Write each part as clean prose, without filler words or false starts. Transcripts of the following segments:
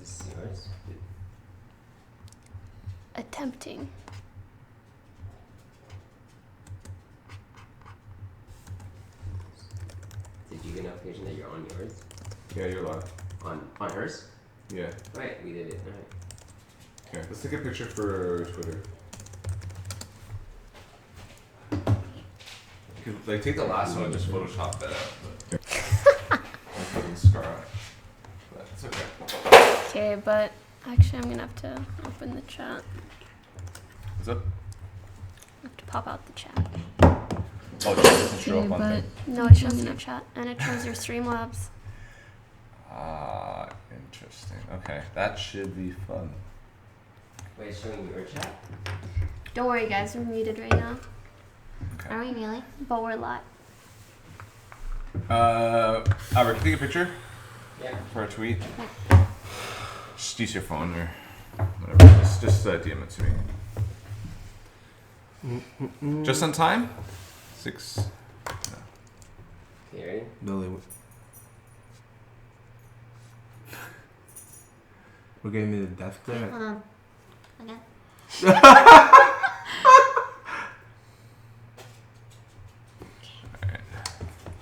this yours? Attempting. Did you get notification that you're on yours? Yeah, you're live. On hers? Yeah. Right, we did it. Alright. Okay, let's take a picture for Twitter. You could, like, take the last one and just Photoshop that out. But I'm Scarra. But it's okay. Okay, but actually I'm gonna have to open the chat. What's up? I have to pop out the chat. Oh, it doesn't show Okay, up on but thing. no, it shows your chat and it shows your Streamlabs. Ah, interesting. Okay, that should be fun. Wait, it's showing your chat? Don't worry, guys, we're muted right now, Okay. Are we really? but we're live. Albert, can you take a picture Yeah. for a tweet? Just use your phone or whatever. Just DM it to me. Just on time? 6. Okay, ready? Lily. We're getting the death glare. Hold on. Okay.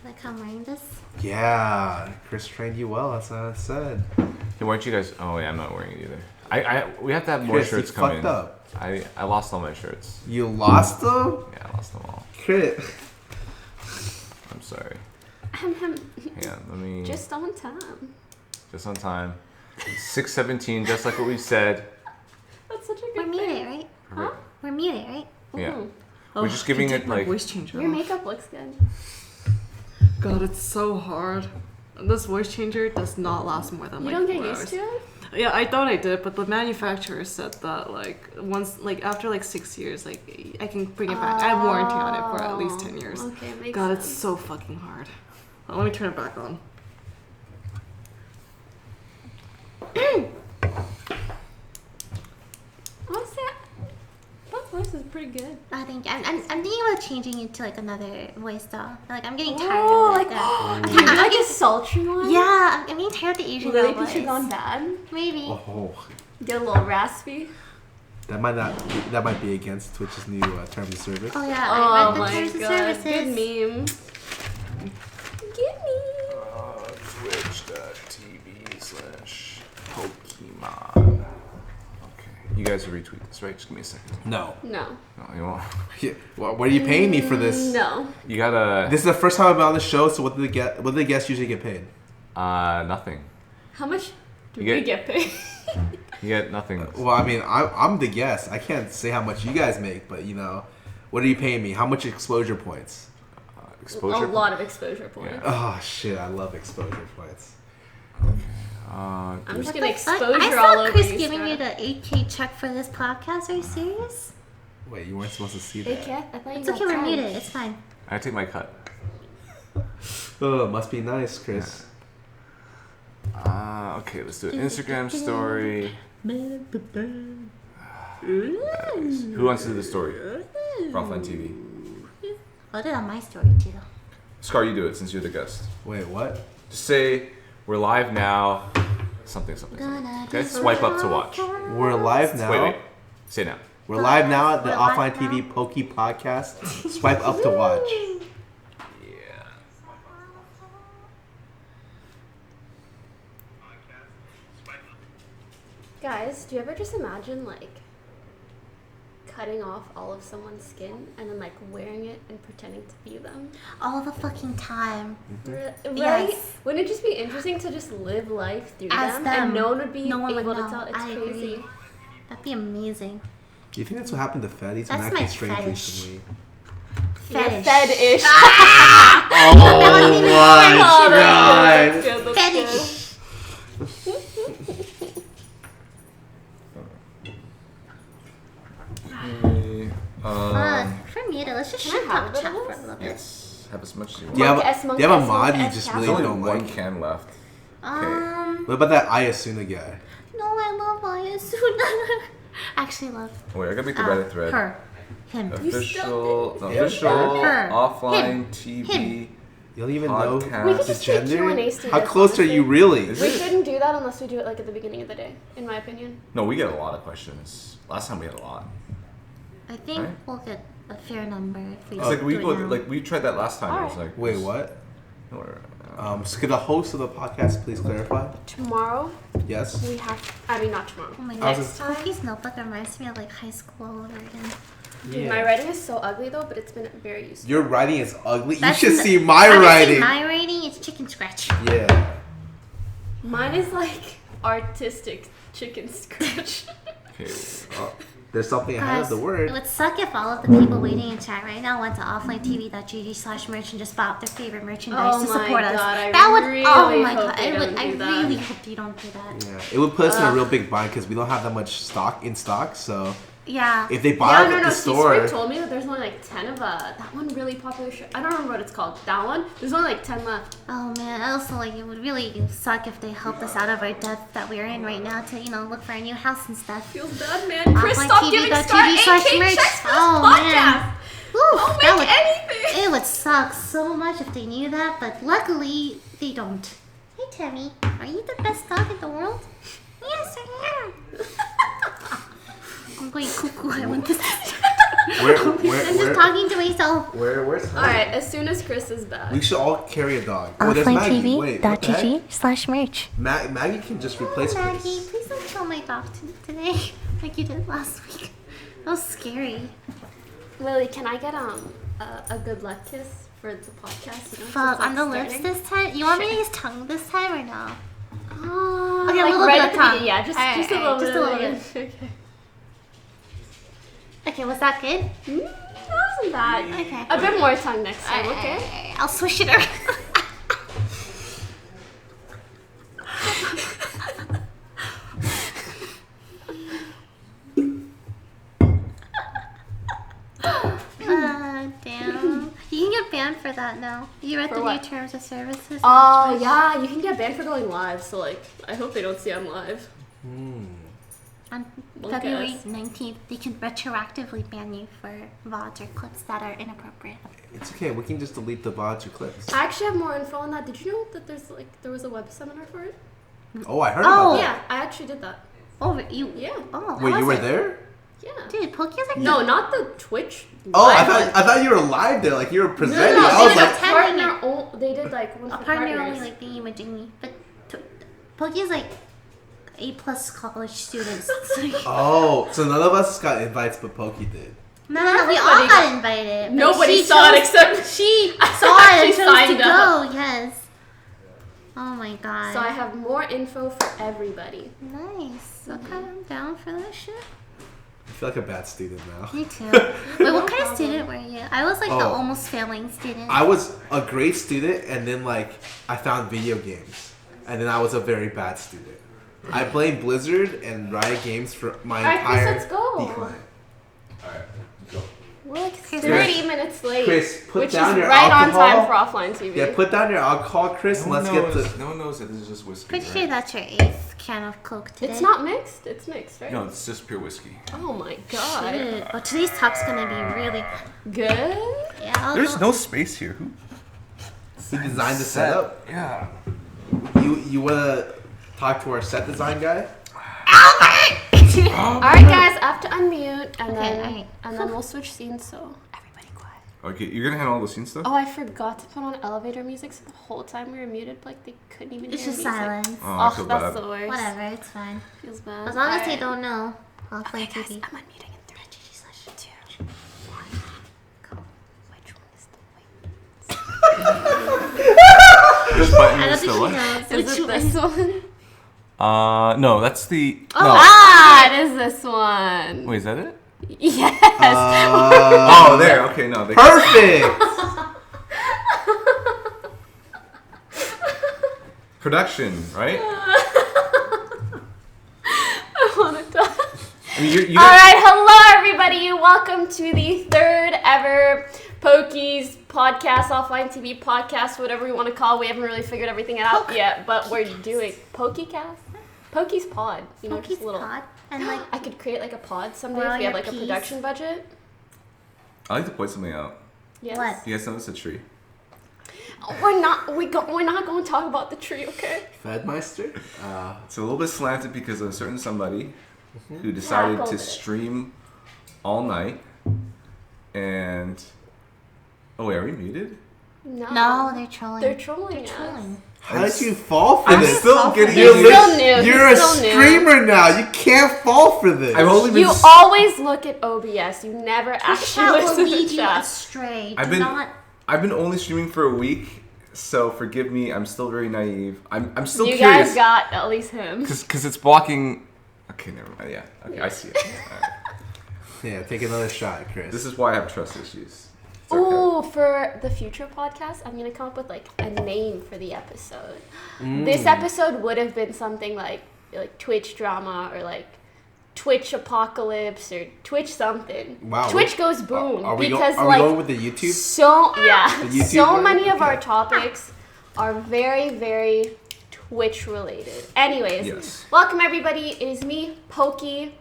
Like I'm wearing this. Yeah, Chris trained you well. That's what I said. Hey, weren't you guys? Oh yeah, I'm not wearing it either. We have to have more Chris, shirts you coming. fucked up. I lost all my shirts. You lost them? Yeah, I lost them all. Crit. I'm sorry. Hang on, let me. Just on time. Just on time. 6:17, just like what we said. That's such a good We're thing. muted, right? Huh? We're muted, right? Yeah. Mhm. We're just giving it like. voice changer. Your off. makeup looks good. God, it's so hard. This voice changer does not last more than You like don't get 4 used hours. to it? Yeah, I thought I did, but the manufacturer said that like once, like after like 6 years, like I can bring it back. I have warranty on it for at least 10 years. Okay, makes God, sense. it's so fucking hard. Oh, let me turn it back on. Honestly, that voice is pretty good. I think I'm thinking about changing it to like another voice though. Like I'm getting tired Oh, of like, it. can you do like a sultry one? Yeah, I'm getting tired of the Asian girl Lilypichu voice. gone bad? Maybe. Oh, Get a little raspy. that might not. That might be against Twitch's new terms of service. Oh yeah, Oh I read the my terms of god, services. good meme. Give me. Twitch.tv/Pokimane. Okay. You guys will retweet this, right? Just give me a second. No. No. No, you won't. Yeah. Well, what are you paying me for this? No. You gotta. This is the first time I've been on the show. So what do the guests usually get paid? Nothing. How much do You we get- get paid? You get nothing. Well, I mean, I'm the guest. I can't say how much you guys make, but you know, what are you paying me? How much exposure points? Exposure. A lot of exposure points. Oh shit, I love exposure points. I'm just What gonna the fuck? exposure I all saw over Chris you, giving you Scarra. the 8K check for this podcast. Are you serious? Wait, you weren't supposed to see Hey, that. Kath, I thought you It's got okay, we're 10. muted. It's fine. I take my cut. Oh, must be nice, Chris. Okay, let's do an Instagram story. Who wants to do the story? For Offline TV. I'll do it on my story too. Scar, you do it since you're the guest. Wait, what? Just say, we're live now. Something. Okay, swipe up to watch. We're live now. Wait. Say now. We're live now at the We're Offline live TV Poki podcast. Swipe up to watch. Yeah. Guys, do you ever just imagine like cutting off all of someone's skin and then like wearing it and pretending to be them? All the fucking time. Right? Yes. Wouldn't it just be interesting to just live life through As them, them. and no one would be No one able would to know. tell? It's I crazy. agree. That'd be amazing. Do you think that's what happened to Fed? He's been That's acting my strange fetish. recently. Fetish. Fetish. Oh my god! Fetish. For me, let's just Can I shit have talk a chat bit for of a little bit. Yes. Have as much as you want. Do you have, Monk-S, do you have a Monk-S, mod you Monk-S, just Cat. really There's only don't one like? can left. What about that Ayasuna guy? No, I love Ayasuna. Actually, love Wait, I gotta make the Reddit thread. her, him. Official Her. offline Him. TV You don't even know Podcast. We could the just take gender? Q&As to How this, close are you honestly. really? Is We it? shouldn't do that unless we do it like at the beginning of the day, in my opinion. No, we get a lot of questions. Last time we had a lot. I think Right. we'll get a fair number if we It's like we do it go, now. like we tried that last time. It was Alright. like Wait, what? or, So could the host of the podcast please clarify? Tomorrow, Yes? we have... I mean, not tomorrow. Oh my I was god. just- Poki's notebook reminds me of like high school all over again. Dude, my writing is so ugly, though, but it's been very useful. Your writing is ugly. That's you should n- see my Honestly, writing. my writing is chicken scratch. Yeah. Mine is, like, artistic chicken scratch. okay. There's something ahead of Guys, the it word. would suck if all of the people waiting in chat right now went to offlinetv.gg/merch and just bought their favorite merchandise Oh to my support us. God, I that would, really oh my hope god, they I don't do that. really hope you don't do that. Yeah. It would put us in a real big bind because we don't have that much stock in stock. So Yeah. if they buy it Yeah, at the Spring store, told me that there's only like 10 of that one really popular shirt. I don't remember what it's called. That one. There's only like 10 left. Oh man, also like it would really suck if they helped us out of our debt that we're in right now to look for a new house and stuff. Feels bad, man. Chris, Offline stop TV giving dot Star TV 8K slash checks merch. for this Oh, podcast. man. Woo, Don't that make anything. It would suck so much if they knew that, but luckily they don't. Hey Tammy, are you the best dog in the world? Yes, I am. I'm going cuckoo. I want this. I'm just talking to myself. where's All right, as soon as Chris is back. We should all carry a dog. Oh, there's Maggie. Wait, what the heck? offlinetv.gg/merch. Maggie can just replace Oh, Maggie, Chris. please don't kill my dog today like you did last week. That was scary. Lily, can I get a good luck kiss for the podcast? You know, Fuck, since on the it's lips starting? this time? You want me to use tongue this time or no? Okay, a like little right bit at of the tongue. beginning, yeah, just Alright, a little alright, bit. just a little bit. Okay. Okay, was that good? That wasn't bad. Okay. A bit more tongue next time, okay? Alright, I'll swish it around. Damn. You can get banned for that now. You read For the what? new terms of services? Oh yeah, you can get banned for going live. So like, I hope they don't see I'm live. On Well, February guess. 19th, they can retroactively ban you for VODs or clips that are inappropriate. It's okay. We can just delete the VODs or clips. I actually have more info on that. Did you know that there was a web seminar for it? Oh, I heard Oh. about that. Yeah, I actually did that. Oh, you? Yeah. Oh, how Wait, you was were it? there? Yeah. Dude, Poki's like No, not the Twitch. Oh, live I thought you were live there, like you were No, presenting. no, I they was did like, a partner. They did like one a for partner partners. only like thingy majingy, but Poki's like A+ college students. So oh, so none of us got invites, but Poki did. no, we all Everybody got invited. but Nobody she saw it chose- except she I saw it and actually chose to signed up. go. Yes. Oh my god. So I have more info for everybody. Nice. Okay, I'm down for that shit. I feel like a bad student now. Me too. Wait, what kind of student were you? I was like the Oh. almost failing student. I was a great student, and then like I found video games, and then I was a very bad student. I blamed Blizzard and Riot Games for my Alright, Chris, entire let's go. decline. Alright, go. We're like Chris, 30 minutes late. Chris, put which down is your right alcohol. on time for offline TV. Yeah, put down your alcohol, Chris, and No one let's get knows. to. No one knows that this is just whiskey. Pretty right? sure that's your 8th can of Coke today. It's not mixed. It's mixed, right? No, it's just pure whiskey. Oh my god. Shit. But today's talk's gonna be really. Good. Yeah. I'll There's go. no space here. Who Who designed the setup? Yeah. You wanna talk to our set design guy? All right, guys. I have to unmute, and Okay, then alright. we'll switch scenes. So everybody quiet. Okay, you're gonna handle all the scene stuff? Oh, I forgot to put on elevator music, so the whole time we were muted, like they couldn't even It's hear just music. silence. Oh, I Oh, feel that's bad. the worst. Whatever, it's fine. Feels bad. As long as they Alright. don't know. Offline Okay, guys, TV. I'm unmuting in 3, 2, 1. Go. Which one is the This I button don't is think the she what? knows. Is Which it one? this one? No, that's the. Oh, no. it is this one. Wait, is that it? Yes. Oh, there. Okay, no. They Perfect. Production, right? I want to die. I mean, you All right, hello everybody. Welcome to the 3rd ever Poki's podcast, offline TV podcast, whatever we want to call. We haven't really figured everything out yet, but we're doing Pokicast, Poki's pod. You know, Poki's just a little. pod. And like, I could create like a pod someday Or all if we have your like a peas. production budget. I like to point something out. Yes. What? You guys notice a tree? We're not going to talk about the tree, okay? Fedmeister? It's a little bit slanted because of a certain somebody who decided Tackled to it. stream all night. And oh wait, are we muted? No, they're trolling. They're trolling They're us. trolling. How did you fall for I'm this? still getting He's used. still new. You're He's a still new. streamer now. You can't fall for this. I've only been. You always look at OBS. You never The actually chat will listen to lead the you chat. astray. I've Do been- not. I've been only streaming for a week, so forgive me. I'm still very naive. I'm still You curious. guys got at least him. Because it's blocking. Okay, never mind. Yeah. Okay, I see it. All right. Yeah, take another shot, Chris. This is why I have trust issues. It's okay. Ooh, for the future podcast, I'm gonna come up with like a name for the episode. This episode would have been something like Twitch drama or like Twitch apocalypse or Twitch something. Wow, Twitch goes boom Are we because are we like going with the YouTube? so yeah, The YouTube so one? many of our Okay. topics are very very Twitch related. Anyways, Yes. welcome everybody. It is me, Poki.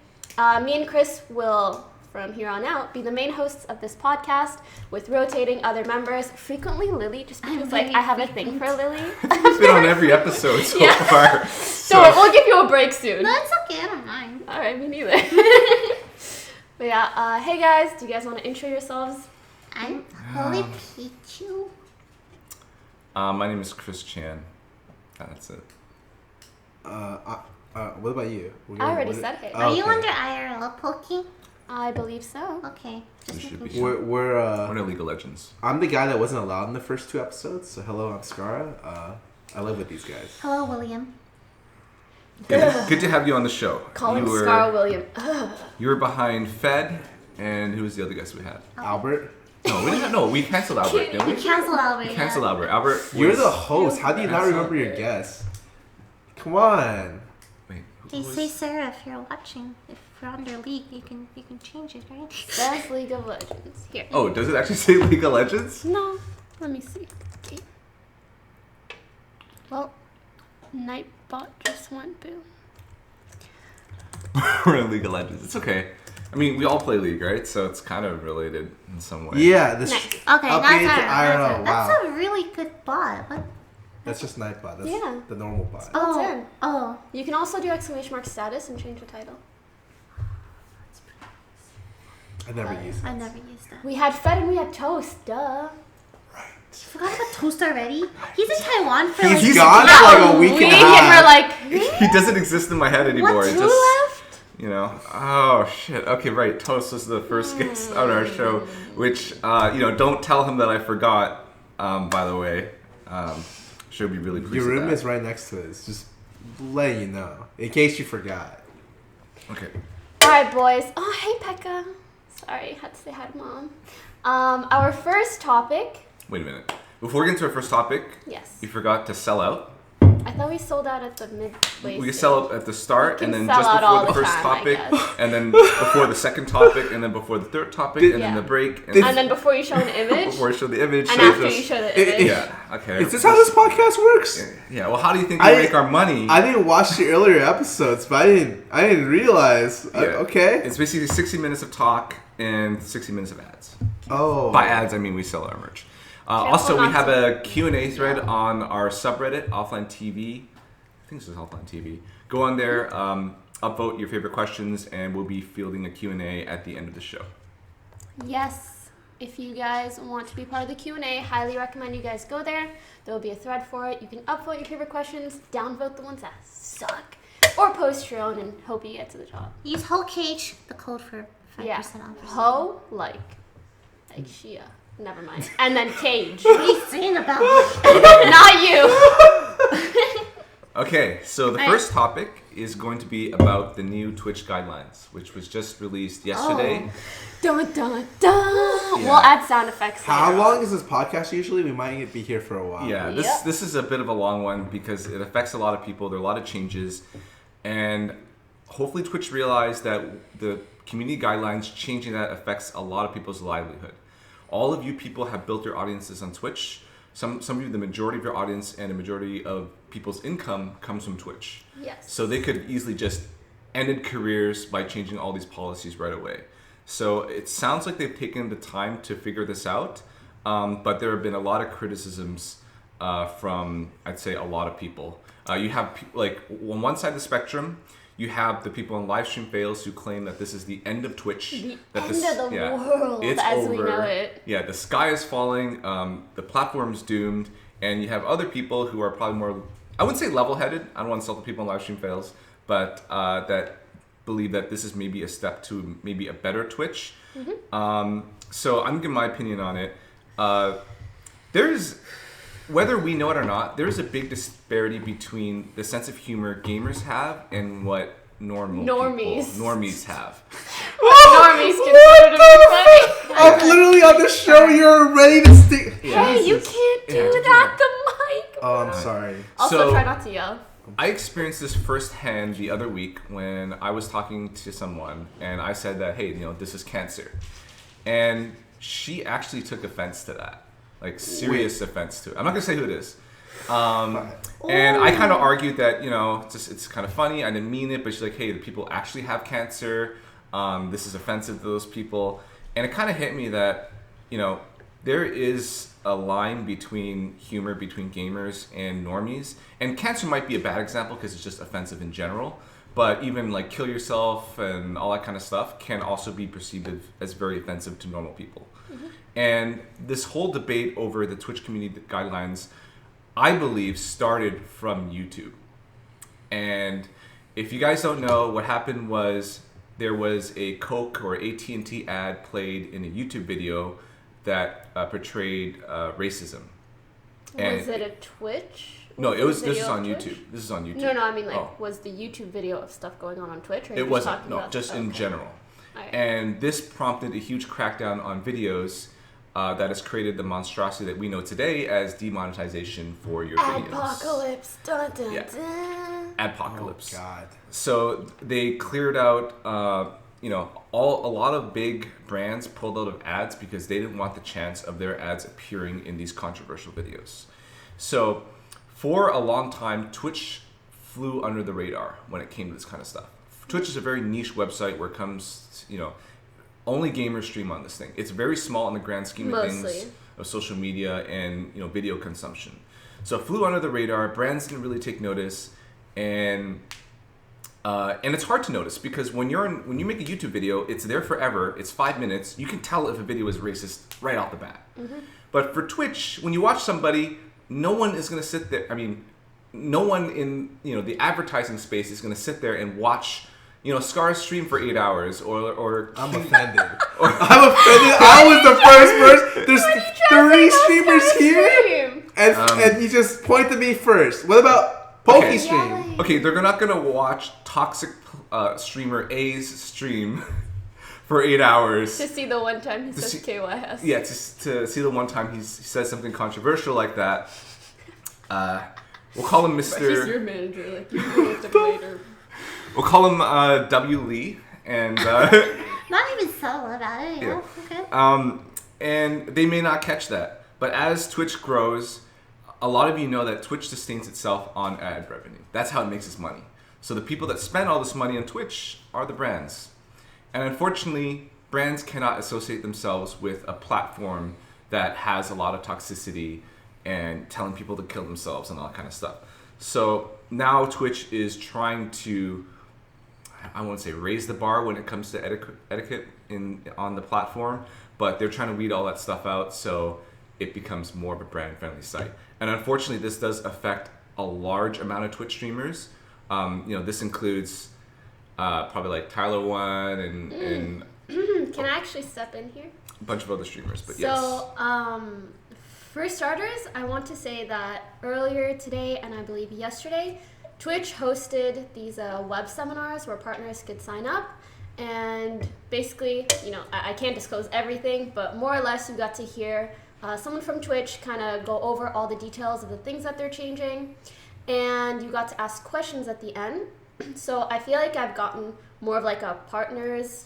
Me and Chris will, from here on out, be the main hosts of this podcast with rotating other members. Frequently Lily, just because I'm like very I have a thing for Lily. He's been on every episode so Yeah. far. So we'll give you a break soon. No, it's okay. I don't mind. All right, me neither. But yeah, hey guys, do you guys want to intro yourselves? I'm Lilypichu. My name is Chris Chan. That's it. What about you? I already said hey. Oh, Are you okay. under IRL, Poki? I believe so. Okay. You Just should making be. sure. We're We're in League of Legends. I'm the guy that wasn't allowed in the first 2 episodes. So hello, I'm Scarra. I live with these guys. Hello, William. Good to have you on the show. Call him you were, Scarra William. Ugh. You were behind Fed, and who was the other guest we had? Albert, No, we didn't. No, we canceled Albert. Didn't We we? canceled Albert. We canceled Albert. Albert. you're was- the host. How do you not That's remember not- your guests? Come on. Wait. who They was- say, Sarah, if you're watching, if you're under league, you can change it, right? Says League of Legends. Here. Oh, does it actually say League of Legends? No, let me see. Well, Nightbot just went boom. We're in League of Legends. It's okay. I mean, we all play League, right? So it's kind of related in some way. Yeah, this. Nice. Okay, Upgrade that's to IRL, That's wow. a really good bot. What? That's just Nightbot. That's Yeah. the normal bot. Oh, it's in. Oh. You can also do exclamation mark status and change the title. I never used I it. never used that. We had Fed and we had Toast, duh. Forgot about Toast already. He's in Taiwan for He's like. gone for like a week and a half. we're like, He doesn't exist in my head anymore. what, It two just, left? you know. Oh shit. Okay, right. Toast was the first guest on our show, which don't tell him that I forgot. By the way, she'll be really pleased. Your with room that. is right next to us. Just letting you know, in case you forgot. Okay. Alright, boys. Oh, hey, Pekka. Sorry, had to say hi to Mom. Our first topic. Wait a minute. Before we get into our first topic, Yes. you forgot to sell out. I thought we sold out at the midway. We can stage. sell it at the start, We and can then sell just out all before the the first time, I topic, guess. and then before the second topic, and then before the third topic, and Yeah. then the break, And then before you show an image, before I show the image. and so after just- you show the It- image. Yeah. Okay. Is this how this podcast works? Yeah. Well, how do you think I- we make our money? I didn't watch the earlier episodes, but I didn't realize. Yeah. Okay. It's basically 60 minutes of talk and 60 minutes of ads. Oh. By ads, I mean we sell our merch. Careful Also, we not have to- a Q&A thread on our subreddit, Offline TV. I think this is Offline TV. Go on there, upvote your favorite questions, and we'll be fielding a Q&A at the end of the show. Yes. If you guys want to be part of the Q&A, highly recommend you guys go there. There will be a thread for it. You can upvote your favorite questions, downvote the ones that suck, or post your own and hope you get to the top. Use whole cage, the code for 5% Yeah. off. Ho, like Shia. Never mind. And then Cage. What are you saying about me? Not you. Okay, so the Alright. first topic is going to be about the new Twitch guidelines, which was just released yesterday. Dun, dun, dun. Yeah. We'll add sound effects. How later. long is this podcast usually? We might be here for a while. Yeah, Yep. this is a bit of a long one because it affects a lot of people. There are a lot of changes, and hopefully Twitch realized that the community guidelines changing that affects a lot of people's livelihood. All of you people have built your audiences on Twitch. Some of you, the majority of your audience and a majority of people's income comes from Twitch. Yes. So they could have easily just ended careers by changing all these policies right away. So it sounds like they've taken the time to figure this out, but there have been a lot of criticisms from, I'd say, a lot of people. You have like on one side of the spectrum, you have the people in live stream fails who claim that this is the end of Twitch. The that end of the world, it's as over. we know it. Yeah, the sky is falling. The platform's doomed, and you have other people who are probably more, I wouldn't say level-headed. I don't want to insult the people in live stream fails, but that believe that this is maybe a step to maybe a better Twitch. So I'm giving my opinion on it. There's, whether we know it or not, there's a big disparity between the sense of humor gamers have and what normies have. Normies consider to be funny. I'm literally on the show. You're ready to stick. Hey, you can't do that. The mic. Oh, I'm sorry. Also, So- try not to yell. I experienced this firsthand the other week when I was talking to someone and I said that, hey, this is cancer. And she actually took offense to that. Like, serious offense to it. I'm not going to say who it is. And I kind of argued that, it's kind of funny. I didn't mean it, but she's like, hey, the people actually have cancer. This is offensive to those people. And it kind of hit me that, there is a line between humor between gamers and normies. And cancer might be a bad example because it's just offensive in general. But even like kill yourself and all that kind of stuff can also be perceived as very offensive to normal people. And this whole debate over the Twitch community guidelines, I believe, started from YouTube. And if you guys don't know, what happened was there was a Coke or AT&T ad played in a YouTube video that portrayed racism. And Was it a Twitch? no, it was. This video is on of YouTube. Twitch? This is on YouTube. No, I mean Oh. was the YouTube video of stuff going on Twitch? Or you It just wasn't. talking No, about just in okay. general. Alright. And this prompted a huge crackdown on videos that has created the monstrosity that we know today as demonetization for your videos. Apocalypse. Dun, dun, Yeah. dun. Adpocalypse. Oh, God. So they cleared out, a lot of big brands pulled out of ads because they didn't want the chance of their ads appearing in these controversial videos. So for a long time, Twitch flew under the radar when it came to this kind of stuff. Twitch is a very niche website where it comes, only gamers stream on this thing. It's very small in the grand scheme of Mostly. things of social media and video consumption. So it flew under the radar. Brands didn't really take notice, and it's hard to notice because when you make a YouTube video, it's there forever. It's 5 minutes. You can tell if a video is racist right off the bat. But for Twitch, when you watch somebody, no one is going to sit there. I mean, no one in the advertising space is going to sit there and watch Scarra stream for 8 hours or I'm offended. I'm offended. I was the first person. There's 3 streamers here, and you just point to me first. What about Poki Okay. stream? Okay, they're not going to watch toxic streamer A's stream for 8 hours. To see the one time he To says see- KYS. Yeah, to see the one time he says something controversial like that. We'll call him He's Mr. your manager, like you with the later. We'll call him W. Lee, and Not even subtle about it, Yeah. Okay. and they may not catch that. But as Twitch grows, a lot of you know that Twitch sustains itself on ad revenue. That's how it makes its money. So the people that spend all this money on Twitch are the brands. And unfortunately, brands cannot associate themselves with a platform that has a lot of toxicity and telling people to kill themselves and all that kind of stuff. So now Twitch is trying to, I won't say raise the bar when it comes to etiquette on the platform, but they're trying to weed all that stuff out so it becomes more of a brand-friendly site. And unfortunately, this does affect a large amount of Twitch streamers. This includes probably like Tyler One and Can I actually step in here? a bunch of other streamers. But yes, So, for starters, I want to say that earlier today and I believe yesterday, Twitch hosted these web seminars where partners could sign up. And basically, I can't disclose everything, but more or less you got to hear someone from Twitch kind of go over all the details of the things that they're changing. And you got to ask questions at the end. So I feel like I've gotten more of like a partner's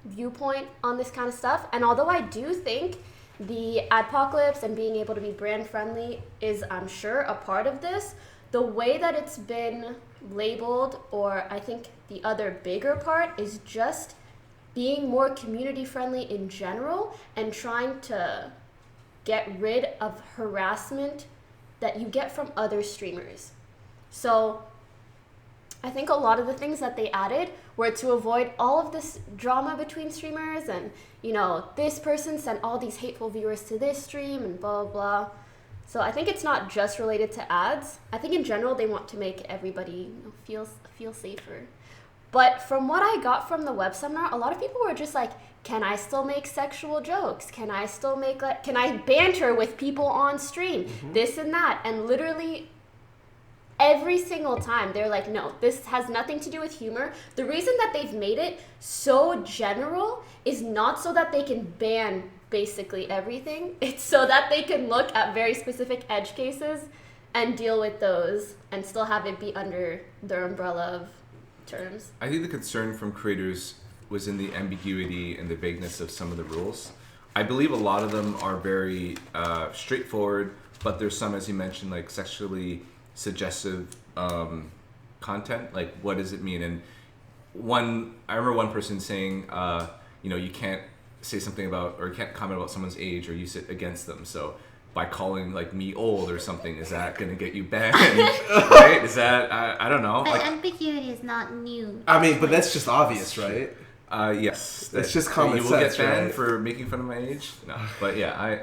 viewpoint on this kind of stuff. And although I do think the adpocalypse and being able to be brand friendly is, I'm sure, a part of this, the way that it's been labeled, or I think the other bigger part, is just being more community friendly in general and trying to get rid of harassment that you get from other streamers. So I think a lot of the things that they added were to avoid all of this drama between streamers and, you know, this person sent all these hateful viewers to this stream and blah, blah, blah. So I think it's not just related to ads. I think in general they want to make everybody, you know, feel safer. But from what I got from the web seminar, a lot of people were just like, can I still make sexual jokes? Can I still make, like, can I banter with people on stream? This and that. And literally every single time they're like, no, this has nothing to do with humor. The reason that they've made it so general is not so that they can ban basically everything. It's so that they can look at very specific edge cases and deal with those and still have it be under their umbrella of terms. I think the concern from creators was in the ambiguity and the vagueness of some of the rules. I believe a lot of them are very straightforward, but there's some, as you mentioned, like sexually suggestive content. Like, what does it mean? And I remember one person saying, you know, you can't say something about, or you can't comment about someone's age or use it against them. So by calling like me old or something, is that going to get you banned? Right? Is that, I don't know. But Like, ambiguity is not new. I mean, but that's just obvious, right? yes. It's just common you will sense, get banned right? for making fun of my age? No. But yeah,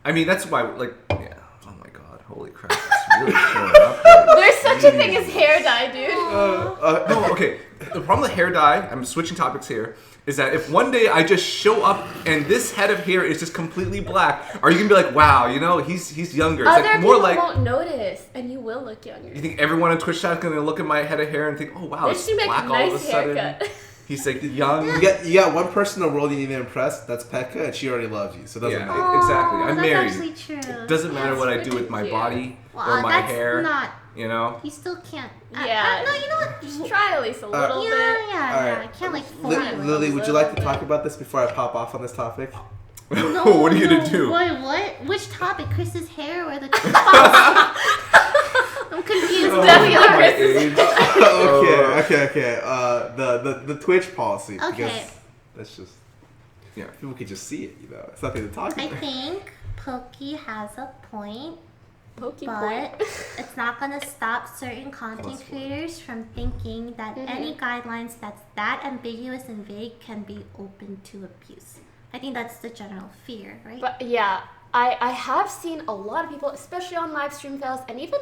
I mean, that's why, like, yeah. Oh my God, holy crap. It's really showing up. There's such a thing as hair dye, dude. No, okay. The problem with hair dye, I'm switching topics here, is that if one day I just show up and this head of hair is just completely black, are you gonna be like, wow, you know, he's younger? It's Other like people more like, won't notice, and you will look younger. you think everyone on Twitch chat is gonna look at my head of hair and think, oh wow, This it's should make black a all of a nice sudden. haircut. He's like young. You got one person in the world you need to impress. That's Pekka, and she already loves you, so it doesn't Yeah. matter. Exactly. I'm that's married. actually true. It doesn't matter That's what I do with my ridiculous. body Well, or my that's hair. not. You know? You still can't. Yeah. No, you know what? Just try at least a little bit. Yeah. I Alright. can't like force it. Lily, would you like to talk about this before I pop off on this topic? No, What are you gonna do? Wait, what? Which topic? Chris's hair or the? I'm confused. Definitely my Chris's age. Okay. The Twitch policy. Okay. Because that's just, Yeah. people could just see it. You know, it's nothing to talk I about. think Poki has a point, Pokey but point. it's not gonna stop certain content creators from thinking that any guidelines that's that ambiguous and vague can be open to abuse. I think that's the general fear, right? But yeah, I have seen a lot of people, especially on live stream fails, and even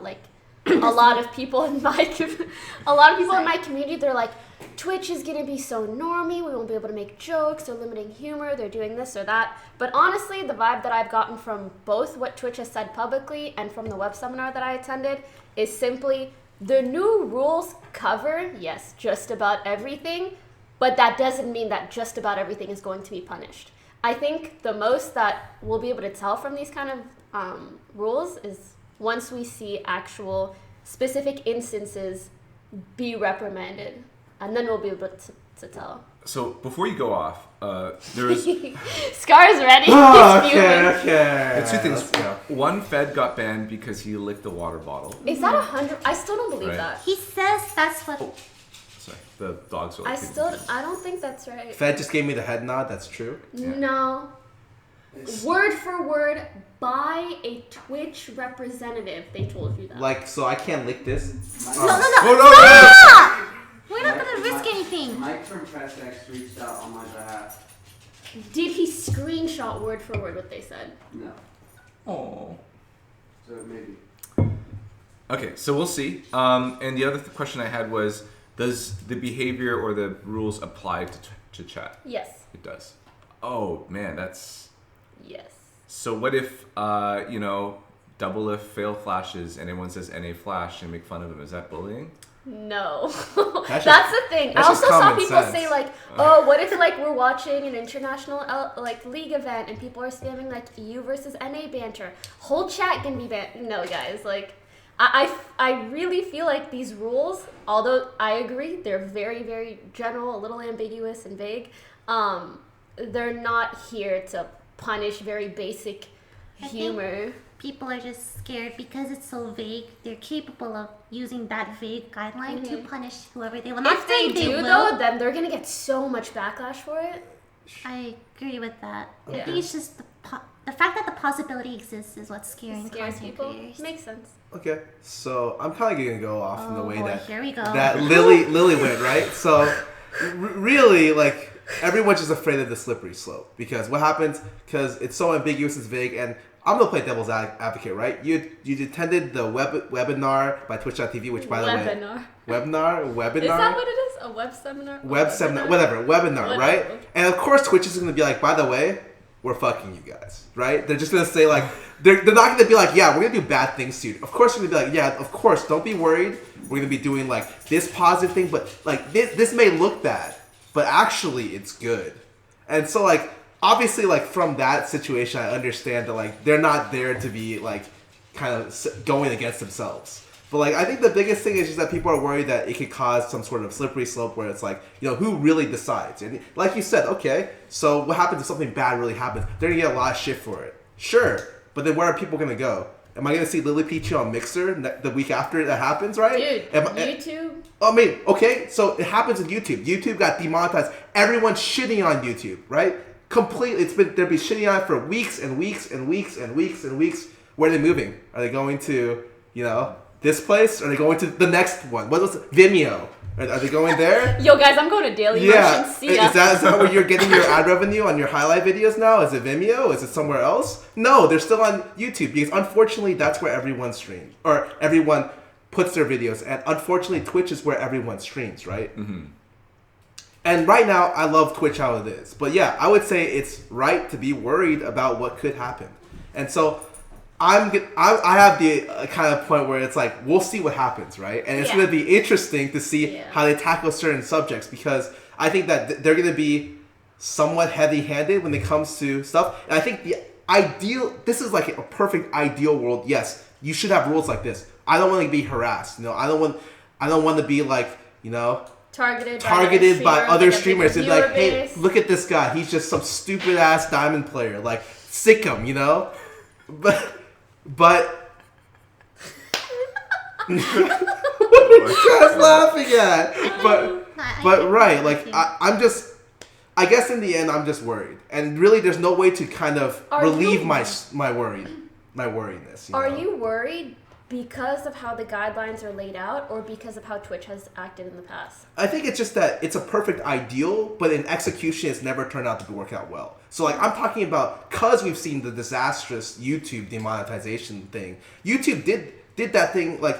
like a lot of people in my in my community. They're like, Twitch is gonna be so normie. We won't be able to make jokes. They're limiting humor. They're doing this or that. But honestly, the vibe that I've gotten from both what Twitch has said publicly and from the web seminar that I attended is simply the new rules cover, yes, just about everything. But that doesn't mean that just about everything is going to be punished. I think the most that we'll be able to tell from these kind of rules is once we see actual specific instances be reprimanded, and then we'll be able to tell. So before you go off, there is Scar's ready. Oh, He's fuming. okay. two things. Let's go. One Fed got banned because he licked a water bottle. Is that 100? I still don't believe Right. that. He says that's what. Sorry, the dogs were I like, don't think that's right. Fed just gave me the head nod. That's true. No. Word for word by a Twitch representative, they told you that. Like, so I can't lick this. No. Oh, We're not gonna risk anything. Mike from Press X reached out on my behalf. Did he screenshot word for word what they said? No. oh. So maybe. Okay, so we'll see. And the other question I had was, does the behavior or the rules apply to chat? Yes. It does. Oh man, that's. Yes. So what if double if fail flashes and everyone says NA flash and make fun of him? Is that bullying? No. That's That's the thing. I that's just also saw common people sense. say like, oh, what if like we're watching an international like league event and people are spamming like EU versus NA banter? Whole chat can be banned. No, guys, like I really feel like these rules, although I agree they're very, very general, a little ambiguous and vague, they're not here to punish very basic I think humor. People are just scared because it's so vague. They're capable of using that vague guideline to punish whoever they want. Not If they saying do will. though, then they're gonna get so much backlash for it. I agree with that. I Yeah. think it's just the the fact that the possibility exists is what's scaring Scares content people. creators. Makes sense. Okay, so I'm kind of gonna go off in the way boy, that here we go. that Lily went, right? So really, like, everyone's just afraid of the slippery slope because what happens? Because it's so ambiguous, it's vague, and I'm gonna play devil's advocate, right? You attended the webinar by Twitch.tv, which by the way, webinar. Is that what it is? A web seminar? Webinar, right? Okay. And of course, Twitch is gonna be like, by the way, we're fucking you guys, right? They're just gonna say like, they're not gonna be like, yeah, we're gonna do bad things to you. Of course, we're gonna be like, yeah, of course, don't be worried. We're gonna be doing like this positive thing, but like this may look bad, but actually it's good. And so like, obviously, like from that situation, I understand that like they're not there to be like kind of going against themselves. But like, I think the biggest thing is just that people are worried that it could cause some sort of slippery slope where it's like, you know, who really decides? And like you said, okay, so what happens if something bad really happens? They're gonna get a lot of shit for it. Sure, but then where are people gonna go? Am I gonna see Lilypichu on Mixer the week after that happens, right? Dude, YouTube. I mean, okay, so it happens with YouTube. YouTube got demonetized. Everyone's shitting on YouTube, right? Completely, they've been shitting on it for weeks and weeks and weeks and weeks and weeks. Where are they moving? Are they going to, you know, this place? Or are they going to the next one? What was it? Vimeo? Are they going there? Yo, guys, I'm going to Daily Motion. See ya. Is that where you're getting your ad revenue on your highlight videos now? Is it Vimeo? Is it somewhere else? No, they're still on YouTube because unfortunately that's where everyone streams or everyone puts their videos. And unfortunately, Twitch is where everyone streams, right? Mm-hmm. And right now, I love Twitch how it is. But yeah, I would say it's right to be worried about what could happen. And so I have the kind of point where it's like, we'll see what happens, right? And it's going to be interesting to see how they tackle certain subjects because I think that they're going to be somewhat heavy-handed when it comes to stuff. And I think this is like a perfect ideal world. Yes, you should have rules like this. I don't want to be harassed. You know, I don't want to be like, you know, targeted by other streamers and be like, hey, look at this guy. He's just some stupid ass diamond player. Like, sick him, you know? But what are you guys laughing at? But right, like I guess in the end I'm just worried, and really there's no way to kind of relieve my worriness. You Are know? you worried because of how the guidelines are laid out, or because of how Twitch has acted in the past? I think it's just that it's a perfect ideal, but in execution, it's never turned out to work out well. So, like, I'm talking about, because we've seen the disastrous YouTube demonetization thing. YouTube did that thing, like,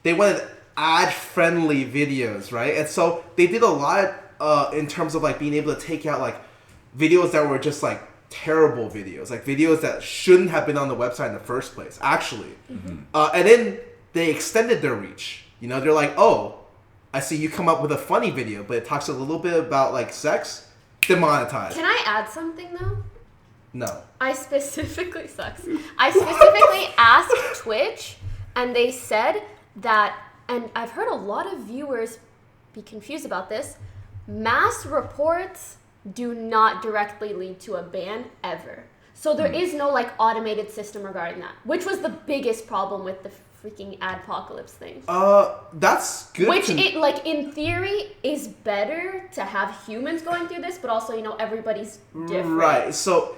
they wanted ad-friendly videos, right? And so they did a lot in terms of, like, being able to take out, like, videos that were just, like, terrible videos, like videos that shouldn't have been on the website in the first place, actually. Mm-hmm. And then they extended their reach. You know, they're like, oh, I see you come up with a funny video, but it talks a little bit about like sex, demonetized. Can I add something though? No. I specifically asked Twitch, and they said that, and I've heard a lot of viewers be confused about this, mass reports do not directly lead to a ban ever. So there is no like automated system regarding that, which was the biggest problem with the freaking adpocalypse thing. That's good. Which it like in theory is better to have humans going through this, but also, you know, everybody's different. Right. So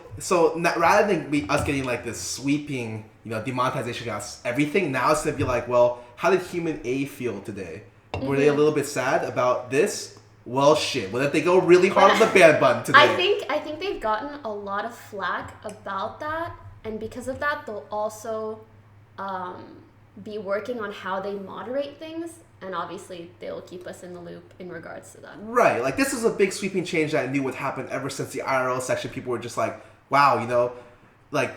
rather than us getting like this sweeping, you know, demonetization against everything, now it's gonna be like, well, how did human A feel today? Mm-hmm. Were they a little bit sad about this? Well, shit. Well, if they go really hard on the ban button today. I think they've gotten a lot of flack about that, and because of that, they'll also be working on how they moderate things, and obviously they'll keep us in the loop in regards to that. Right. Like, this is a big sweeping change that I knew would happen ever since the IRL section. People were just like, wow, you know, like...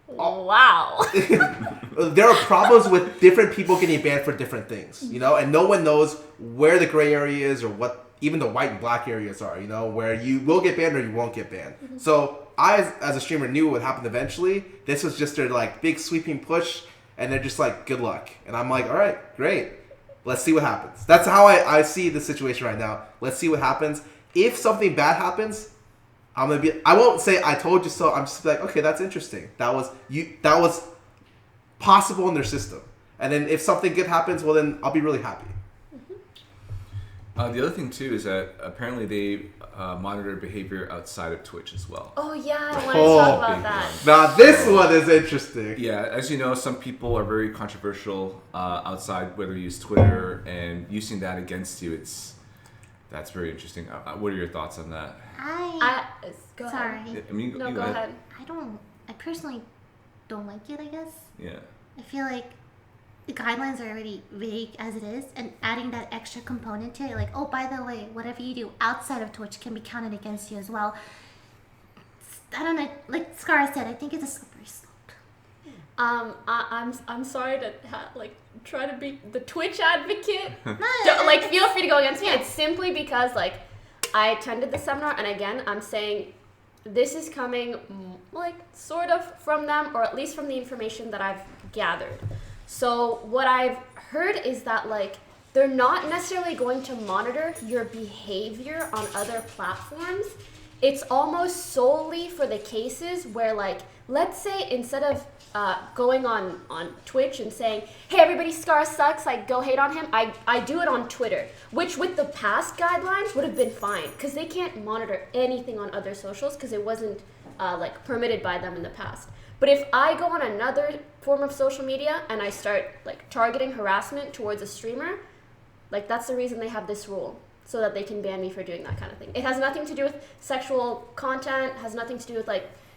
Wow. There are problems with different people getting banned for different things, you know, and no one knows where the gray area is or what even the white and black areas are, you know, where you will get banned or you won't get banned. Mm-hmm. So I, as a streamer, knew what would happen eventually. This was just their like big sweeping push, and they're just like, good luck. And I'm like, all right, great. Let's see what happens. That's how I see the situation right now. Let's see what happens. If something bad happens, I won't say I told you so. I'm just like, okay, that's interesting. That was possible in their system. And then if something good happens, well then I'll be really happy. The other thing too is that apparently they monitor behavior outside of Twitch as well. Oh yeah, I want to talk about big that. one. Now this one is interesting. Yeah, as you know, some people are very controversial outside, whether you use Twitter, and using that against you, that's very interesting. What are your thoughts on that? Go Sorry. ahead. I mean, No, you go ahead. I personally don't like it, I guess. Yeah. I feel like the guidelines are already vague as it is, and adding that extra component to it, like, oh, by the way, whatever you do outside of Twitch can be counted against you as well. I don't know, like Scarra said, I think it's a slippery slope. I'm sorry to try to be the Twitch advocate. No, Feel free to go against me. It's simply because I attended the seminar, and again, I'm saying this is coming sort of from them, or at least from the information that I've gathered. So what I've heard is that they're not necessarily going to monitor your behavior on other platforms. It's almost solely for the cases where let's say instead of going on Twitch and saying, hey everybody, Scarra sucks, go hate on him, I do it on Twitter, which with the past guidelines would have been fine because they can't monitor anything on other socials because it wasn't permitted by them in the past. But if I go on another form of social media and I start targeting harassment towards a streamer, that's the reason they have this rule, so that they can ban me for doing that kind of thing. It has nothing to do with sexual content, has nothing to do with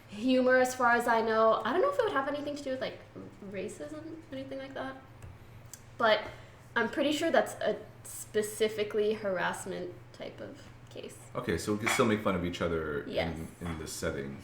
humor as far as I know. I don't know if it would have anything to do with racism, anything like that. But I'm pretty sure that's a specifically harassment type of case. Okay, so we can still make fun of each other Yes. in this setting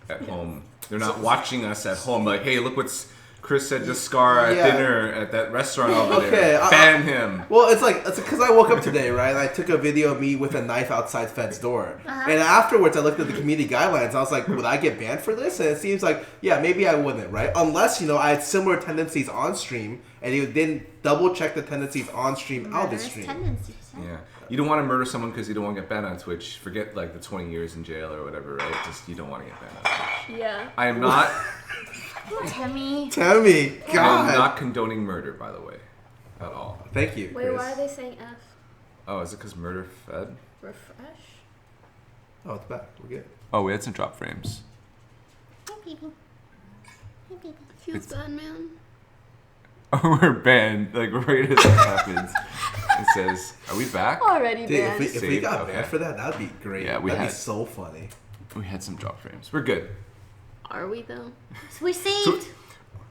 at home. They're not watching us at home hey, look what Chris said to Scarra at dinner at that restaurant over there. Ban him. Well, it's because I woke up today, right? And I took a video of me with a knife outside Fed's door. And afterwards, I looked at the community guidelines. I was like, would I get banned for this? And it seems maybe I wouldn't, right? Unless, I had similar tendencies on stream and you didn't double check the tendencies on stream, out of stream. Tendencies, Yeah. You don't want to murder someone because you don't want to get banned on Twitch. Forget the 20 years in jail or whatever, right? Just you don't want to get banned on Twitch. Yeah. I am not. Tammy. Tammy, I God. am not condoning murder, by the way, at all. Thank you, Wait, Chris. why are they saying F? Oh, is it because murder fed? Refresh? Oh, it's back. We're good. Oh, we had some drop frames. Hey, baby. Hey, baby. Feels bad, man. Oh, we're banned. Right as that happens, it says, "Are we back?" Already Dude, banned. if we got Okay. banned for that, that'd be great. Yeah, we that'd be had- so funny. We had some drop frames. We're good. Are we though? So we're saved.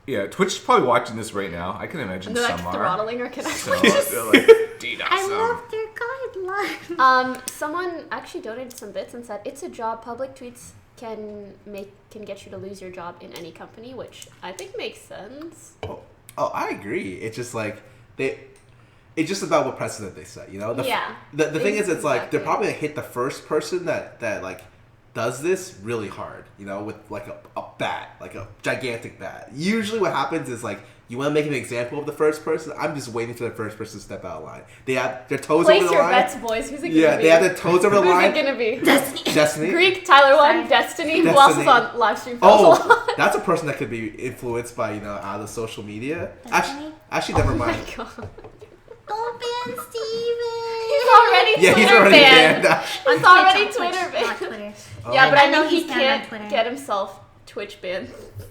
Yeah, Twitch is probably watching this right now. I can imagine And they're some are. throttling our connection. So they're like, "Dude, I awesome." love their guidelines. Someone actually donated some bits and said it's a job. Public tweets can get you to lose your job in any company, which I think makes sense. Oh, I agree. It's just it's just about what precedent they set, The thing is, it's Exactly. they're probably gonna hit the first person that does this really hard, with a bat, a gigantic bat. Usually, what happens is you want to make an example of the first person. I'm just waiting for the first person to step out of line. They have their toes Place over the your line. bets, boys. Who's it gonna be? Yeah, they have their toes over the Who's line. it gonna be? Destiny. Greek, Tyler won. Sorry. Destiny. Who else is Destiny. on live stream? Oh Oh, that's a person that could be influenced by out of social media. Destiny? Actually, never my mind. god. Don't ban Steven. He's already Yeah, Twitter he's already banned. banned. It's already It's on Twitter Twitch, not banned. Twitter. Yeah, but I I know know he he's banned on can't Twitter. get himself Twitch banned.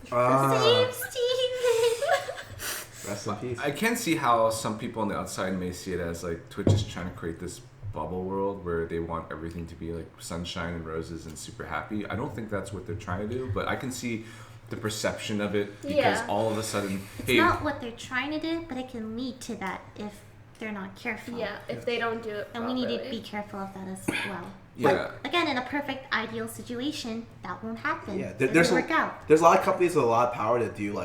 Save Steven. Rest in peace. I can see how some people on the outside may see it as Twitch is trying to create this bubble world where they want everything to be sunshine and roses and super happy. I don't think that's what they're trying to do, but I can see the perception of it because Yeah. all of a sudden, It's hey, not what they're trying to do, but it can lead to that if they're not careful. Yeah, if they don't do it And properly. we need to be careful of that as well. yeah. But again, in a perfect ideal situation, that won't happen. Yeah, It there's won't work out. there's a lot of companies with a lot of power to do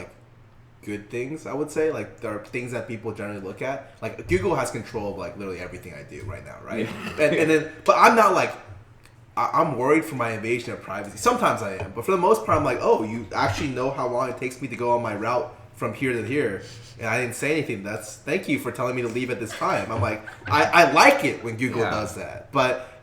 good things. I would say there are things that people generally look at. Google has control of literally everything I do right now, right? And then, but I'm not I'm worried for my invasion of privacy. Sometimes I am, but for the most part, I'm oh, you actually know how long it takes me to go on my route from here to here, and I didn't say anything. Thank you for telling me to leave at this time. I'm I like it when Google does that, but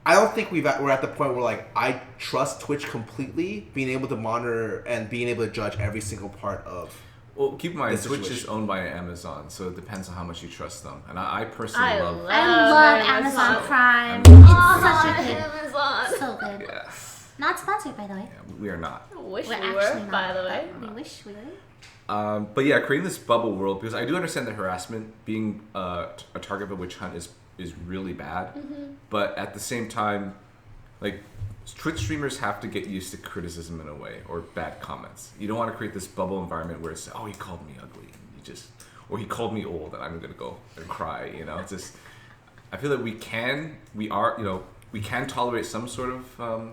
I don't think we're at the point where I trust Twitch completely, being able to monitor and being able to judge every single part of Well, keep in mind, this Twitch is situation. owned by Amazon, so it depends on how much you trust them. And I personally I love. love I love Amazon. Amazon Prime. Oh, It's such a good, Amazon. so good. Yeah, Not sponsored, by the way. yeah, we are not. I wish We're we actually were, not, by the way. but we wish we were. But yeah, creating this bubble world, because I do understand the harassment, being a target of a witch hunt is really bad. But at the same time, like Twitch streamers have to get used to criticism in a way, or bad comments. You don't want to create this bubble environment where it's, oh, he called me ugly, and or he called me old, and I'm gonna go and cry. You know, it's just, I feel that we can tolerate some sort of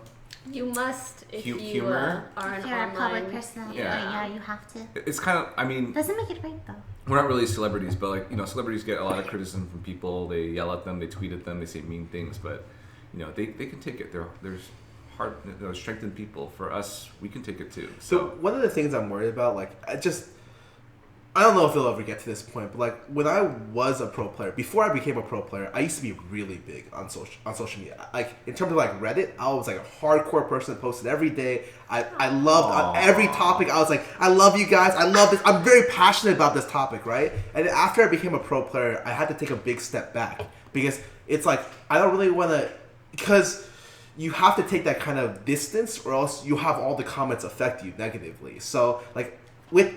You must if you humor. are an If you're a public online. personality, Yeah. yeah, you have to. It's kind of, I mean, Doesn't make it right though. we're not really celebrities, but like, you know, celebrities get a lot of criticism from people. They yell at them, they tweet at them, they say mean things, but you know, they can take it. There's hard, strengthened people. For us, we can take it too. So one of the things I'm worried about, like, I don't know if they'll ever get to this point, but like when I was a pro player, before I became a pro player, I used to be really big on social media. Like in terms of like Reddit, I was like a hardcore person that posted every day. I loved on every topic. I was like, I love you guys. I love this. I'm very passionate about this topic, right? And after I became a pro player, I had to take a big step back because it's like I don't really want to, because you have to take that kind of distance, or else you have all the comments affect you negatively. So like with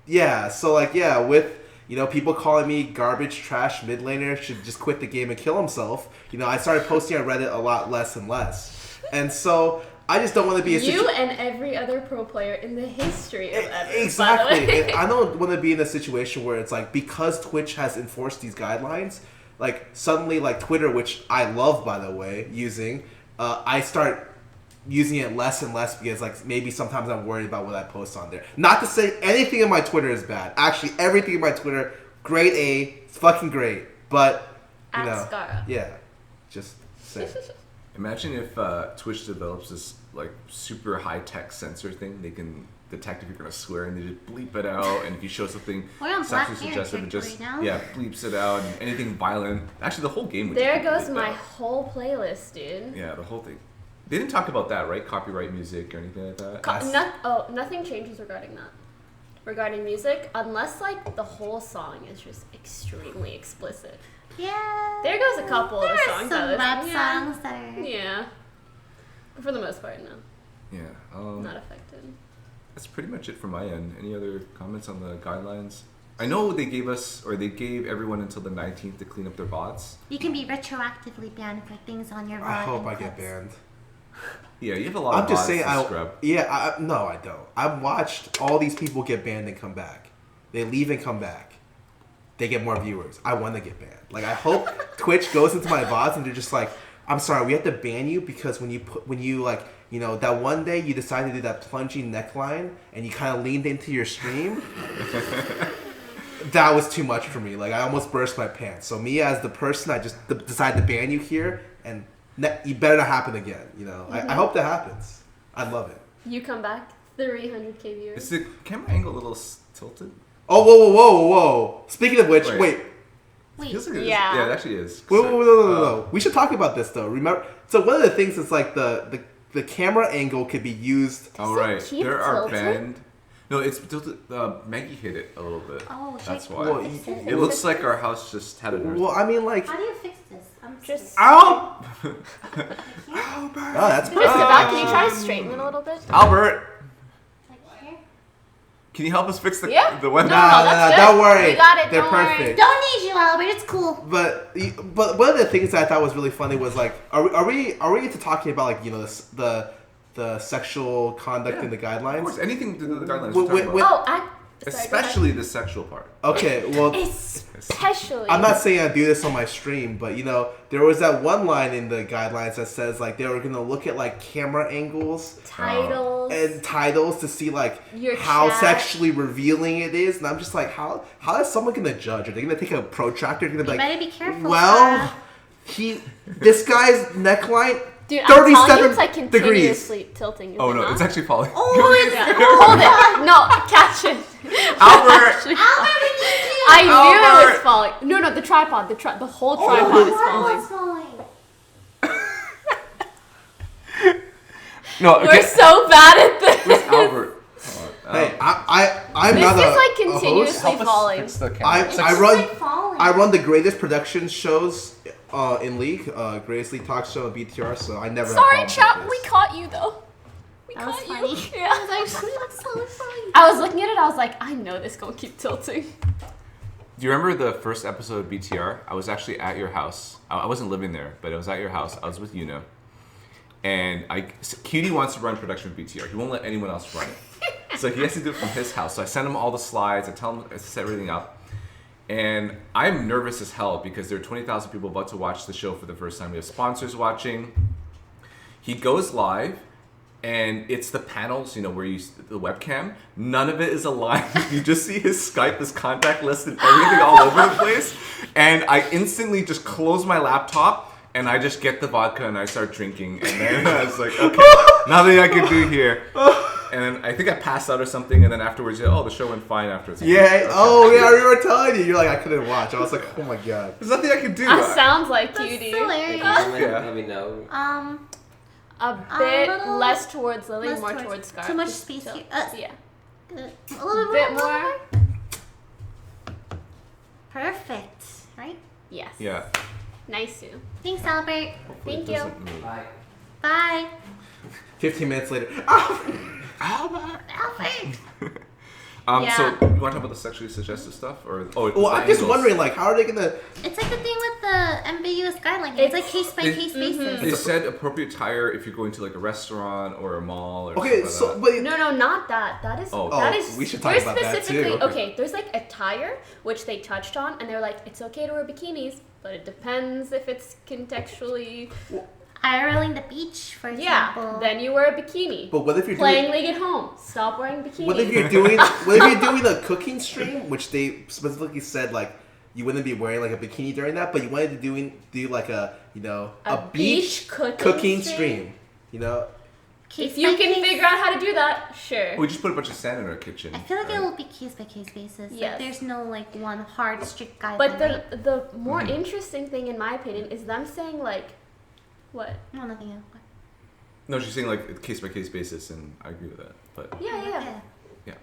you know, people calling me garbage, trash, mid laner, should just quit the game and kill himself. You know, I started posting on Reddit a lot less and less. And so I just don't want to be and every other pro player in the history of ever. Exactly. By the way. And I don't want to be in a situation where it's like, because Twitch has enforced these guidelines, like suddenly like Twitter, which I love, by the way, using, I start using it less and less because like maybe sometimes I'm worried about what I post on there. Not to say anything in my Twitter is bad. Actually, everything in my Twitter, grade A, it's fucking great. But you know, Scarra. yeah, just say. imagine if Twitch develops this like super high tech censor thing. They can detect if you're gonna swear and they just bleep it out. And if you show something We're on sexually Black Mirror suggestive, it just territory now. bleeps it out. And anything violent, actually, the whole game would. There just be goes bleeped my out. whole playlist, dude. Yeah, the whole thing. They didn't talk about that, right? Copyright music or anything like that. Nothing changes regarding that. Regarding music, unless like the whole song is just extremely explicit. Yeah. There goes a couple of There the are songs. some that rap is- songs that are. Yeah. But for the most part, no. Yeah. Not affected. That's pretty much it from my end. Any other comments on the guidelines? I know they gave everyone until the 19th to clean up their bots. You can be retroactively banned for things on your. I hope I inputs. get banned. Yeah, you have a lot I'm of just bots saying, to scrub. no, I don't. I've watched all these people get banned and come back. They leave and come back. They get more viewers. I want to get banned. Like, I hope Twitch goes into my VODs and they're just like, I'm sorry, we have to ban you because when you like, you know, that one day you decided to do that plunging neckline and you kind of leaned into your stream. That was too much for me. Like, I almost burst my pants. So me as the person, I just decided to ban you here, and you better not happen again. You know, I hope that happens. I'd love it. You come back, 300k viewers. Is the camera angle a little tilted? Oh, whoa. Speaking of which, wait. Feels like it is. Yeah. Yeah, it actually is. Wait, no. We should talk about this though. Remember, so one of the things is like the camera angle could be used. Oh, Does it right. keep There are tilted? banned. No, it's tilted. Maggie hit it a little bit. Oh, That's shit. why. Well, It looks like our house just had an earthquake. Well, I mean, like, How do you fix this? I'm Just Albert. Oh, that's Just about, can you try to straighten it a little bit? Albert, like here. can you help us fix the Yeah. the web? No, that's good. don't worry. We got it, They're don't worry. perfect. Don't need you, Albert. It's cool. But one of the things that I thought was really funny was like, are we into talking about like, you know, the sexual conduct in the Of guidelines? course, anything to do with the guidelines. Wait, we're talking wait, about. Oh, Especially the sexual part. Okay, well, especially. I'm not saying I do this on my stream, but you know, there was that one line in the guidelines that says like they were gonna look at like camera angles titles. and titles to see like Your how chat. sexually revealing it is, and I'm just like, how is someone gonna judge? Are they gonna take a protractor? They're gonna be You like, better be careful. well, this guy's neckline. Dude, I'm telling you, 37 it's like degrees. continuously tilting. Is Oh it no, not? it's actually falling. Yeah. Hold it. No, catch it. Albert! Albert, we need you. I knew it was Albert! falling. No, the tripod. The whole tripod Oh, is falling. falling. No, We're so bad at this. Where's Albert? Oh, Hey, I'm This not is a, like a host. continuously Help us falling. fix the camera. I It's I like- run Like falling. I run the greatest production shows in League, Greatest League Talk Show, BTR. So I never. Sorry, have chat. problems We with this. caught you though. We That was caught funny. you. Yeah. That's so funny. I was looking at it. I was like, I know this gonna keep tilting. Do you remember the first episode of BTR? I was actually at your house. I wasn't living there, but I was at your house. I was with Yuno. And Cutie wants to run production of BTR. He won't let anyone else run it. So he has to do it from his house. So I send him all the slides. I tell him to set everything up. And I'm nervous as hell because there are 20,000 people about to watch the show for the first time. We have sponsors watching. He goes live. And it's the panels, you know, where you the webcam. None of it is aligned. You just see his Skype, his contact list, and everything all over the place. And I instantly just close my laptop and I just get the vodka and I start drinking. And then I was like, okay, nothing I can do here. And then I think I passed out or something. And then afterwards, the show went fine afterwards. Yeah. Okay. Oh yeah. I remember telling you. You're like I couldn't watch. I was like, oh my god. There's nothing I can do. That sounds like That's cutie. hilarious. Let me know. A bit little less towards Lily, less more towards- towards Scarra. too much Just space so- here. Yeah. A little Bit more. more. Perfect. Right? Yes. Yeah. Nice, Sue. Thanks, Albert. Hopefully Thank it you. doesn't move. Bye. Bye. 15 minutes later. Albert. Yeah. So you want to talk about the sexually suggestive stuff, or Well, I'm just wondering, like, how are they gonna? It's like the thing with the ambiguous guideline. It's like case by case basis. They said appropriate attire if you're going to like a restaurant or a mall or Okay, something so like that. but No, not that. That is. Oh. that Oh, is. we should talk there's about that, too. specifically. Okay. Okay, there's like attire which they touched on, and they're like, it's okay to wear bikinis, but it depends if it's contextually. IRLing the beach, for Yeah. example. Then you wear a bikini. but what if you're Playing doing? League at home. Stop wearing bikinis. What if you're doing? What if you're doing a cooking stream, which they specifically said like you wouldn't be wearing like a bikini during that, but you wanted to do like a A beach cooking stream. You know, Case If you by can case. figure out how to do that, sure. We just put a bunch of sand in our kitchen. I feel like right? it will be case by case basis. Yes. Like there's no like one hard strict guideline. But right? the more interesting thing, in my opinion, is them saying like, what? No, nothing else. No, she's saying like case by case basis, and I agree with that. But Yeah.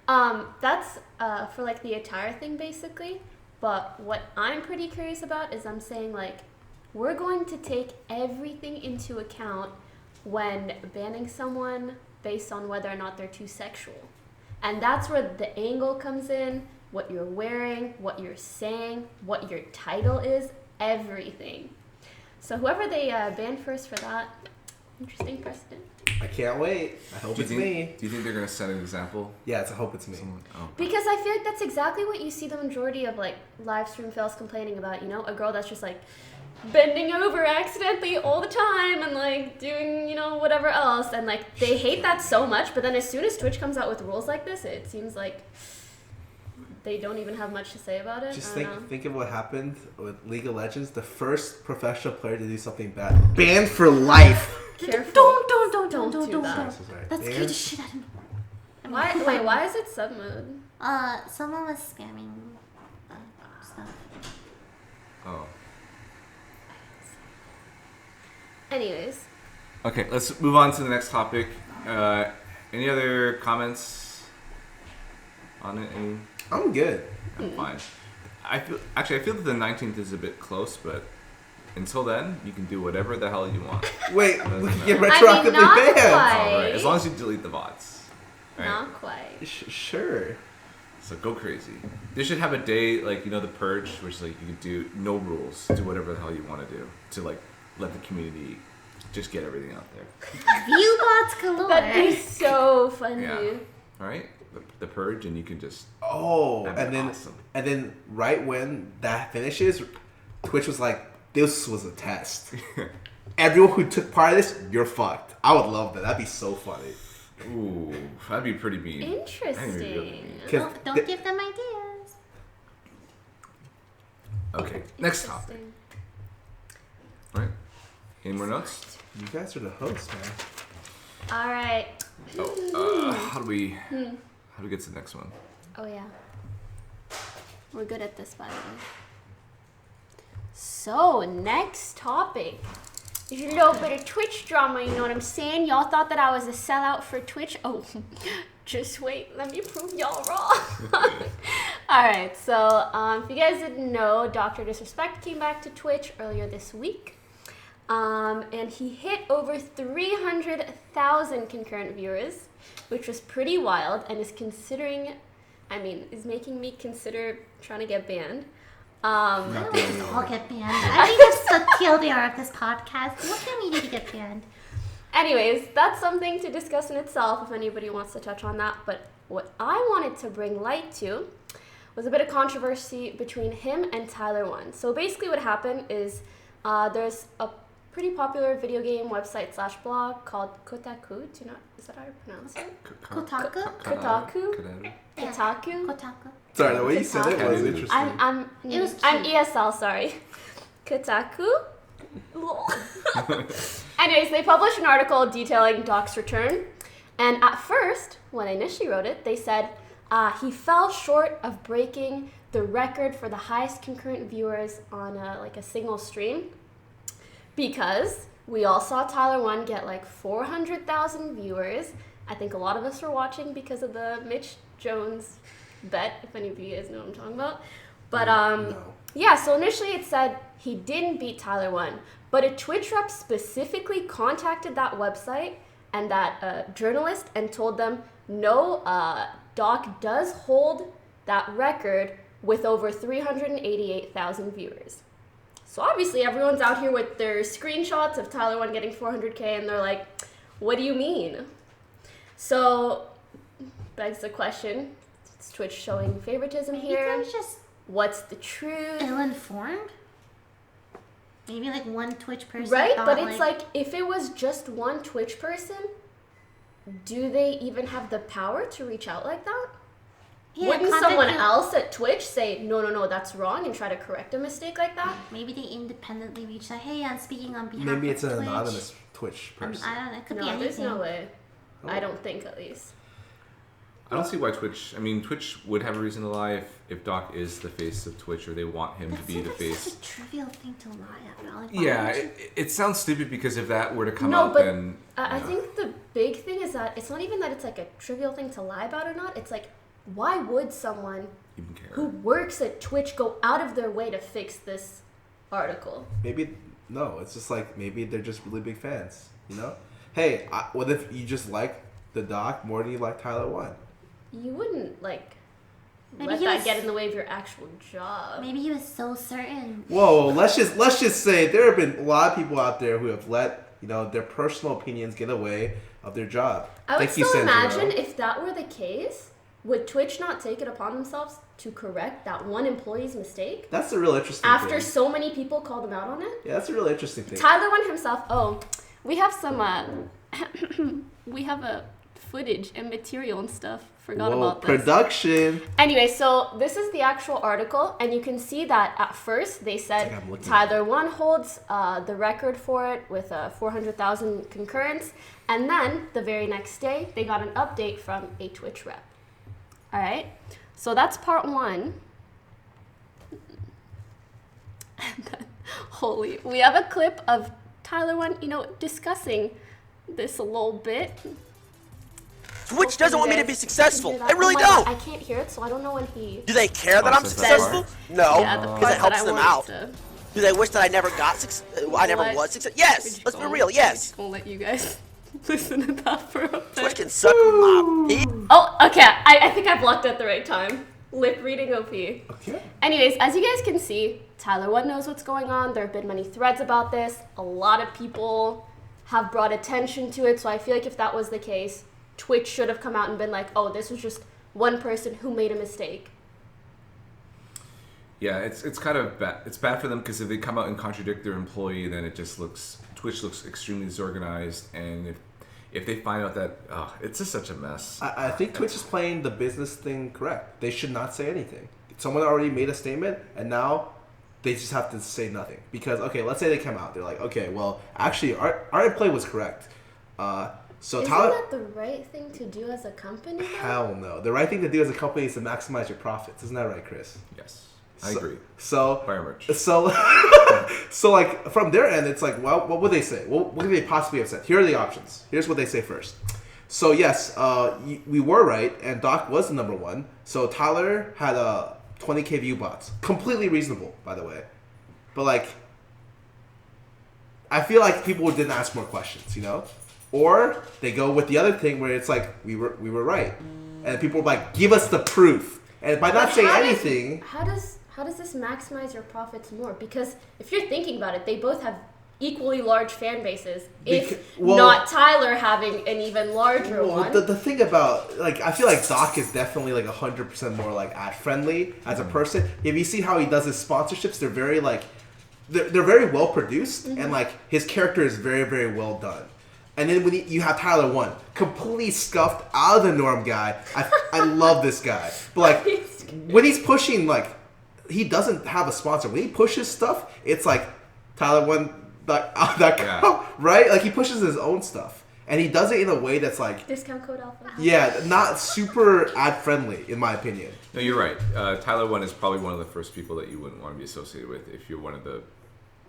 That's for like the attire thing basically. But what I'm pretty curious about is I'm saying like, we're going to take everything into account when banning someone based on whether or not they're too sexual. And that's where the angle comes in, what you're wearing, what you're saying, what your title is, everything. So whoever they ban first for that, interesting precedent. I can't wait. I hope do you it's think? me. Do you think they're gonna set an example? Yes, I hope it's me. Someone? Oh. Because I feel like that's exactly what you see the majority of like live stream fails complaining about, you know? A girl that's just like bending over accidentally all the time and like doing, you know, whatever else. And like they hate that so much, but then as soon as Twitch comes out with rules like this, it seems like they don't even have much to say about it. Just I don't know. think of what happened with League of Legends. The first professional player to do something bad, banned for life. Careful. Don't Don't do don't. that. So sorry. That scared the Banned- shit out of me. Why is it sub mode? Someone was spamming stuff. Oh. Anyways, Okay, let's move on to the next topic. Any other comments on it? Any? I'm good. I'm fine. I feel that the 19th is a bit close, but until then, you can do whatever the hell you want. Wait, Doesn't we can matter. get I mean, retroactively not banned. quite. All right, as long as you delete the bots. Right? not quite. Sure. So go crazy. They should have a day like the purge, which like you could do no rules, do whatever the hell you want to do to like let the community just get everything out there. View bots galore. That'd be so funny. Yeah. All right, the purge, and you can just Oh, That'd be and then awesome. right when that finishes, Twitch was like, "This was a test. Everyone who took part of this, you're fucked." I would love that. That'd be so funny. ooh, that'd be pretty mean. That'd be Interesting. really mean. 'Cause Don't give them ideas. Okay, next topic. Interesting. All right, any more notes? You guys are the hosts, man. All right. Oh, how do we get to the next one? Oh yeah. We're good at this, by the way. So next topic. There's a little bit of Twitch drama, you know what I'm saying? Y'all thought that I was a sellout for Twitch. Oh, Just wait, let me prove y'all wrong. Alright, so if you guys didn't know, Dr. Disrespect came back to Twitch earlier this week. And he hit over 300,000 concurrent viewers, which was pretty wild, and is making me consider trying to get banned. I don't think I'll get banned. I think that's the TLDR of this podcast. What can we do to get banned? Anyways, that's something to discuss in itself if anybody wants to touch on that. But what I wanted to bring light to was a bit of controversy between him and Tyler1. So basically what happened is there's a pretty popular video game website / blog called Kotaku. Is that how you pronounce it? Kotaku? Kotaku? Sorry, the way you said it was interesting. I'm ESL, sorry. Kotaku? Anyways, they published an article detailing Doc's return. And at first, when I initially wrote it, they said he fell short of breaking the record for the highest concurrent viewers on a single stream. Because we all saw Tyler1 get like 400,000 viewers. I think a lot of us were watching because of the Mitch Jones bet, if any of you guys know what I'm talking about. But No. yeah, so initially it said he didn't beat Tyler1, but a Twitch rep specifically contacted that website and that journalist and told them, no, Doc does hold that record with over 388,000 viewers. So obviously everyone's out here with their screenshots of Tyler1 getting 400K and they're like, what do you mean? So, begs the question, is Twitch showing favoritism here? They're just What's the truth? ill-informed. Maybe like one Twitch person. Right, thought, but it's like, if it was just one Twitch person, do they even have the power to reach out like that? yeah, Wouldn't contact someone you- else at Twitch say, no, that's wrong, and try to correct a mistake like that? Maybe they independently reach out. Hey, I'm speaking on behalf Maybe of it's an Twitch. anonymous Twitch person. I don't know. It could be No, anything. there's no way. Oh. I don't think, at least. I don't see why Twitch. I mean, Twitch would have a reason to lie if Doc is the face of Twitch, or they want him to be the That's face. such a trivial thing to lie about. Like, why Yeah, would you- it sounds stupid because if that were to come No, out, but then I think the big thing is that it's not even that it's like a trivial thing to lie about or not. It's like, why would someone even care. who works at Twitch go out of their way to fix this article? Maybe no. It's just like maybe they're just really big fans. You know? Hey, what if you just like the Doc more than you like Tyler1? You wouldn't like Maybe let he that was- get in the way of your actual job. Maybe he was so certain. Whoa, let's just say there have been a lot of people out there who have let their personal opinions get away of their job. I would Thank you, still Sandro. imagine if that were the case, would Twitch not take it upon themselves to correct that one employee's mistake That's a real interesting after thing. so many people called them out on it? Yeah, that's a really interesting thing. Tyler1 himself. Oh, we have some. We have a footage and material and stuff. Forgot Whoa, about this. production. Anyway, so this is the actual article, and you can see that at first they said I'm looking Tyler1 holds the record for it with 400,000 concurrents, and then the very next day they got an update from a Twitch rep. All right, so that's part one. And then, holy, we have a clip of Tyler1, discussing this a little bit. Twitch doesn't want me to be successful. Hear that? They really Oh my God, don't. I can't hear it, so I don't know when he. Do they care that I'm Process that successful? part. No, Yeah, the because part it helps that I them wanted out. to- Do they wish that I never got I never What? was successful? We're Yes. just Let's be gonna- real. we're Yes. just gonna let you guys listen to that for a Twitch bit. can suck my. Oh, okay. I think I blocked at the right time. Lip reading OP. Okay. Anyways, as you guys can see, Tyler1 knows what's going on. There have been many threads about this. A lot of people have brought attention to it. So I feel like if that was the case, Twitch should have come out and been like, oh, this was just one person who made a mistake. Yeah, it's kind of bad. It's bad for them because if they come out and contradict their employee, then Twitch looks extremely disorganized, and if they find out that it's just such a mess. I think Twitch is playing the business thing correct. They should not say anything. Someone already made a statement, and now they just have to say nothing. Because, okay, let's say they come out. They're like, okay, well, actually, our employee was correct. So Isn't Tyler... that the right thing to do as a company, though? Hell no. The right thing to do as a company is to maximize your profits. Isn't that right, Chris? Yes, I agree. So... Buy our merch. So, so like from their end, it's like, well, what would they say? What could they possibly have said? Here are the options. Here's what they say first. So yes, we were right, and Doc was the number one. So Tyler had 20K view bots, completely reasonable, by the way. But like, I feel like people didn't ask more questions, you know, or they go with the other thing where it's like we were right, and people were like, give us the proof, and by not saying anything. How does this maximize your profits more? Because if you're thinking about it, they both have equally large fan bases, not Tyler having an even larger one. The thing about, like, I feel like Doc is definitely like 100% more like ad friendly as a person. If you see how he does his sponsorships, they're very like they're very well produced, and like his character is very, very well done. And then when you have Tyler 1, completely scuffed, out of the norm guy. I love this guy, but like when he's pushing, like, he doesn't have a sponsor. When he pushes stuff, it's like Tyler 1. Right? Like, he pushes his own stuff. And he does it in a way that's like... Discount code alpha. Yeah, not super ad-friendly, in my opinion. No, you're right. Tyler 1 is probably one of the first people that you wouldn't want to be associated with if you're one of the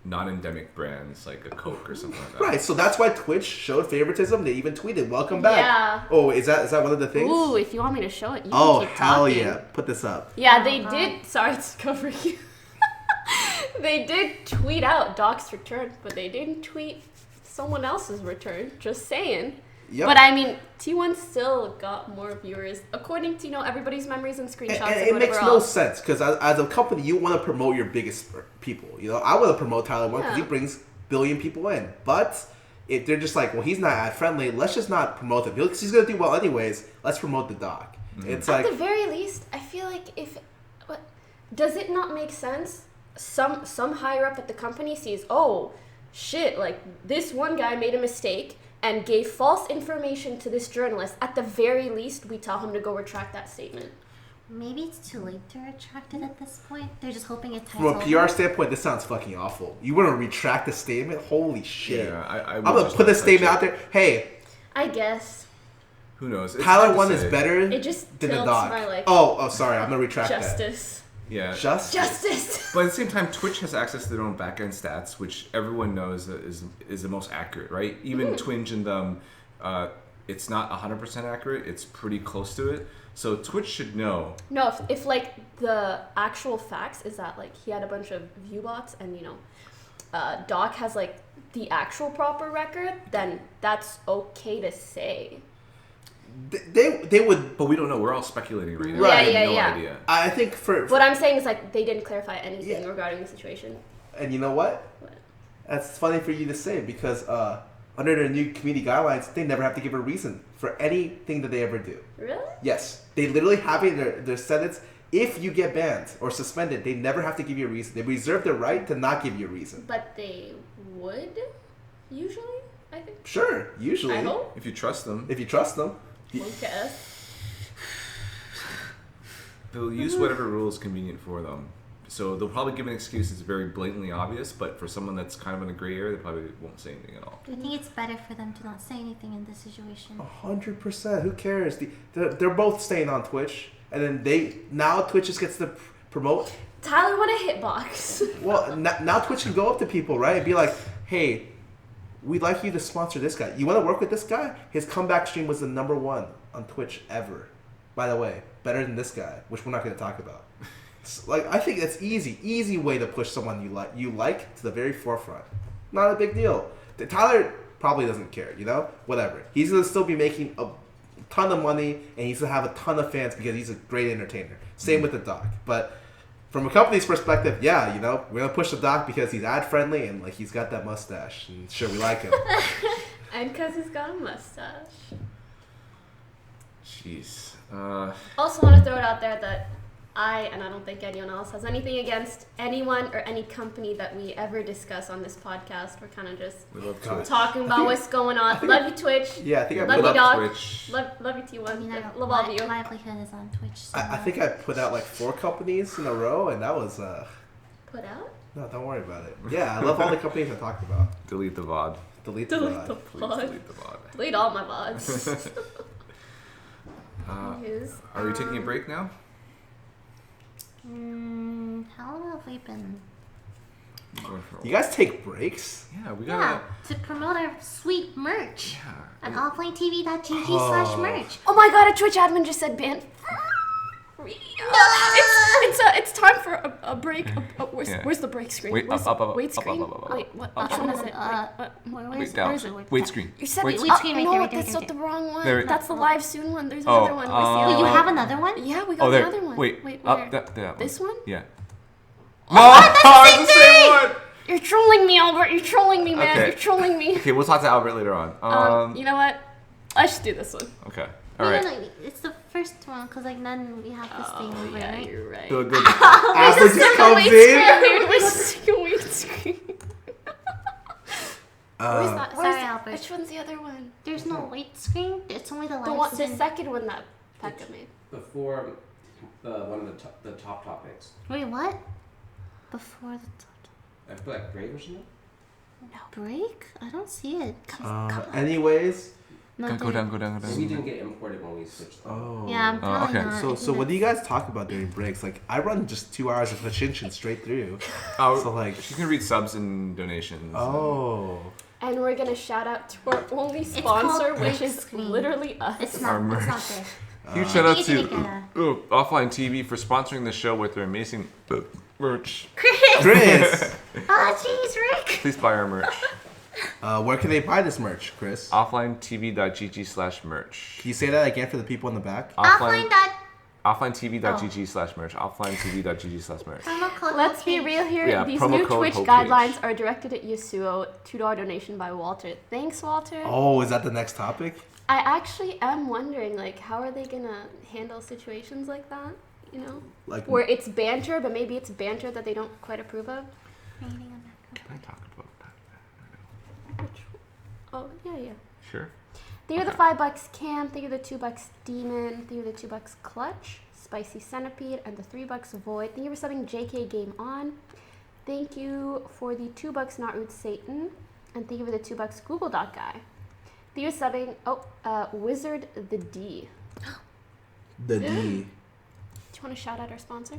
non-endemic brands, like a Coke or something like that. Right, so that's why Twitch showed favoritism. They even tweeted, welcome back. Yeah. Oh, is that one of the things? Ooh, if you want me to show it, you can keep talking. Oh, hell yeah. Put this up. Yeah, they did... Sorry to cover you. They did tweet out Doc's return, but they didn't tweet someone else's return. Just saying. Yep. But I mean, T1 still got more viewers, according to everybody's memories and screenshots. And and it makes else. no sense because as a company, you want to promote your biggest people. You know, I want to promote Tyler 1 because he brings billion people in. But if they're just like, well, he's not ad friendly, let's just not promote him because he's gonna do well anyways. Let's promote the Doc. It's at like, the very least, I feel like does it not make sense? Some higher up at the company sees, oh shit, like this one guy made a mistake and gave false information to this journalist. At the very least, we tell him to go retract that statement. Maybe it's too late to retract it at this point. They're just hoping it ties from a over. PR standpoint, this sounds fucking awful. You want to retract the statement? Holy shit! Yeah, I'm gonna put this statement out there. Hey, I guess who knows? It's Tyler hard to 1 is say. better it just than the tilts Doc. my like Oh, sorry. I'm gonna retract that. justice. Yeah. Justice. But at the same time, Twitch has access to their own back-end stats, which everyone knows is the most accurate, right? Even Twinge and them, it's not 100% accurate. It's pretty close to it. So Twitch should know. No, if like the actual facts is that like he had a bunch of view bots and Doc has like the actual proper record, then that's okay to say. They would, But we don't know. We're all speculating right now. Right. We have no Yeah. idea. I think for What I'm saying is like they didn't clarify anything Yeah. regarding the situation. and you know what? What? That's funny for you to say because under their new community guidelines, they never have to give a reason for anything that they ever do. Really? Yes, they literally have it in their sentence. If you get banned or suspended, they never have to give you a reason. They reserve the right to not give you a reason. But they would usually, I think. Sure, usually. I hope. If you trust them, If you trust them. Okay. they'll use whatever rule is convenient for them. So they'll probably give an excuse that's very blatantly obvious, but for someone that's kind of in a gray area, they probably won't say anything at all. I think it's better for them to not say anything in this situation. 100%. Who cares? They're both staying on Twitch, and then now Twitch just gets to promote. Tyler won a hitbox. Well, now Twitch can go up to people, right, and be like, "Hey, we'd like you to sponsor this guy. You want to work with this guy? His comeback stream was the #1 on Twitch ever. By the way, better than this guy, which we're not going to talk about." Like, I think it's easy way to push someone you like to the very forefront. Not a big deal. Tyler probably doesn't care, whatever. He's gonna still be making a ton of money, and he's gonna have a ton of fans because he's a great entertainer. Same with the Doc. But from a company's perspective, yeah, we're gonna push the Doc because he's ad friendly and like he's got that mustache, and sure, we like him. And because he's got a mustache. Jeez. Also want to throw it out there that I don't think anyone else has anything against anyone or any company that we ever discuss on this podcast. We're kind of just We love Twitch. talking about what's going on. Love you, Twitch. Yeah, I think I Love put you, up. Doc. Twitch. Love you, T1. I mean, Love all of you. livelihood is on Twitch. So I think I put out like 4 companies in a row, and that was Put out? no, don't worry about it. Yeah, I love all the companies I talked about. Delete the VOD. Delete Delete the the Please pod. delete the VOD. Delete all my VODs. Are we taking a break now? how long have we been? You guys take breaks? Yeah, we Yeah, gotta. to promote our sweet merch Yeah. at offlinetv.gg/merch. Oh my god, a Twitch admin just said ban. It's time for a break. Where's the break screen? Wait, Where's up, wait up, screen? up, up, up, Wait, what? Which one is it? Wait, down. Where is it? Wait screen. You said Wait wait screen right no, there, right that's there, not the wrong one. There- That's the live soon one. There's Oh, another one. Where's the Wait, other you one? have another one? Yeah, we got Oh, there. another one. Wait, where? up that one. This one? Yeah. No, it's the same one. You're trolling me, Albert. You're trolling me, man. Okay. You're trolling me. Okay, we'll talk to Albert later on. You know what? I should do this one. Okay. All right. No, it's the first one because like none we have this thing over, Yeah, right? you're right. Good. Albert just comes Wait in. screen. Wait screen. Where's that? Sorry, Where's Albert. Which one's the other one? There's no white screen. It's only the The live one, the stream. second one that Pekka made. Before one of the top topics. Wait, what? Before the I feel like break or something. break? I don't see it. Anyways. No, Go down. We didn't get imported when we switched. Oh. Yeah, I'm probably okay. not. I So think what do you that's- guys talk about during breaks? Like I run just 2 hours of Hashinshin straight through. Oh, So like. she's gonna read subs and donations. Oh. And we're gonna shout out to our only called sponsor, which break is screen. literally us. It's Our not. It's not merch. there. Huge shout out You to can get Offline TV for sponsoring the show with their amazing merch. Chris. Oh, jeez, Rick. Please buy our merch. Where can they buy this merch, Chris? offlinetv.gg/merch. Can you say that again for the people in the back? Offline dot offlinetv.gg/merch. offlinetv.gg/merch. promo code. Let's be okay. real here. Yeah, These promo new code Twitch HOPE. guidelines are directed at Yasuo. $2 donation by Walter. Thanks, Walter. Oh, is that the next topic? I actually am wondering, like, how are they gonna handle situations like that? You know, Like where it's banter, but maybe it's banter that they don't quite approve of. Can I talk about that? Which, oh yeah. Sure. Thank you the $5 Cam. Thank you the $2 Demon. Thank you the $2 Clutch, Spicy Centipede, and the $3 Void. Thank you for subbing JK Game On. Thank you for the $2 Not Rude Satan, and thank you for the $2 Google Doc Guy. Thank you for subbing. Wizard the D. the D. Do you want to shout out our sponsor?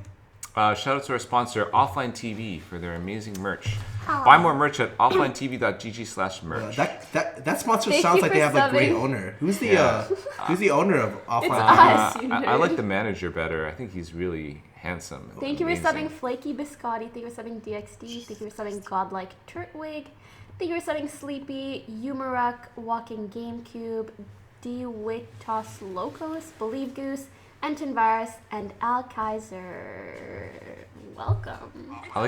Shout out to our sponsor, Offline TV, for their amazing merch. Buy more merch at offlinetv.gg/merch. That sponsor Thank sounds you like for they have a great subbing. owner. Who's the Yeah. who's the owner of Offline? us. you I nerd. like the manager better. I think he's really handsome. and Thank you for amazing. subbing Flaky Biscotti. Thank you for subbing DXD. Thank you for subbing Godlike Turtwig. Thank you for subbing Sleepy, Umarak, Walking GameCube, D Witos Locos, Believe Goose, Enton Virus, and Al Kaiser. Welcome. I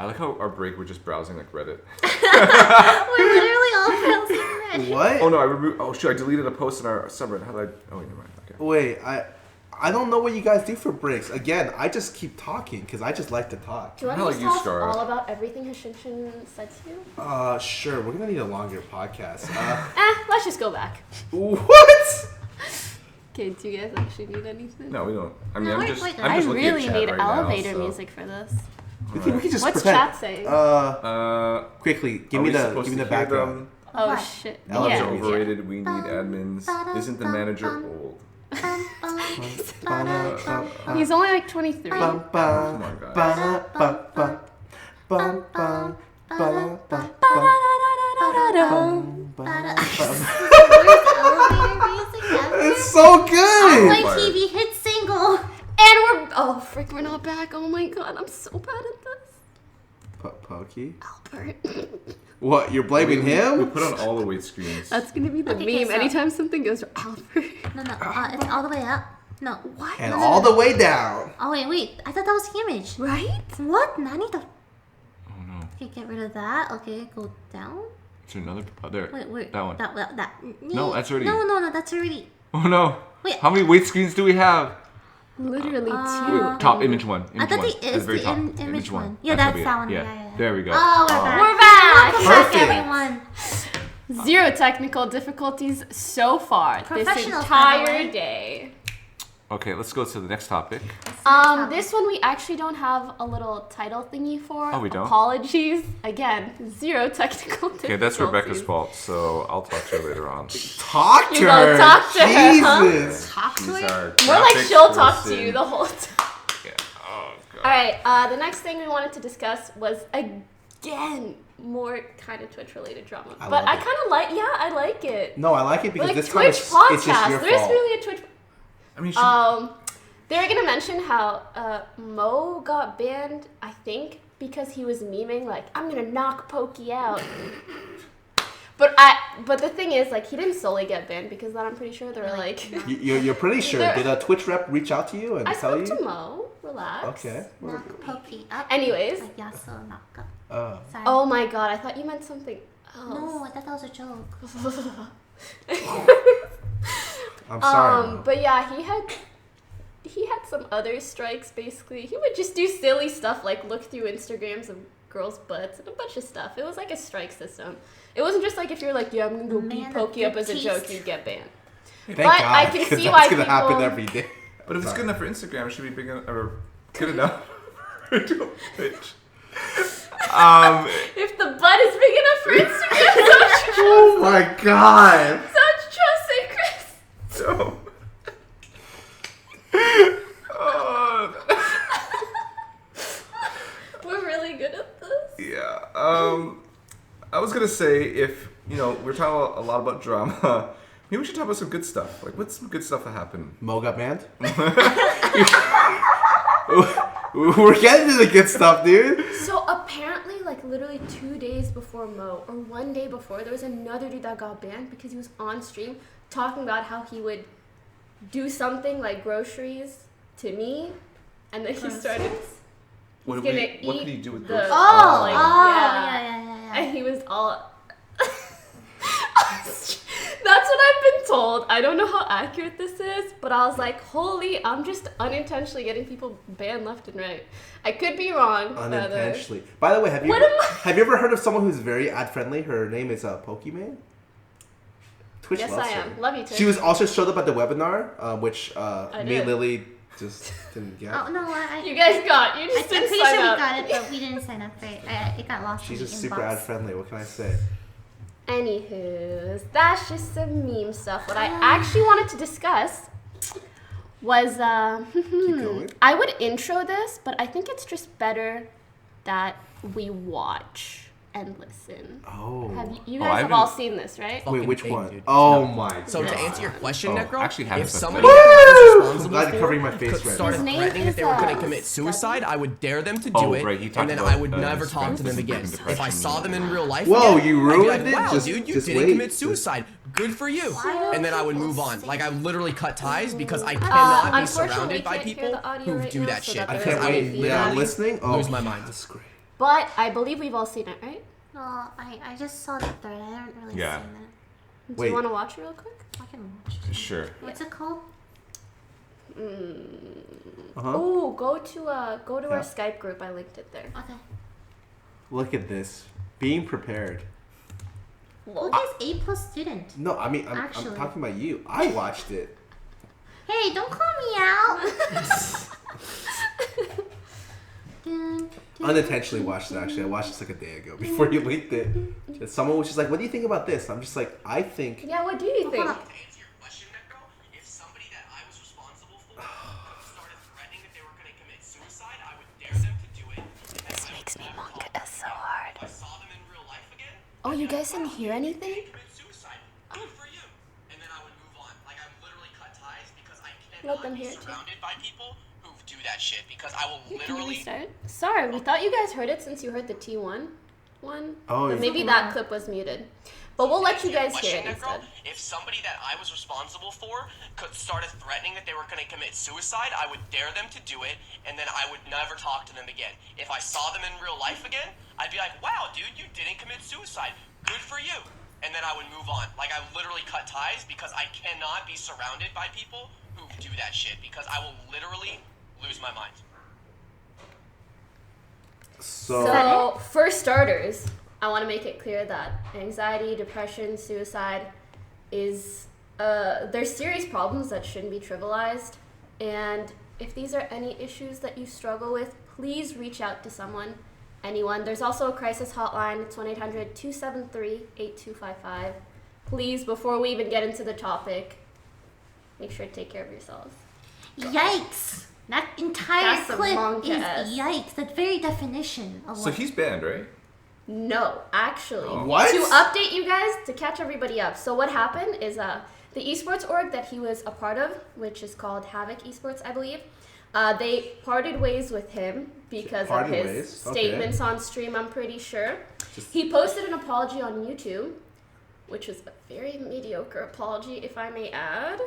like how our break we're just browsing like Reddit. We're literally all browsing red. What? Oh no, I deleted a post in our subreddit. How did I? Oh, never mind. Okay. Wait, I don't know what you guys do for breaks. Again, I just keep talking because I just like to talk. Do you want How to like just you, tell us Scarra? all about everything Hashinshin said to you? Sure. We're gonna need a longer podcast. Let's just go back. What? Okay, do you guys actually need anything? No, we don't. I mean, No, I'm wait, just. wait, I'm I just looking at really chat need right elevator now, so. music for this. We can just What's pretend. chat saying? Quickly, give Are me we the supposed give me to the hear background. them? Oh What? shit. Elves Yeah. are overrated. We need admins. Isn't the manager old? He's only like 23. Bum, Come on, guys. It's so good. My TV hit single. And we're not back. Oh my god, I'm so bad at this. Poki? Albert. What? You're blaming We him? put on all the weight screens. That's gonna be the Okay, meme. so- Anytime something goes wrong, Albert. No, it's all the way up. No. What? And No, all the way down. Oh wait. I thought that was the image. Right? What? Nani the? Oh no. Okay, get rid of that. Okay, go down. Is there another? Oh, there. Wait. That one. That. No, that's already- No, that's already. Oh no. Wait. How many weight screens do we have? Literally Wait, top image one. I thought Image it one. At is very the top. image one. Yeah, That should that's be it. that one. Yeah. Yeah. There we go. Oh, we're back. We're back. Welcome back, Perfect. everyone. 0 technical difficulties so far this Professionals, by the entire way. day. Okay, let's go to the next topic. This one we actually don't have a little title thingy for. Oh, we don't? Apologies. Again, 0 technical difficulties. Okay, that's Rebecca's fault, so I'll talk to her later on. Talk to You go her. talk to her, huh? Jesus. Talk to These it. are More like graphic she'll talk to person. you the whole time. Yeah. Oh God. All right. The next thing we wanted to discuss was again more kind of Twitch related drama, I but love I it. kind of like. Yeah, I like it. No, I like it because Like this time Twitch it's podcast. just your There's fault. really a Twitch. I mean, They were gonna mention how Mo got banned. I think because he was memeing like, "I'm gonna knock Poki out." But the thing is, like, he didn't solely get banned because then I'm pretty sure they were like. You're pretty sure. There- Did a Twitch rep reach out to you and I tell spoke you? to Mo. Relax. Okay. Knock Poki up. Anyways. Like Yasuo knock up. Sorry. Oh my god! I thought you meant something else. No, I thought that was a joke. I'm sorry. Mo. But yeah, he had some other strikes. Basically, he would just do silly stuff like look through Instagrams of girls' butts and a bunch of stuff. It was like a strike system. It wasn't just like if you're like, yeah, I'm gonna go beat Man, Poki up as a taste. joke, you'd get banned. Thank but God, I can 'cause see that's why gonna happen people- every day. but if it's good enough for Instagram, it should be big enough or good enough for Twitch. If the butt is big enough for Instagram, Oh my God. such trust say Chris. So. Oh, We're really good at this. yeah. I was gonna say if we're talking a lot about drama, maybe we should talk about some good stuff. Like, what's some good stuff that happened? Mo got banned? We're getting to the good stuff, dude. So apparently, like literally 2 days before Mo, or 1 day before, there was another dude that got banned because he was on stream talking about how he would do something like groceries to me, and then he started. What He's could gonna he eat do with the- groceries? Oh, like, yeah. And he was all. That's what I've been told. I don't know how accurate this is, but I was like, holy, I'm just unintentionally getting people banned left and right. I could be wrong. Unintentionally. By the way, have you What am I- have you ever heard of someone who's very ad friendly? Her name is Pokimane. Twitch Yes, loves I her. am. Love you too. She was also showed up at the webinar, which me did. and Lily just didn't get. Oh no, You guys got. You I'm just didn't pretty sign sure up. we got it, but we didn't sign up for it. It got lost. She's in just the super inbox. ad friendly. What can I say? Anywho, that's just some meme stuff. What I actually wanted to discuss was going. I would intro this, but I think it's just better that we watch and listen. Oh. Have you Oh, guys I have all haven't- seen this, right? Wait, which thing, one? dude. Oh my. So to God. answer your question, Oh, Necro, actually had if this somebody up. that I was I'm responsible glad you're for covering my face right now. started His name threatening is, that they were going to Stubby. commit suicide, I would dare them to do Oh, it, right, he and talked then about, I would never talk to them again. depression. If I saw them in real life, Whoa, again, you I'd be ruined like, it? wow, Just- dude, you just didn't wait. commit suicide. Good for you. And then I would move on. Like I literally cut ties because I cannot be Unfortunately, surrounded by can't hear people the audio who right do now, that so shit. that I there Because can't is I a would wait. feedback. Yeah, I'm literally listening. Oh, lose my mind. That's great. But I believe we've all seen it, right? No, I just saw the thread. I haven't really Yeah. seen it. Do Wait. you want to watch it real quick? I can watch it. Sure. What's it called? Uh-huh. Oh, go to our Yeah. Skype group. I linked it there. Okay. Look at this. Being prepared. Look, he's A+ student. No, I mean, I'm Actually. talking about you. I watched it. Hey, don't call me out. Dun, dun, Unintentionally watched it, actually. I watched this like a day ago before you linked it. And someone was just like, what do you think about this? I'm just like, I think... Yeah, what do you think? Hold on. To answer your question, Necro, if somebody that I was responsible for started threatening that they were going to commit suicide, I would dare them to do it. This makes me want to get so hard. If I saw them in real life again, Oh, you guys didn't hear anything? commit suicide. Good for you. And then I would move on. Like I literally cut ties because I Let cannot them be hear it too. surrounded by people who do that shit because I will Can you literally restart? Sorry, we thought you guys heard it since you heard the T1 one. Oh, But yeah. maybe that clip was muted. But we'll let you guys hear it Question, Necro, instead. if somebody that I was responsible for started threatening that they were going to commit suicide, I would dare them to do it, and then I would never talk to them again. If I saw them in real life again, I'd be like, wow, dude, you didn't commit suicide. Good for you. And then I would move on. Like, I literally cut ties because I cannot be surrounded by people who do that shit because I will literally lose my mind. So, for starters, I want to make it clear that anxiety, depression, suicide is they're serious problems that shouldn't be trivialized. And if these are any issues that you struggle with, please reach out to someone, anyone. There's also a crisis hotline. It's 1-800-273-8255. Please, before we even get into the topic, make sure to take care of yourselves. Yikes. That entire That's some clip manga-esque. is yikes. The very definition of So what. he's banned, right? No, actually. What? To update you guys, to catch everybody up. So what happened is the esports org that he was a part of, which is called Havoc Esports, I believe, they parted ways with him because of Parted his ways? Okay. statements on stream, I'm pretty sure. He posted an apology on YouTube, which was a very mediocre apology, if I may add.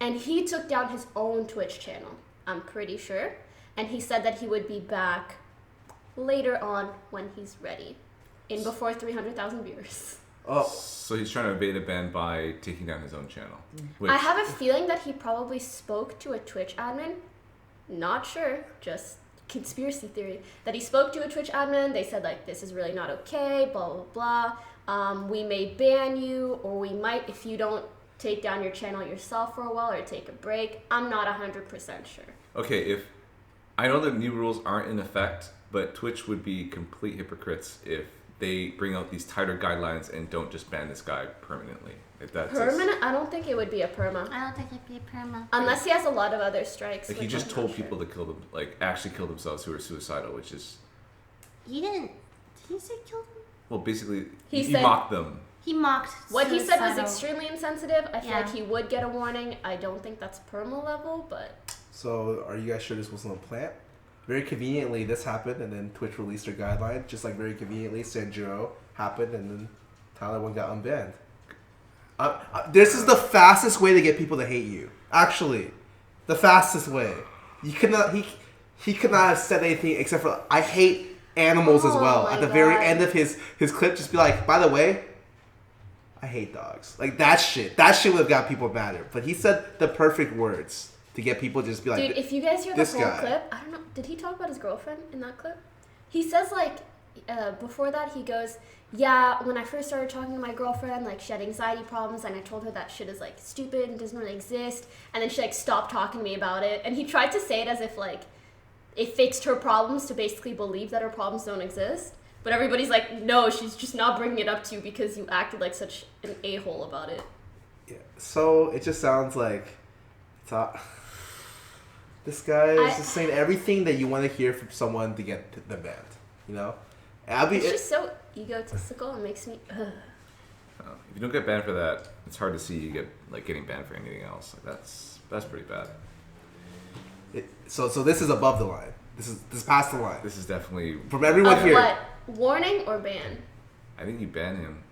And he took down his own Twitch channel, I'm pretty sure. And he said that he would be back later on when he's ready, in before 300,000 viewers. Oh, So he's trying to evade a ban by taking down his own channel. Which, I have a feeling that he probably spoke to a Twitch admin. Not sure, just conspiracy theory. That he spoke to a Twitch admin, they said like, this is really not okay, blah, blah, blah. We may ban you, or we might if you don't take down your channel yourself for a while or take a break. I'm not 100% sure. okay, if I know the new rules aren't in effect, but Twitch would be complete hypocrites if they bring out these tighter guidelines and don't just ban this guy permanently. If that's Permanent? I don't think it would be a perma. I don't think it'd be a perma. Unless he has a lot of other strikes. like he which just I'm told not sure. people to kill them, like actually kill themselves who are suicidal, which is He didn't. Did he say kill them? well, basically He he said- mocked them. He mocked. What he said was suicidal. extremely insensitive. I feel Yeah. like he would get a warning. I don't think that's perma level, but so are you guys sure this wasn't a plant? Very conveniently, this happened, and then Twitch released their guideline. Just like very conveniently, Sanjuro happened, and then Tyler one got unbanned. This is the fastest way to get people to hate you. Actually, the fastest way. You cannot. He could not have said anything except for I hate animals as Oh well. my At the very God. end of his clip, just be like, by the way, I hate dogs. Like that shit. That shit would have got people madder. But he said the perfect words to get people to just be like, dude, if you guys hear the this whole guy. clip, I don't know. Did he talk about his girlfriend in that clip? He says like before that he goes, yeah, when I first started talking to my girlfriend, like she had anxiety problems, and I told her that shit is like stupid and doesn't really exist, and then she like stopped talking to me about it, and he tried to say it as if like it fixed her problems to basically believe that her problems don't exist. But everybody's like, no, she's just not bringing it up to you because you acted like such an a-hole about it. Yeah. So it just sounds like this guy is just saying everything that you want to hear from someone to get them banned. You know, It's just so egotistical. It makes me. Ugh. If you don't get banned for that, it's hard to see you getting banned for anything else. Like that's pretty bad. So this is above the line. This is past the line. This is definitely From everyone Of here. what? Warning or ban? I think you ban him.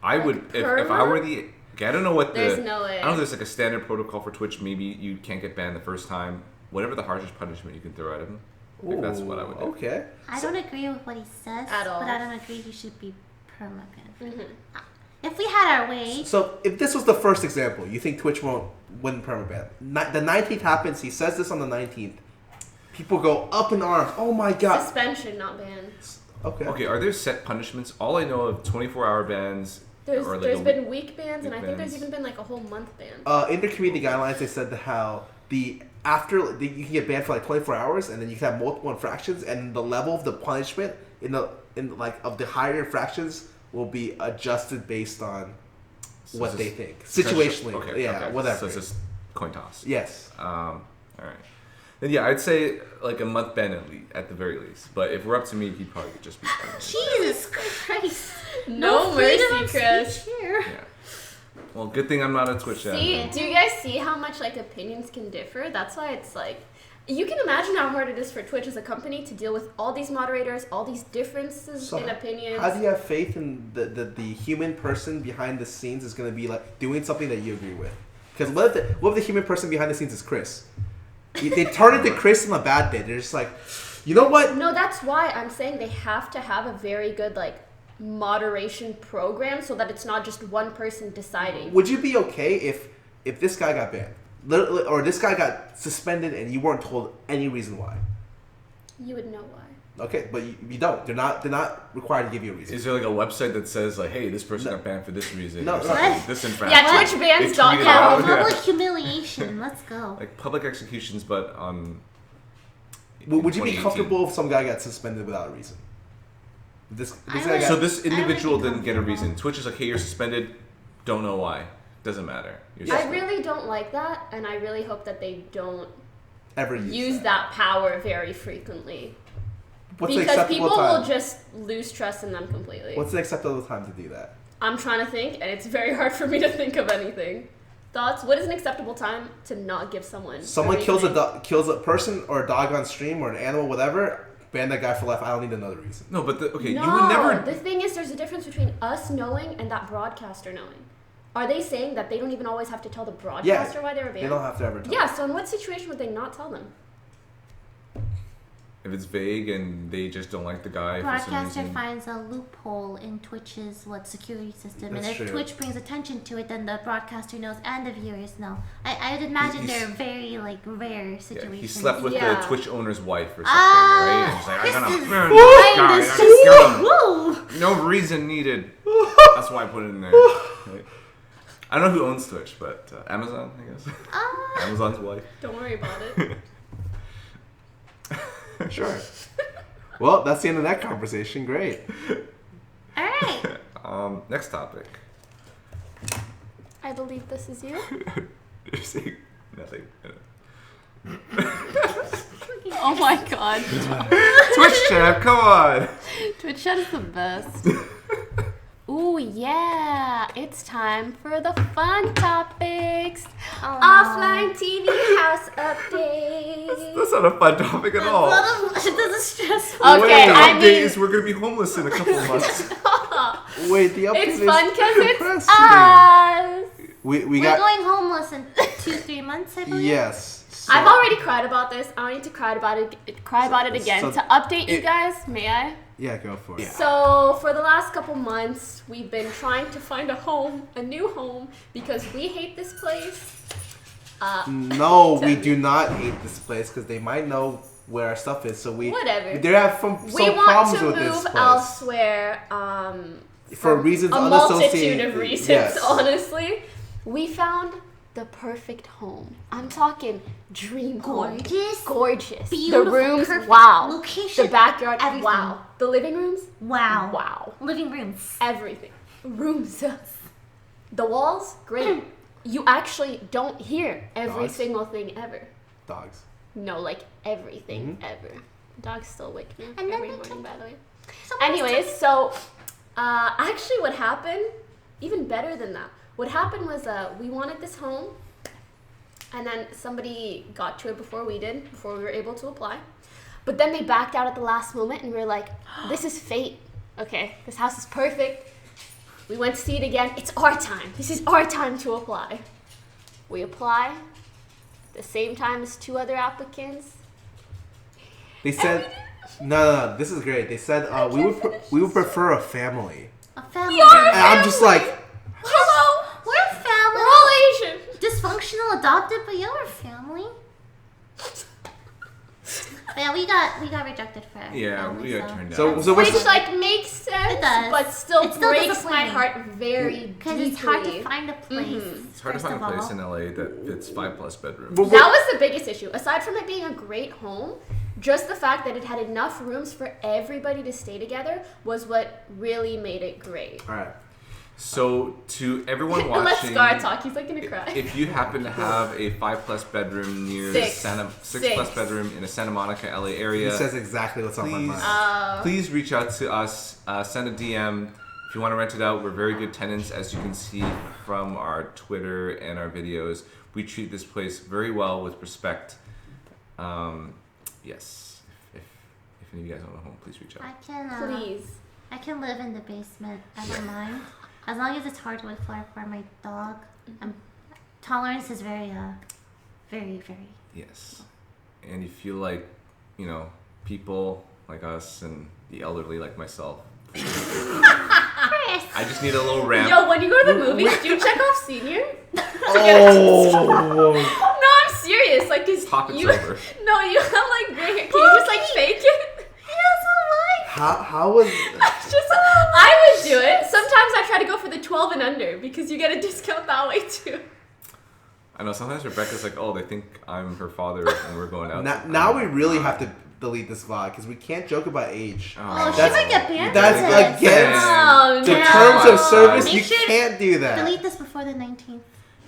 I would if I perma? were the. Okay, I don't know what the. There's no way. I don't know if there's like a standard protocol for Twitch. Maybe you can't get banned the first time. Whatever the harshest punishment you can throw at him. I think that's what I would do. Okay. I don't agree with what he says At all. but I don't agree he should be perma-banned. Mm-hmm. If we had our way, So if this was the first example, you think Twitch won't win permaban? The 19th happens. He says this on the 19th. People go up in arms. Oh my god. Suspension, not ban. Okay. Okay, are there set punishments? All I know of 24-hour bans. There's or like there's a been week bans, and I week think there's bans. even been like a whole month ban. In their community guidelines, they said that how you can get banned for like 24 hours, and then you can have multiple infractions, and the level of the punishment of the higher infractions will be adjusted based on So what it's they just- think situationally. Okay, yeah, okay. whatever. So it's just coin toss. Yes. All right. Then yeah, I'd say like a month ban at the very least. But if we're up to me, he'd probably just be. Jesus Christ. No freedom mercy, of Chris. speech here. Yeah. Well, good thing I'm not a Twitch See, admin. do you guys see how much like opinions can differ? That's why it's like, you can imagine how hard it is for Twitch as a company to deal with all these moderators, all these differences So in opinions. How do you have faith in the human person behind the scenes is going to be like doing something that you agree with? Because what if the human person behind the scenes is Chris? They turn into Chris on a bad day. They're just like, you know what? No, that's why I'm saying they have to have a very good like moderation program so that it's not just one person deciding. Would you be okay if this guy got banned, literally, or this guy got suspended and you weren't told any reason why? You would know why. Okay, but you don't. They're not required to give you a reason. Is there like a website that says like, hey, this person No. got banned for this reason? No, or no. something, What? this infraction? Yeah, They twitchbans.com. tweet it out, Yeah, yeah. public humiliation. Let's go. Like public executions, but on. Would you be 2018. comfortable if some guy got suspended without a reason? This I guy would- got, So this individual I would be didn't get a comfortable. reason. Twitch is like, hey, you're suspended. Don't know why. Doesn't matter. You're I suspended. really don't like that, and I really hope that they don't ever use that power very frequently. What's the Because acceptable people time? will just lose trust in them completely. What's the acceptable time to do that? I'm trying to think, and it's very hard for me to think of anything. Thoughts? What is an acceptable time to not give someone? Someone everything? kills a person or a dog on stream or an animal, whatever. Ban that guy for life. I don't need another reason. No, but okay, No, you would never. the thing is, there's a difference between us knowing and that broadcaster knowing. Are they saying that they don't even always have to tell the broadcaster why they were banned? They don't have to ever tell. Yeah, so in what situation would they not tell them? If it's vague and they just don't like the guy for some Broadcaster reason. finds a loophole in Twitch's security system, That's and if true. Twitch brings attention to it, then the broadcaster knows and the viewers know. I'd imagine they're very rare Yeah, situations. he slept with Yeah. the Twitch owner's wife or something, Ah, right? And he's like, I'm gonna this burn is- this guy. this I gotta is- kill him. Woo! No reason needed. That's why I put it in there. Right? I don't know who owns Twitch, but Amazon, I guess. Ah. Amazon's wife. Don't worry about it. Sure. Well, that's the end of that conversation. Great. All right. Next topic. I believe this is you. You're saying nothing. Oh my god. Twitch chat, come on. Twitch chat is the best. Ooh, yeah. It's time for the fun topics. Oh, Offline TV house updates. That's not a fun topic at all. This is stressful. Okay, Wait, the I update mean, is we're gonna be homeless in a couple of months. Wait, the update it's is fun because it's depressing. us. We We're got going homeless in 2-3 months, I believe. yes. So- I've already cried about this. I don't need to cry about it again. So To update you it- guys, may I? Yeah, go for it. So, for the last couple months, we've been trying to find a new home, because we hate this place. No, we do not hate this place because they might know where our stuff is. So we Whatever. They have some We want problems to with this move place elsewhere. for reasons A multitude unassociated. of reasons, Yes. honestly. We found the perfect home. I'm talking dream home. Gorgeous. Gorgeous. Beautiful, The rooms, perfect wow. location, The backyard, everything. wow. The living rooms, Wow. wow. Living rooms. Everything. Rooms. The walls, great. You actually don't hear every Dogs? single thing ever. Dogs. No, like everything ever. Dogs still wake me And then every they morning, took- by the way. Someone's Anyways, so actually what happened, even better than that, what happened was we wanted this home, and then somebody got to it before we were able to apply. But then they backed out at the last moment, and we were like, this is fate. Okay, this house is perfect. We went to see it again. It's our time. This is our time to apply. We apply the same time as 2 other applicants. They said, no, this is great. They said we would prefer a family. A family. We are a And I'm just like, Hello! We're a family. We're all Asian. Dysfunctional adopted, but you're a family. But yeah, we got rejected for it. Yeah, we got turned down. so Which what's like makes sense, It does. but still, It's still breaks my disappointing. heart very deeply. Because it's hard to find a place. It's hard to first find a of place all. in LA that fits 5+ bedrooms. Well, That was the biggest issue. Aside from it being a great home, just the fact that it had enough rooms for everybody to stay together was what really made it great. all right. So to everyone Let watching, Scar talk. He's like gonna cry. if you happen to have a 5+ bedroom near Six. 6+ bedroom in a Santa Monica, LA area, He says exactly what's on my please, mind. please reach out to us. Send a DM if you want to rent it out. We're very good tenants, as you can see from our Twitter and our videos. We treat this place very well with respect. Yes, if any of you guys own a home, please reach out. Please. I can live in the basement. I don't mind. As long as it's hardwood floor for my dog. Tolerance is very, very. Yes, and you feel like, people like us and the elderly like myself. I just need a little ramp. Yo, when you go to the movies, do you check off senior? Oh, No, I'm serious. Like, cause Topics you, over. no, you have like gray hair. Can you just like fake it? how was? I would do it. Sometimes I try to go for the 12 and under because you get a discount that way too. I know sometimes Rebecca's like, oh, they think I'm her father and we're going out. Now we really have to delete this vlog because we can't joke about age. Oh, she That's- might get banned. That's for this. against Oh, the no. terms of service. Make You sure can't do that. Delete this before the 19th.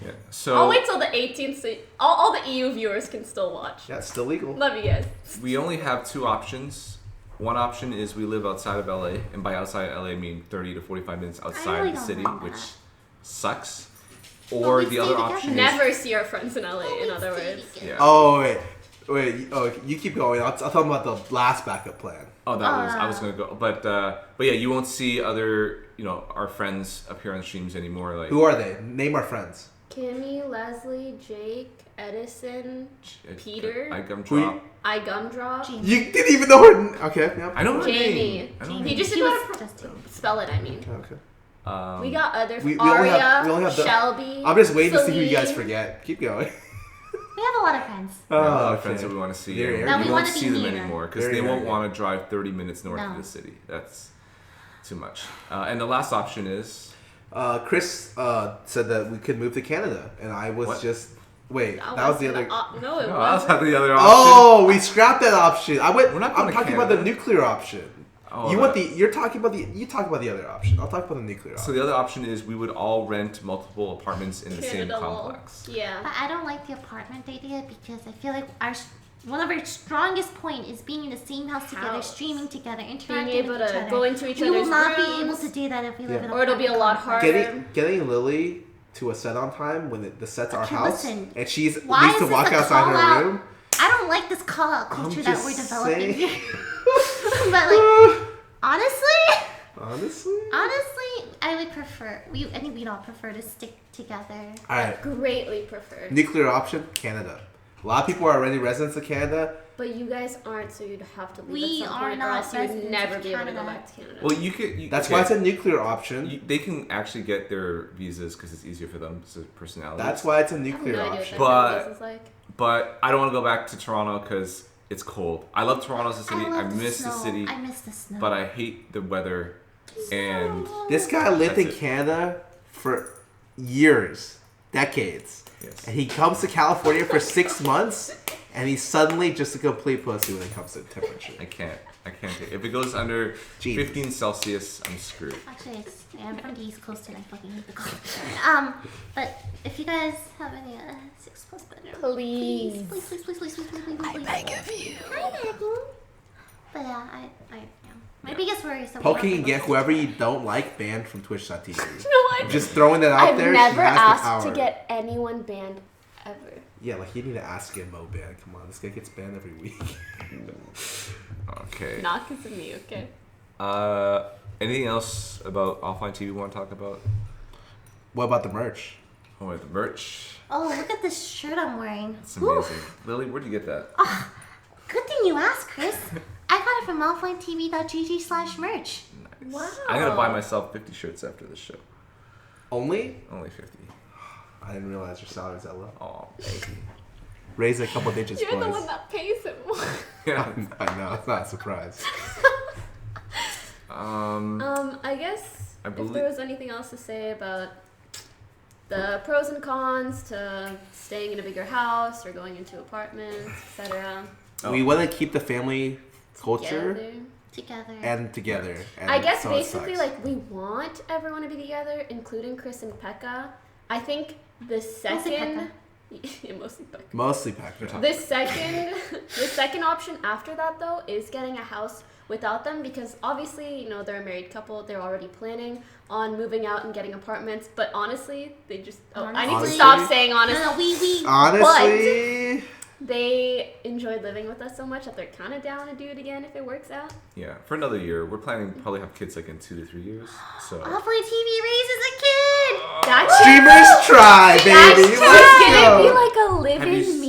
Yeah. So I'll wait till the 18th so all the EU viewers can still watch. Yeah, it's still legal. Love you guys. we only have two options. One option is we live outside of LA, and by outside LA I mean 30 to 45 minutes outside really the don't city, want which that. sucks. Or we the stay other together. option is Never see our friends in LA, in other words. yeah. Oh wait. Oh, you keep going. I'll talk about the last backup plan. Oh, I was gonna go, but yeah, you won't see other our friends appear on streams anymore. Like Who are they? Name our friends. Kimmy, Leslie, Jake, Edison, Peter, I gum Who you- drop. I Gumdrop, You didn't even know her. Okay. Yeah. I know her Jamie. name. I know her He name. just He didn't know was how to just spell it, I mean. Okay. We got other we only Aria, have- we only have the- Shelby. I'm just waiting to see who you guys Celine. forget. Keep going. We have a lot of friends. We have a lot Oh, of friends that we want to see. They're and here. That we we won't wanna be see them near. anymore because They're they here, won't yeah. want to drive 30 minutes north No. of the city. That's too much. And the last option is Chris said that we could move to Canada, and I was What? just wait. That was the other. No, it no, wasn't. that's not the other option. Oh, we scrapped that option. We're not going I'm to talking about the Canada. nuclear option. Oh, you that- want the? You're talking about the. You talk about the other option. I'll talk about the nuclear So option. the other option is we would all rent multiple apartments in the same Canada wall. complex. Yeah. But I don't like the apartment idea because I feel like one of our strongest point is being in the same house together, House. streaming together, Being interacting able with each to other. go into each We will other's not be rooms. able to do that if we live Yeah. in a Or it'll be a lot harder. Getting Lily to a set on time when the set's our Okay, house, listen. and she's Why needs is to this walk a outside her call-out? room. I don't like this call out I'm culture that just we're developing saying. here. But like, honestly, Honestly. I would prefer. I think we'd all prefer to stick together. All right. Greatly preferred. Nuclear option, Canada. A lot of people are already residents of Canada. But you guys aren't, so you'd have to leave We at some are point, or not else you would residents never of be able to go Canada. back to Canada. Well, you could. That's why it's a nuclear option. They can actually get their visas because it's easier for them. It's a personality. That's why it's a I have nuclear no idea option. what But- that is like. But I don't want to go back to Toronto because it's cold. I love Toronto as a city. I love miss the snow. city, I miss the snow. but I hate the weather. And This guy lived in That's it. Canada for years, decades. yes, And he comes to California for 6 months, and he's suddenly just a complete pussy when it comes to temperature. I can't take it. If it goes under Jesus. 15 Celsius, I'm screwed. Actually, I'm from the East Coast and I fucking hate the cold. But if you guys have any 6+ bedroom, Please. please. I beg of you. I'm begging. But yeah, my biggest worry is that Poki can get whoever you don't like banned from Twitch.tv. No, Just throwing that out I've there. never she has asked the power. to get anyone banned ever. Yeah, like you need to ask get Mo banned. Come on, this guy gets banned every week. Okay. Not because of me, okay? Anything else about offline TV you want to talk about? What about the merch? Oh, wait, the merch. Oh, look at this shirt I'm wearing. It's amazing. Lily, where'd you get that? Good thing you asked, Chris. I got it from offlinetv.gg/merch. Nice. Wow. I'm gonna buy myself 50 shirts after this show. Only? Only 50. I didn't realize your salary's that low. Oh, baby. Raise it a couple digits, You're the boys. one that pays him more. Yeah. I know, it's not a surprise. I guess I if believe- there was anything else to say about the pros and cons to staying in a bigger house or going into apartments, etc. We want to keep the family culture Together. and together. And I guess so it basically sucks. like we want everyone to be together, including Chris and Pekka. I think the second yeah, mostly Pekka. Mostly Packer. The second option after that though is getting a house without them, because obviously, they're a married couple, they're already planning on moving out and getting apartments, but honestly, they just I need to Honestly? stop saying honestly. No, we Honestly, They enjoyed living with us so much that they're kind of down to do it again if it works out. Yeah, for another year. We're planning to probably have kids like in 2 to 3 years. So Offline TV raises a kid. That's streamers try, baby. That's Let's gonna be go. like a Have you living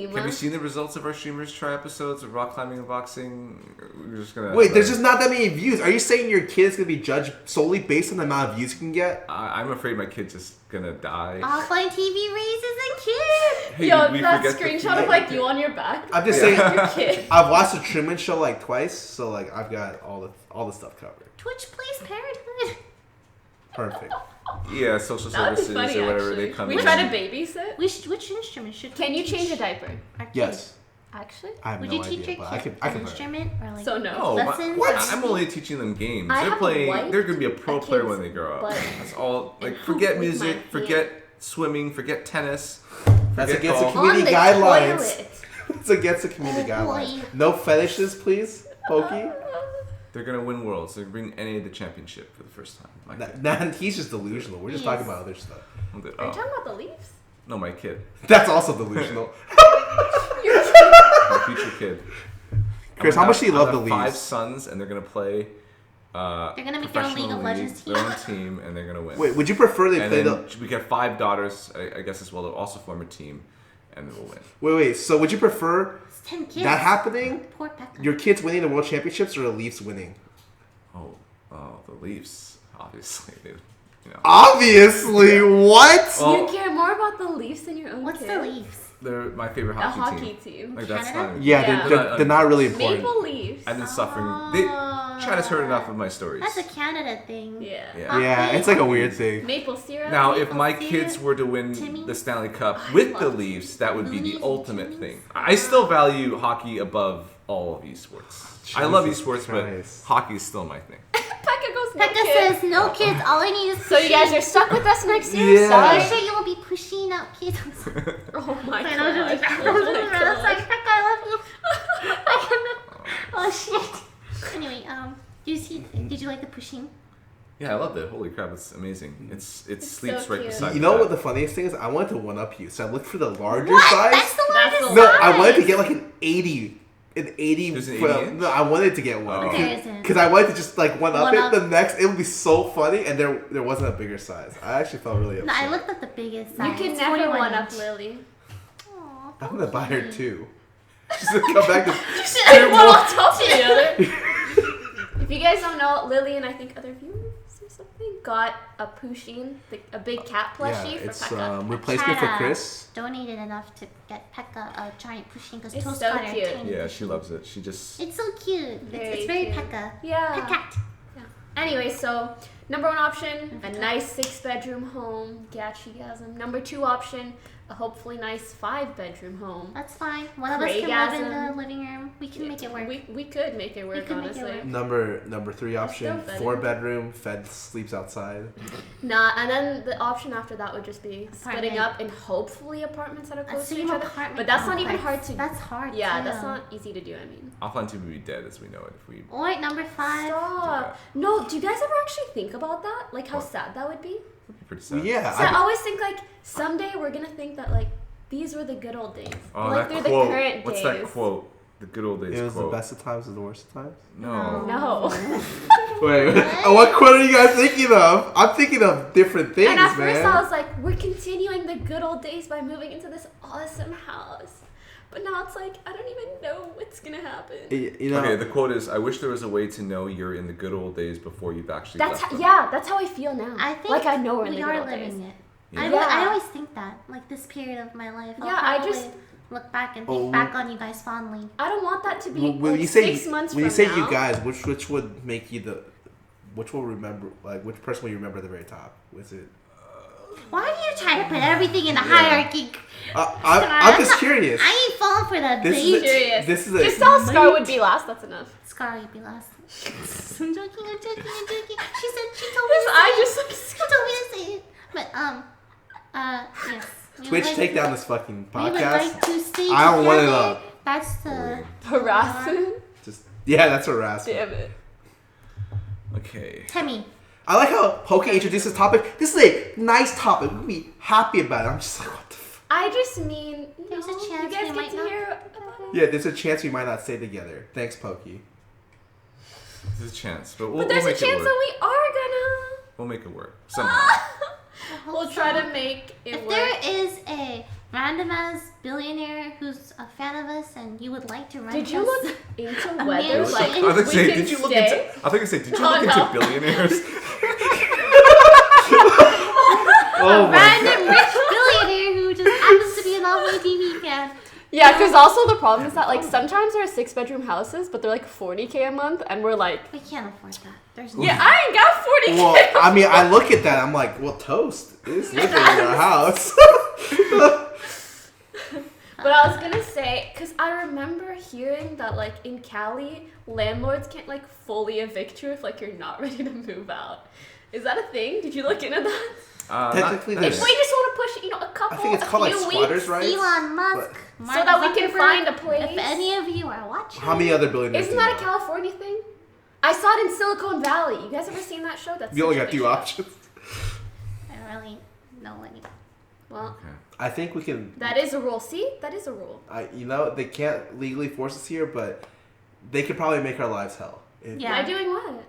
meme. have you seen the results of our streamers try episodes of rock climbing and boxing? We're just gonna Wait, there's just not that many views. Are you saying your kid's gonna be judged solely based on the amount of views you can get? I'm afraid my kid's just gonna die. Offline TV raises a kid. Hey, Yo, did we that forget the screenshot of kid? like you on your back. I'm just Your saying. kid. I've watched the Truman Show like twice, so like I've got all the stuff covered. Twitch plays Parenthood. Perfect. Yeah, social That would be services funny, or whatever actually. they come We in. try to babysit. Which instrument should Can we you change a teach diaper? our kid? Yes, Actually? I have Would no you teach idea, your but I kid can. an instrument or like So no. No, lessons? What? I'm only teaching them games. I They're have playing. wiped They're gonna be a pro a player kid's when they grow up. butt That's all. Like, and forget with my music. hand. Forget swimming, forget tennis. That's forget against the golf. On community the guidelines. toilet. It's against the community Oh, boy. guidelines. No fetishes, please, Poki. They're gonna win worlds. They're gonna bring NA the championship for the first time. My kid. Nah, he's just delusional. We're just He talking is. about other stuff. I'm good. Are you Oh. talking about the Leafs? No, my kid. That's also delusional. My future kid. Chris, I'm how much do you gonna love have the 5 Leafs? sons, and they're gonna play. They're gonna make their own League of professional Legends their own team, and they're gonna win. Wait, would you prefer they and play then the? we get 5 daughters, I guess as well. They'll also form a team, and we'll win. Wait. So would you prefer It's 10 kids. that happening? Poor Pekka. Your kids winning the World Championships or the Leafs winning? Oh, the Leafs, obviously. They, you know, Obviously, what? Well, You care more about the Leafs than your own What's kid? the Leafs? they're my favorite A hockey, hockey team. Like that's Canada? not. Yeah, Yeah. they're not really important. Maple Leafs. I've been suffering. China's heard enough of my stories. That's a Canada thing. Yeah. Yeah. Yeah, it's like a weird thing. Maple syrup. Now, if maple my syrup. kids were to win Timmy? the Stanley Cup I with the love Leafs, that would be the Loonies and ultimate Timmies? thing. I still value hockey above all of esports. I love Jesus esports, Christ. but hockey is still my thing. Pekka goes no Pekka kids. says no kids. All I need is So you guys are stuck with us next year? Yeah. I'm Sorry. sure you will be pushing out kids. Oh my Sorry, god. I was really Oh my That's like god. Pekka, I love you. Oh shit. Anyway, did you like the pushing? Yeah, I loved it. Holy crap, it's amazing. It sleeps so right cute. beside You the know bed. what the funniest thing is? I wanted to one up you, so I looked for the larger What? size. That's the That's largest the No, size. I wanted to get like an 80. An 80. There's an 80 well, inch? no, I wanted to get one. Oh. There isn't. Because I wanted to just like one up One it. up. The next, it would be so funny, and there wasn't a bigger size. I actually felt really upset. No, I looked at the biggest You size. can It's never 41 one up inch. Lily. Aw, I'm gonna buy her Poki. 2. She's gonna come back to Like one on top of the other. If you guys don't know, Lily and I think other viewers or something got a Pusheen, a big cat Yeah, plushie for it's Pekka. replacement for China Chris. donated enough to get Pekka a giant pushing because It's Toast so got her cute. tiny Yeah, pushing. she loves it. She just. It's so cute. Very It's very cute. Pekka. Yeah. Pekkat. Anyway, so number 1 option, a nice 6-bedroom home, Gachigasm. Number 2 option, a hopefully nice 5-bedroom home. That's fine. One of us can live in the Craigasm. living room. We can make it work. We could make it work, could make it honestly. work. Number 3 option, still better. 4-bedroom. Fed sleeps outside. Nah, and then the option after that would just be splitting Apartment. up in hopefully apartments that are close to Same each other. apartment But that's not even hard complex. to. That's hard. Yeah, too. that's not easy to do. I mean, Offline team would be dead as we know it if we. Or number 5. stop. No, do you guys ever actually think about that? Like how What? sad that would be? Would be pretty sad. Yeah. So I always think like someday we're gonna think that like these were the good old days. Oh, like that they're quote. the current What's days. that quote? The good old days It was quote. the best of times and the worst of times. No. No. Wait, what quote are you guys thinking of? I'm thinking of different things, And at man. first I was like, we're continuing the good old days by moving into this awesome house. But now it's like, I don't even know what's gonna happen. You know, Okay, the quote is, I wish there was a way to know you're in the good old days before you've actually That's left them. that's how I feel now. I think like I know we're in we the are good old living days. it. Yeah. I always think that. Like this period of my life. I'll Yeah, I probably just- look back and Oh, think back on you guys fondly. I don't want that to be when like you say 6 months when you from say now. you guys, which would make you which will remember, like which person will you remember at the very top? Was it? Why are you trying to put everything in a hierarchy? I'm just curious. I ain't falling for that This bait. is Serious. this is a Just tell Scar would be last. That's enough. Scar, you'd be last. I'm joking. She said she told me His to eye say it. just like She told me to say it. But yes. We Twitch would like take to- down this fucking We would podcast. like to stay I don't want it together. up. That's the harassment. Just that's harassment. Damn it. Okay. Timmy. I like how Poki introduced this topic. This is a nice topic. We can be happy about it. I'm just like, what the fuck? I just mean, There's a you chance guys we get might to not. hear about it. Yeah, there's a chance we might not stay together. Thanks, Poki. There's a chance, but we'll, But there's we'll a make chance it that work. we are gonna. We'll make it work somehow. We'll try to make it If work. there is a random ass billionaire who's a fan of us and you would like to run Did you us, look into A whether mansion. like I think we say, can did you look stay? into? I think I say, did you Oh, look no. into billionaires? Oh my god. random rich billionaire who just happens to be an All-Way TV fan? Yeah, because also the problem is that like sometimes there are 6-bedroom houses, but they're like $40K a month, and we're like, We can't afford that. There's no yeah, I ain't got 40K. Well, I mean, I look at that. I'm like, well, Toast is living in our house. But I was gonna say, because I remember hearing that like in Cali, landlords can't like fully evict you if like you're not ready to move out. Is that a thing? Did you look into that? Technically, not If there's- we just want to push, a couple, I think it's called like few squatters' weeks, rights. Elon Musk, but so that we can Zuckerberg, find a place. If any of you are watching, how many other billionaires? Isn't do you that a know? California thing? I saw it in Silicon Valley. You guys ever seen that show? That's You only such a got good 2 show. options. I don't really know any. Well, Okay. I think we can. that is a rule. See, that is a rule. They can't legally force us here, but they could probably make our lives hell. Yeah. By doing what?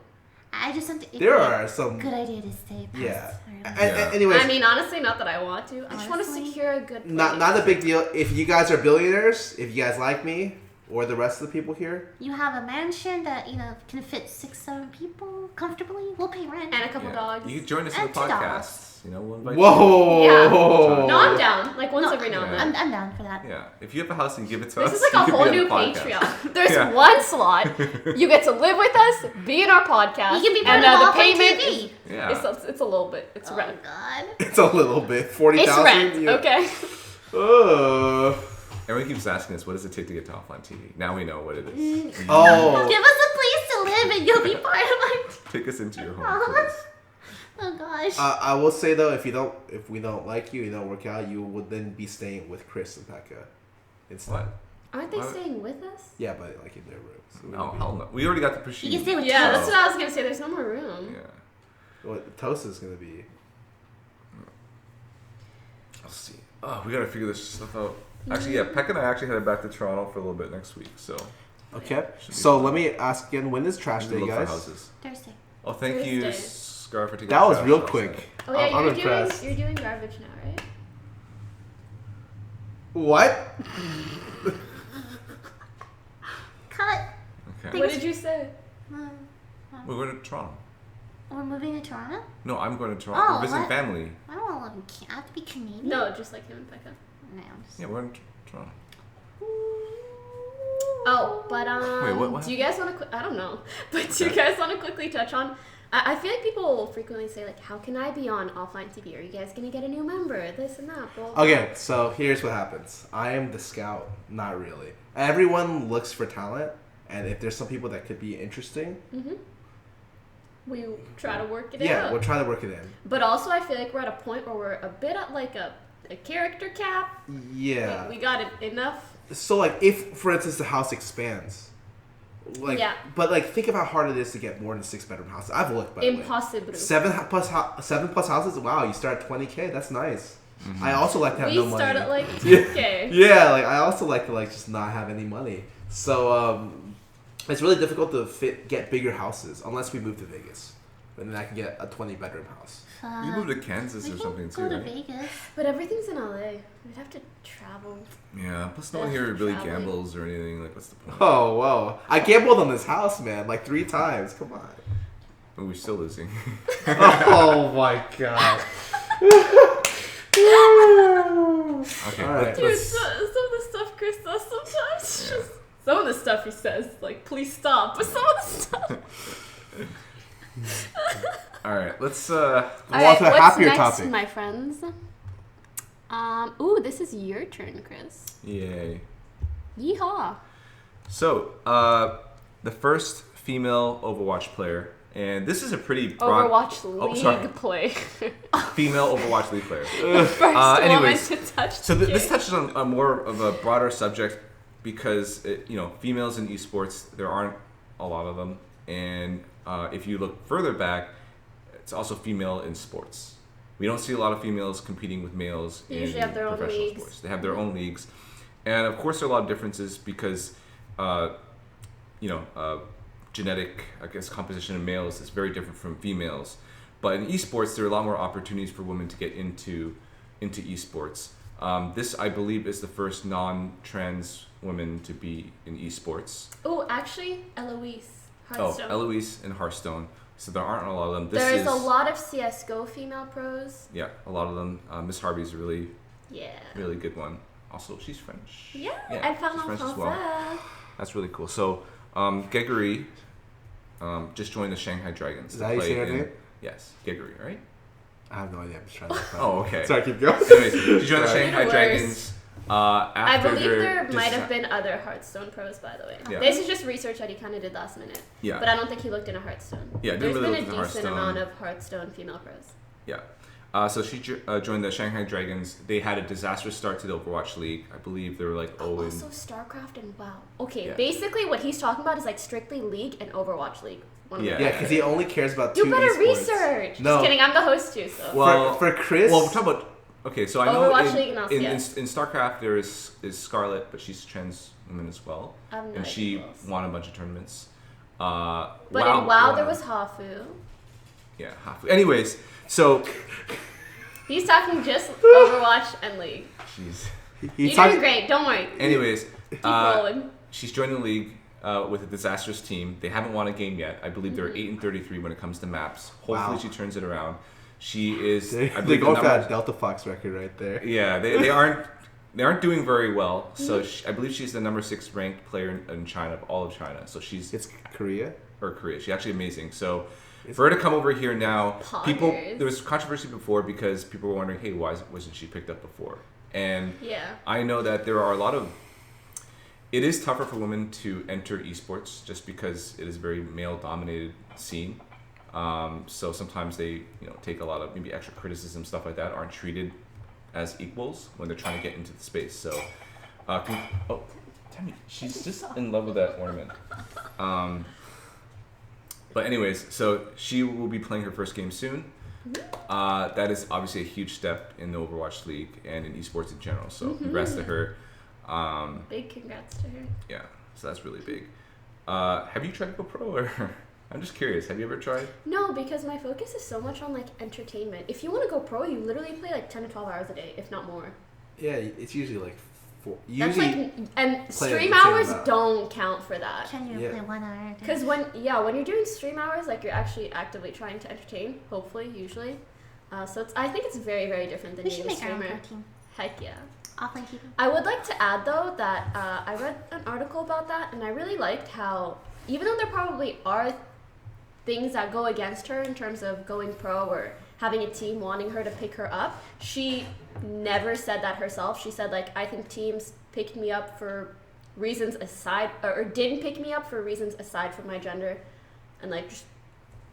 I just think There are some. good idea to stay past. Yeah. our- Yeah. Anyways, I mean, honestly, not that I want to. I just want to Honestly? secure a good place. not a big deal. If you guys are billionaires, if you guys like me or the rest of the people here, You have a mansion that can fit 6-7 people comfortably. We'll pay rent. And a couple Yeah. dogs. You can join us in And the 2 dogs. podcast. We'll invite whoa. Yeah. No, I'm down. Like once every now and Yeah. then. I'm down for that. you. Yeah. If you have a house and give it to us, This is like you a can be whole on the new podcast. Patreon. There's Yeah. one slot. You get to live with us, be in our podcast, You can be part and of the Offline payment TV. is, Yeah. it's a little bit. It's Oh rent. God. It's a little bit. It's 40,000. rent. Okay. Everyone keeps asking us, what does it take to get to offline TV? Now we know what it is. Oh. Give us a place to live, and you'll be part of our. Take us into your home, please. Oh gosh. I will say though, if we don't like you, you don't work out, you would then be staying with Chris and Becca instead. What? Aren't they What? staying with us? Yeah, but like in their rooms. So No, hell no. We already got the Pushin. You can stay with Yeah, Toast. that's what I was gonna say. There's no more room. Yeah. What Toast is gonna be? I'll see. Oh, we gotta figure this stuff out. Actually, yeah, Peck and I actually headed back to Toronto for a little bit next week, so Okay. Should be So fun. let me ask again. When is Trash we Day, look for guys? houses. Thursday. Oh, thank you, Thursday. Scarra, for taking That the was trash real outside. quick. Oh yeah, I'm you're impressed. doing garbage now, right? What? Cut. Okay. What did you say? We're going to Toronto. We're moving to Toronto. No, I'm going to Toronto. Oh, We're visiting what? family. I don't want to live in Canada. I have to be Canadian. No, just like him and Becca. No, I'm just... Yeah, we're in Toronto. Oh, but Wait, what do you guys want to? I don't know, but do you guys want to quickly touch on? I feel like people will frequently say like, "How can I be on offline TV? Are you guys gonna get a new member? This and that." Blah, blah. Okay, so here's what happens. I am the scout. Not really. Everyone looks for talent, and if there's some people that could be interesting, We try to work it yeah, out. we'll try to work it in. But also, I feel like we're at a point where we're a bit at like a character cap. Yeah. We got it enough. So like, if for instance the house expands, like, Yeah. but like, think of how hard it is to get more than 6-bedroom houses. I've looked, by the way. Impossible. 7 plus houses. Wow, you start at $20K. That's nice. I also like to have We no money. start at like Yeah. 2K. Yeah, like I also like to like just not have any money. So it's really difficult to get bigger houses unless we move to Vegas, and then I can get a 20-bedroom house. You moved to Kansas we or can something go too, to right? Vegas. But everything's in LA. We'd have to travel. Yeah, plus no one here really gambles or anything. Like, what's the point? Oh whoa! I gambled on this house, man, like 3 times. Come on. But we're still losing. Oh my god. Okay, All right. Dude, let's, some of the stuff Chris does sometimes. Just, some of the stuff he says, like, please stop. But some of the stuff. all right, let's. Move All on right, to a what's happier next, topic. my friends? Ooh, this is your turn, Chris. Yay. Yeehaw. So, the first female Overwatch player, and this is a pretty broad. Overwatch League player. Female Overwatch League player. First anyways, woman to touch So the this game. touches on a more of a broader subject because females in esports, there aren't a lot of them, and if you look further back, it's also female in sports. We don't see a lot of females competing with males They in usually have their own professional leagues. sports. They have their own leagues, and of course there are a lot of differences because genetic, I guess, composition of males is very different from females. But in esports, there are a lot more opportunities for women to get into esports. This, I believe, is the first non-trans woman to be in esports. Oh, actually, Eloise. Hearthstone. Oh, Eloise and Hearthstone. So there aren't a lot of them. There's a lot of CSGO female pros. Yeah, a lot of them. Miss Harvey's a really, Yeah. really good one. Also, she's French. Yeah, Yeah, and she's Fernand French as Français. That's really cool. So, Gregory just joined the Shanghai Dragons. Is that how you say her name? Yes, Gregory, right? I have no idea. I'm just trying to. Oh, okay. Sorry, keep going. Anyways, she joined the Sorry. Shanghai Worse. Dragons. I After believe their there might dis- have been other Hearthstone pros, by the way. Yeah. This is just research that he kind of did last minute. Yeah. But I don't think he looked into Hearthstone. Yeah, I didn't There's really been look a into decent Hearthstone. amount of Hearthstone female pros. Yeah. So she joined the Shanghai Dragons. They had a disastrous start to the Overwatch League. I believe they were like 0 and... Also StarCraft and WoW. Okay, Yeah. basically what he's talking about is like strictly League and Overwatch League. One of Yeah. the- Yeah, because he only cares about two You better esports. research. No. Just kidding, I'm the host too, so. Well, for Chris. Well, we're talking about... Okay, so I know Overwatch League and in LCS. in StarCraft there is Scarlet, but she's trans woman as well. I have no And idea she who else. won a bunch of tournaments. But in WoW there was Hafu. Yeah, half. Anyways, so... He's talking just Overwatch and League. Jeez. You're doing great, don't worry. Anyways, Keep rolling. she's joined the league with a disastrous team. They haven't won a game yet. I believe they're 8-33 when it comes to maps. Hopefully Wow. she turns it around. She is. I They're believe going the for number- that Delta Fox record right there. Yeah, they aren't doing very well. So I believe she's the number 6 ranked player in China, of all of China. So she's It's Korea. or Korea. She's actually amazing. So for her to come over here now, Poggers. there was controversy before because people were wondering, hey, why wasn't she picked up before? And Yeah. I know that there are a lot of. It is tougher for women to enter esports just because it is a very male-dominated scene. So sometimes they, take a lot of maybe extra criticism, stuff like that, aren't treated as equals when they're trying to get into the space. So, Tammy, she's just in love with that ornament. But anyways, so she will be playing her first game soon. That is obviously a huge step in the Overwatch League and in esports in general. So congrats to her. Big congrats to her. Yeah, so that's really big. Have you tried to go pro or? I'm just curious. Have you ever tried? No, because my focus is so much on like entertainment. If you want to go pro, you literally play like 10 to 12 hours a day, if not more. Yeah, it's usually like 4. That's Usually, like, and play stream the same hours amount. don't count for that. Can you Yeah. play 1 hour? a day? Because when you're doing stream hours, like you're actually actively trying to entertain, hopefully, usually. So I think it's very, very different than we being should a make our own streamer. pro team. Heck yeah. Offline people. I would like to add though that I read an article about that, and I really liked how even though there probably are things that go against her in terms of going pro or having a team wanting her to pick her up, she never said that herself. She said like, I think teams picked me up for reasons aside or didn't pick me up for reasons aside from my gender, and like just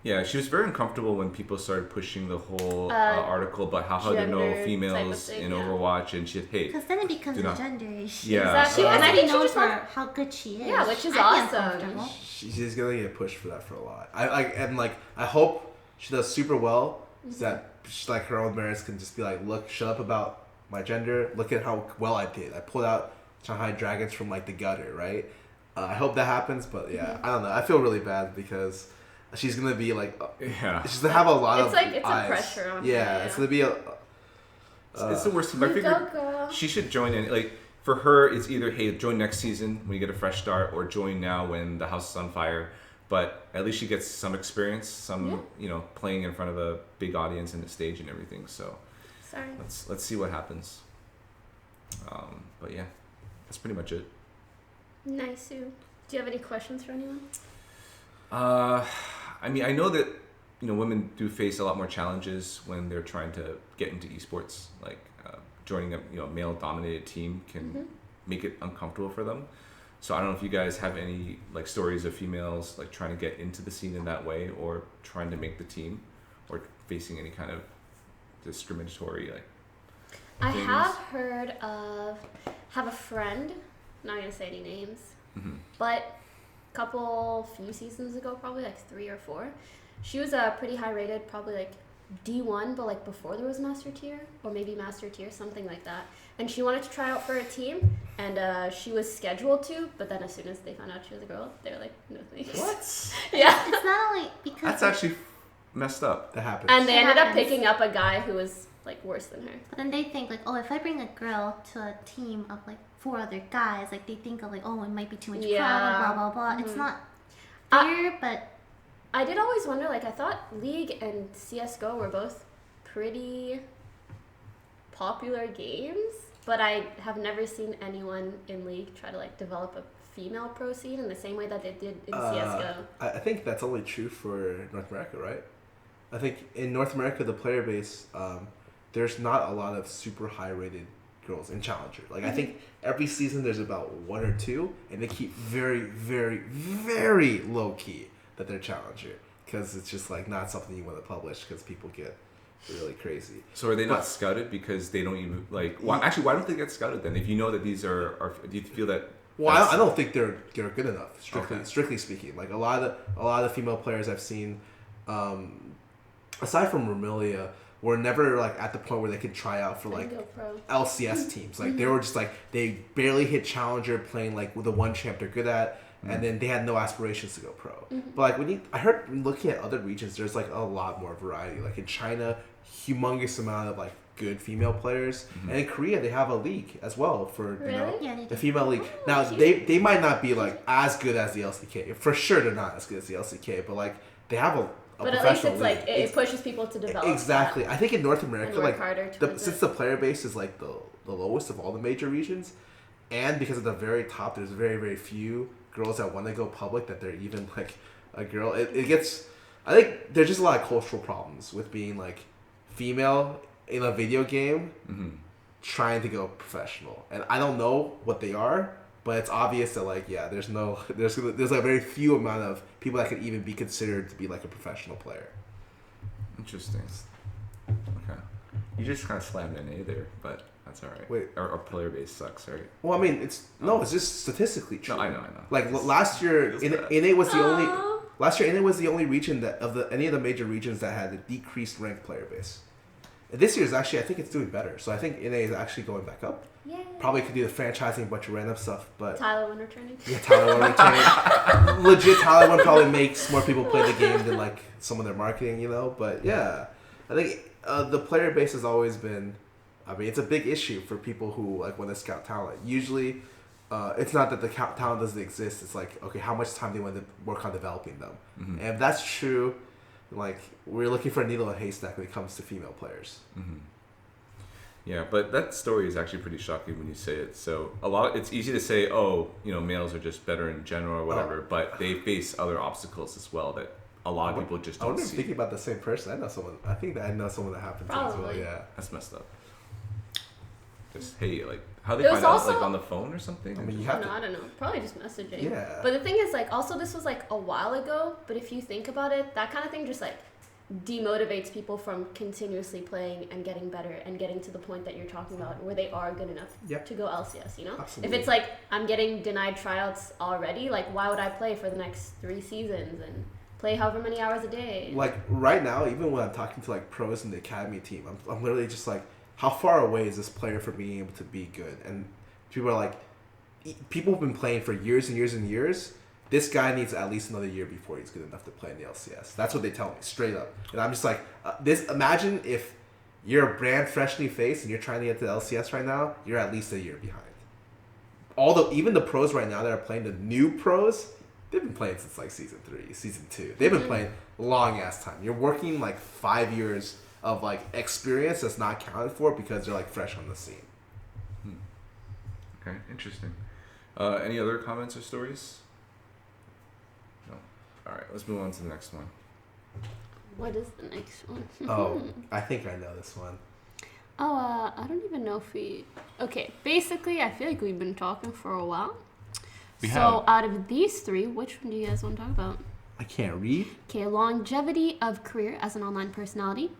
Yeah, she was very uncomfortable when people started pushing the whole article about how there are no gender type of females thing, in yeah. Overwatch, and she said, hey, Because then it becomes do a not- gender issue. Yeah. Exactly, so- and I think she knows just for wants. how good she is. Yeah, which is I'd be awesome. uncomfortable. she's gonna get pushed for that for a lot. I hope she does super well. So that she, like her own merits can just be like, look, shut up about my gender. Look at how well I did. I pulled out Shanghai Dragons from like the gutter, right? I hope that happens, but yeah, I don't know. I feel really bad because she's gonna be like, yeah. she's gonna have a lot It's of like it's eyes. a pressure on her. Yeah, it's gonna be a. It's the worst thing. I You figured go, girl. she should join in. Like for her, it's either hey, join next season when you get a fresh start, or join now when the house is on fire. But at least she gets some experience, playing in front of a big audience and the stage and everything. So Sorry. let's see what happens. But yeah, that's pretty much it. Nice, Sue. Do you have any questions for anyone? I mean, I know that women do face a lot more challenges when they're trying to get into esports. Like joining a male-dominated team can make it uncomfortable for them. So I don't know if you guys have any like stories of females like trying to get into the scene in that way, or trying to make the team, or facing any kind of discriminatory like. I things. have a friend, not gonna say any names, Mhm. but few seasons ago, probably like 3 or 4, she was pretty high rated, probably like D1, but like before there was Master Tier, or maybe Master Tier, something like that. And she wanted to try out for a team, and she was scheduled to, but then as soon as they found out she was a girl, they were like, no thanks. What? Yeah. It's not only because That's actually messed up. That happens. And they It ended up happens. picking up a guy who was like worse than her. But then they think like, oh, if I bring a girl to a team of like 4 other guys, like they think of like, oh, it might be too much Yeah. problem, blah blah blah. It's Mhm. not Uh, fair, but I did always wonder, like, I thought League and CSGO were both pretty popular games, but I have never seen anyone in League try to, like, develop a female pro scene in the same way that they did in CSGO. I think that's only true for North America, right? I think in North America, the player base, there's not a lot of super high rated girls in Challenger. Like, I think every season there's about 1 or 2, and they keep very, very, very low key that they're Challenger, because it's just like not something you want to publish because people get really crazy. So are they not scouted because they don't even like? Why don't they get scouted then? If you know that these are do you feel that? Well, I don't think they're good enough. Okay. Strictly speaking, like a lot of the female players I've seen, aside from Romelia, were never like at the point where they could try out for like LCS teams. Like they were just like they barely hit challenger, playing like with the one champ they're good at, and then they had no aspirations to go pro. But like I heard looking at other regions, there's like a lot more variety. Like in China, humongous amount of like good female players, and in Korea they have a league as well for the female league. Now they might not be like as good as the LCK. For sure, they're not as good as the LCK, but like they have a but at least it's league. Like it pushes people to develop. Exactly. I think in North America, like since the player base is like the lowest of all the major regions, and because at the very top there's very, very few girls that want to go public that they're even like a girl. It gets. I think there's just a lot of cultural problems with being like female in a video game, trying to go professional, and I don't know what they are. But it's obvious that like there's a very few amount of people that could even be considered to be like a professional player. Interesting. Okay. You just kind of slammed an A there, but that's all right. Wait, our player base sucks, right? Well, I mean, it's just statistically true. No, I know. Like last year, NA was the only. Last year, NA was the only region that any of the major regions that had a decreased ranked player base. And this year is actually, I think it's doing better. So I think NA is actually going back up. Yeah. Probably could do the franchising, a bunch of random stuff, but Tyler One returning. Yeah, Tyler One returning. Legit, Tyler One probably makes more people play the game than like some of their marketing, you know. But yeah, I think the player base has always been. I mean, it's a big issue for people who like want to scout talent. Usually, it's not that the talent doesn't exist. It's like, okay, how much time do you want to work on developing them? And if that's true, like we're looking for a needle in a haystack when it comes to female players. Yeah, but that story is actually pretty shocking when you say it. So it's easy to say, oh, males are just better in general or whatever, but they face other obstacles as well that a lot of people just don't see. I wonder if thinking about the same person. I know someone that happened to as well. Yeah, that's messed up. Just like how they find out, like on the phone or something. I mean, I don't know. Probably just messaging. Yeah. But the thing is, like, also this was like a while ago. But if you think about it, that kind of thing just like demotivates people from continuously playing and getting better and getting to the point that you're talking about where they are good enough to go LCS, you know? Absolutely. If it's like I'm getting denied tryouts already, like why would I play for the next 3 seasons and play however many hours a day? Like right now, even when I'm talking to like pros in the academy team, I'm literally just like, how far away is this player from being able to be good? And people are like, people have been playing for years and years and years. This guy needs at least another year before he's good enough to play in the LCS. That's what they tell me, straight up. And I'm just like, imagine if you're a brand freshly faced and you're trying to get to the LCS right now, you're at least a year behind. Even the pros right now that are playing, the new pros, they've been playing since like season 3, season 2. They've been playing long ass time. You're working like 5 years of like experience that's not counted for because they're like fresh on the scene. Okay, interesting. Any other comments or stories? No. All right, let's move on to the next one. What is the next one? Oh, I think I know this one. I don't even know if we... Okay, basically, I feel like we've been talking for a while. So out of these 3, which one do you guys want to talk about? I can't read. Okay, longevity of career as an online personality.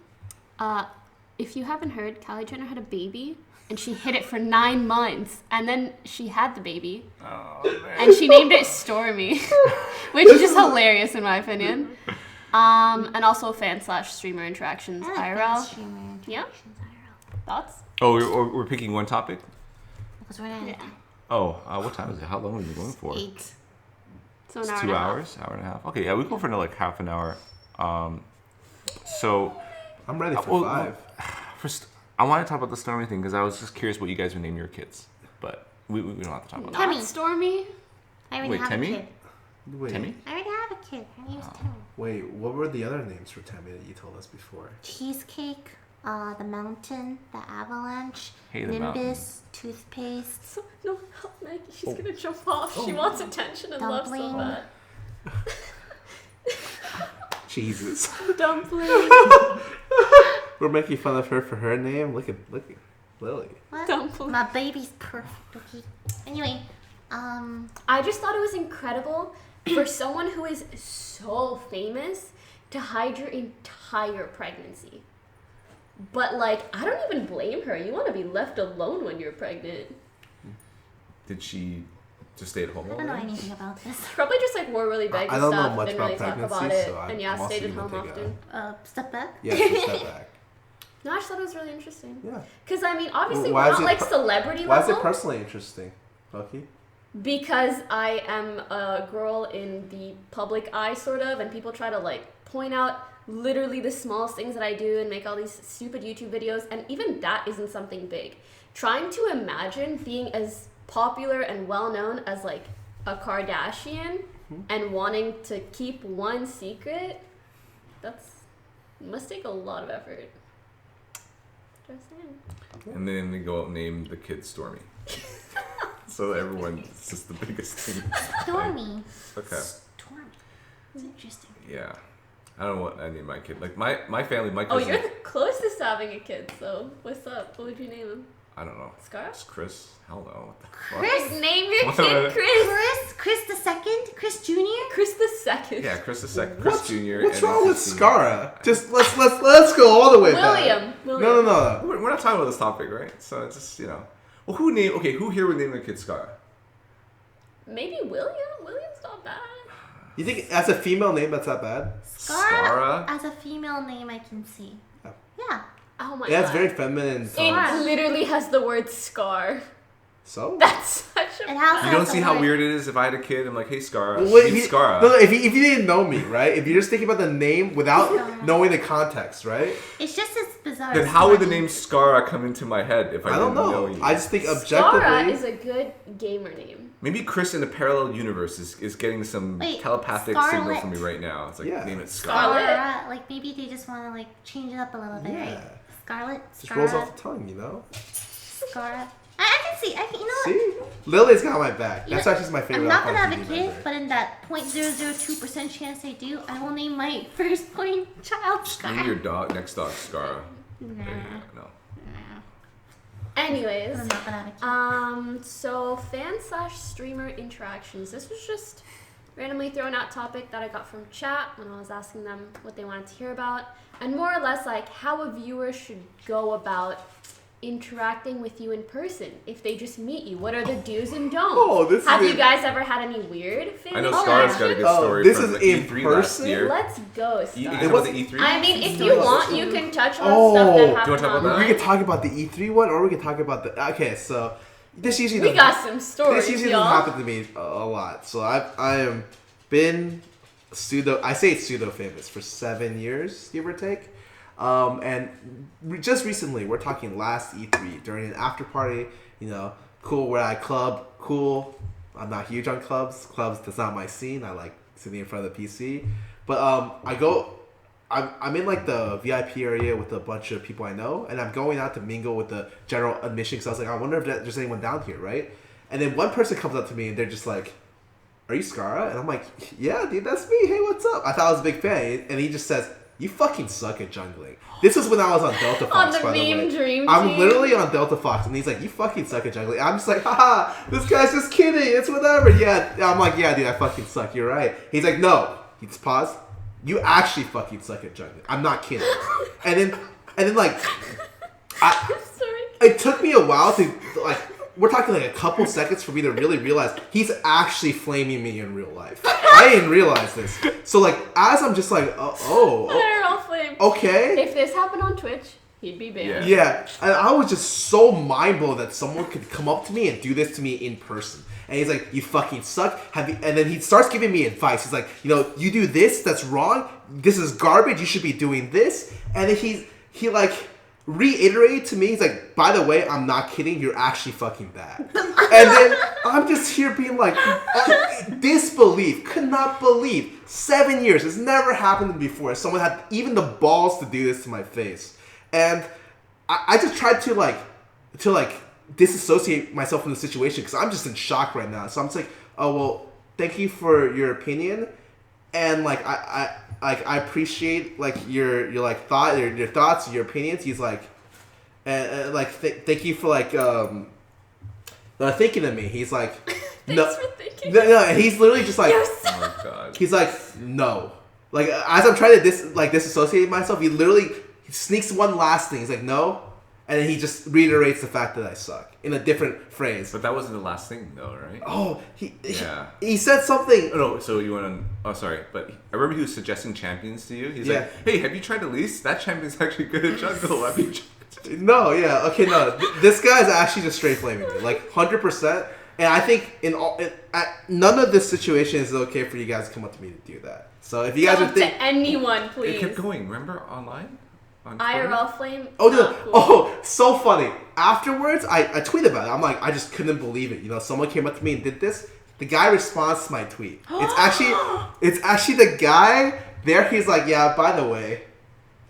If you haven't heard, Kylie Jenner had a baby, and she hid it for 9 months, and then she had the baby, and she named it Stormy, which is just hilarious in my opinion. And also fan/streamer interactions IRL. Yeah. Thoughts? Oh, we're picking one topic. Because we're not. Oh, what time is it? How long are we going for? 8. So an it's hour 2 and a hours, hour and a half. Okay, yeah, we go for another like half an hour. So I'm ready for 5. First, I want to talk about the Stormy thing because I was just curious what you guys would name your kids, but we don't have to talk about that. Not Stormy. I already have Temmie? a kid. Wait, Temmie? I already have a kid. Her name's Temmie. Wait, what were the other names for Temmie that you told us before? Cheesecake, the mountain, the avalanche, Hey, the Nimbus, mountain. toothpaste. No, help Maggie. She's gonna jump off. She wants attention and love so Dumpling. bad. Jesus. Dumpling. We're making fun of her for her name. Look at Lily. What? Dumpling. My baby's perfect. Okay. Anyway, I just thought it was incredible for someone who is so famous to hide your entire pregnancy. But like, I don't even blame her. You want to be left alone when you're pregnant. Did she just stay at home? I don't know anything about this. Probably just like wore really baggy I don't know stuff. much Didn't about really talk pregnancy, about it. so And yeah, I'm stayed at also home gonna take often. Step back. Yeah, just step back. No, I just thought it was really interesting. Yeah. Because I mean, obviously Why we're is not it like per- celebrity Why is level. it personally interesting, Poki? Because I am a girl in the public eye, sort of, and people try to like point out literally the smallest things that I do and make all these stupid YouTube videos, and even that isn't something big. Trying to imagine being as popular and well known as like a Kardashian and wanting to keep one secret, must take a lot of effort. Just saying. And then they go out and name the kid Stormy. So everyone, it's just the biggest thing. Stormy. Okay. Stormy. It's interesting. Yeah. I don't know what I name my kid. Like my family, my Oh, cousin. you're the closest to having a kid, so what's up? What would you name him? I don't know. Scarra? It's Chris. Hell no. What the fuck? Chris. Name your What? kid Chris. Chris the second. Chris Jr. Chris the second. Yeah, Chris the second. Chris Jr. What's and wrong with 15. Scarra? Just let's go all the way back. William. No. We're not talking about this topic, right? So it's just, Well, who here would name their kid Scarra? Maybe William. William's not bad. You think as a female name that's that bad? Scarra? As a female name, I can see. Yeah. Oh my Yeah, god. it's very feminine. It literally has the word scar. So? That's such a It has You don't see how weird it is if I had a kid, I'm like, hey, Scarra. Wait, Meet Scarra. No, if you didn't know me, right? If you're just thinking about the name without knowing the context, right? It's just as bizarre. Then as how would the Stormy. name Scarra come into my head if I, I don't didn't know. you? I just think Scarra objectively. is a good gamer name. Maybe Chris in a parallel universe is getting some Wait, telepathic Scarlet. signal from me right now. It's like, Yeah. name it Scarlet. Scarlet. Like maybe they just want to like change it up a little bit, Yeah. right? Scarlet. Just rolls Scarra. off the tongue, you know? Scarra. I can see. You know what? See? Lily's got my back. You That's know, actually my favorite. I'm not gonna Alphonse have a TV kid, member. but in that 0.002% chance I do, I will name my firstborn child Name Scar. your next dog Scarra. Nah, There you go. No. Anyways, I'm not gonna have a kid. so fan/streamer interactions. This was just randomly thrown out topic that I got from chat when I was asking them what they wanted to hear about, and more or less like how a viewer should go about interacting with you in person if they just meet you. What are the do's and don'ts? Oh, this Have is you in- guys ever had any weird fan I know interactions? Scarra's got a good Oh, story this from is the in E3 last person? year. Let's go, You Scar. can It talk about was- the E3? I mean, if No, you it's want, just- you can touch on Oh. stuff that Do you happened wanna talk about online. We can talk about the E3 one, or we can talk about the. Okay, so this usually We doesn't- got some stories, This usually y'all. doesn't happen to me a lot. So I am been I say it's pseudo famous for 7 years, give or take. And just recently, we're talking last E3 during an after party. Cool. We're at a club. Cool. I'm not huge on clubs. That's not my scene. I like sitting in front of the PC. But I'm in like the VIP area with a bunch of people I know, and I'm going out to mingle with the general admission because I was like, I wonder if there's anyone down here, right? And then one person comes up to me and they're just like, "Are you Scarra?" And I'm like, "Yeah, dude, that's me. Hey, what's up?" I thought I was a big fan, and he just says, "You fucking suck at jungling." This was when I was on Delta Fox. On the by meme way. dream I'm team. literally on Delta Fox, and he's like, "You fucking suck at jungling." I'm just like, "Haha, this guy's just kidding. It's whatever." Yeah, I'm like, "Yeah, dude, I fucking suck. You're right." He's like, "No." He just paused. "You actually fucking suck at jungling. I'm not kidding." and then like, I'm sorry. it took me a while to like. We're talking like a couple seconds for me to really realize he's actually flaming me in real life. I didn't realize this. So like, as I'm just like, They're all flamed. okay. If this happened on Twitch, he'd be banned. Yeah, and I was just so mind blown that someone could come up to me and do this to me in person. And he's like, "You fucking suck." And then he starts giving me advice. He's like, "You do this. That's wrong. This is garbage. You should be doing this." And then he like reiterated to me. He's like, "By the way, I'm not kidding. You're actually fucking bad." And then I'm just here being like, disbelief, could not believe. 7 years. It's never happened before. Someone had even the balls to do this to my face. And I just tried to disassociate myself from the situation because I'm just in shock right now. So I'm just like, "Oh well, thank you for your opinion, and like I appreciate like your like your thoughts, your opinions." He's like, and thank you for like thinking of me. He's like, Thanks for thinking. no, he's literally just like, Yes. Oh my god. he's like, no. Like as I'm trying to disassociate myself, he literally sneaks one last thing. He's like, no. And then he just reiterates the fact that I suck in a different phrase. But that wasn't the last thing, though, right? Oh, Yeah. he said something. Oh, no, so you went on... Oh, sorry. But I remember he was suggesting champions to you. He's Yeah. like, hey, have you tried Elise? That champion's actually good at jungle. Have you tried? No, yeah, okay, no. This guy's actually just straight flaming me, like 100%. And I think none of this situation is okay for you guys to come up to me to do that. So if you guys Tell are it thinking, to anyone, please. It kept going. Remember online? On Twitter? IRL flame. oh no, Cool. oh, so funny. Afterwards, I tweeted about it. I'm like, I just couldn't believe it. You know, someone came up to me and did this. The guy responds to my tweet. It's actually the guy there. He's like, yeah, by the way,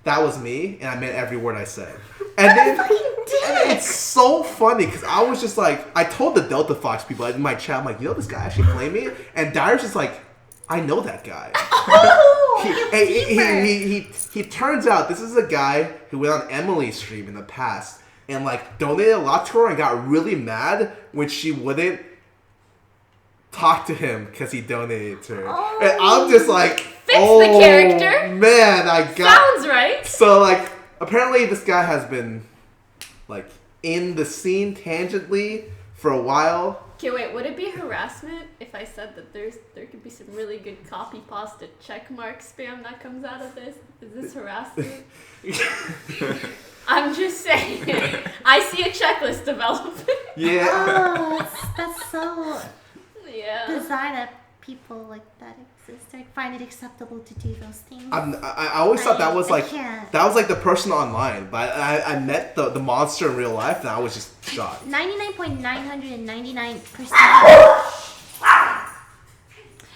that was me, and I meant every word I said. And then it's so funny because I was just like, I told the Delta Fox people in my chat, I'm like, you know, this guy actually played me, and Dyer's just like, I know that guy. He turns out this is a guy who went on Emily's stream in the past and like donated a lot to her and got really mad when she wouldn't talk to him because he donated to her. Oh. And I'm just like, Fix the character. Man, I got Sounds right. so like apparently this guy has been like in the scene tangentially for a while. Okay, wait. Would it be harassment if I said that there could be some really good copy pasta checkmark spam that comes out of this? Is this harassment? I'm just saying. I see a checklist developing. Yeah. Oh, that's so Yeah. bizarre that people like that exist or find it acceptable to do those things. I always thought that was I like can't. that was like the person online, but I met the monster in real life and I was just shocked.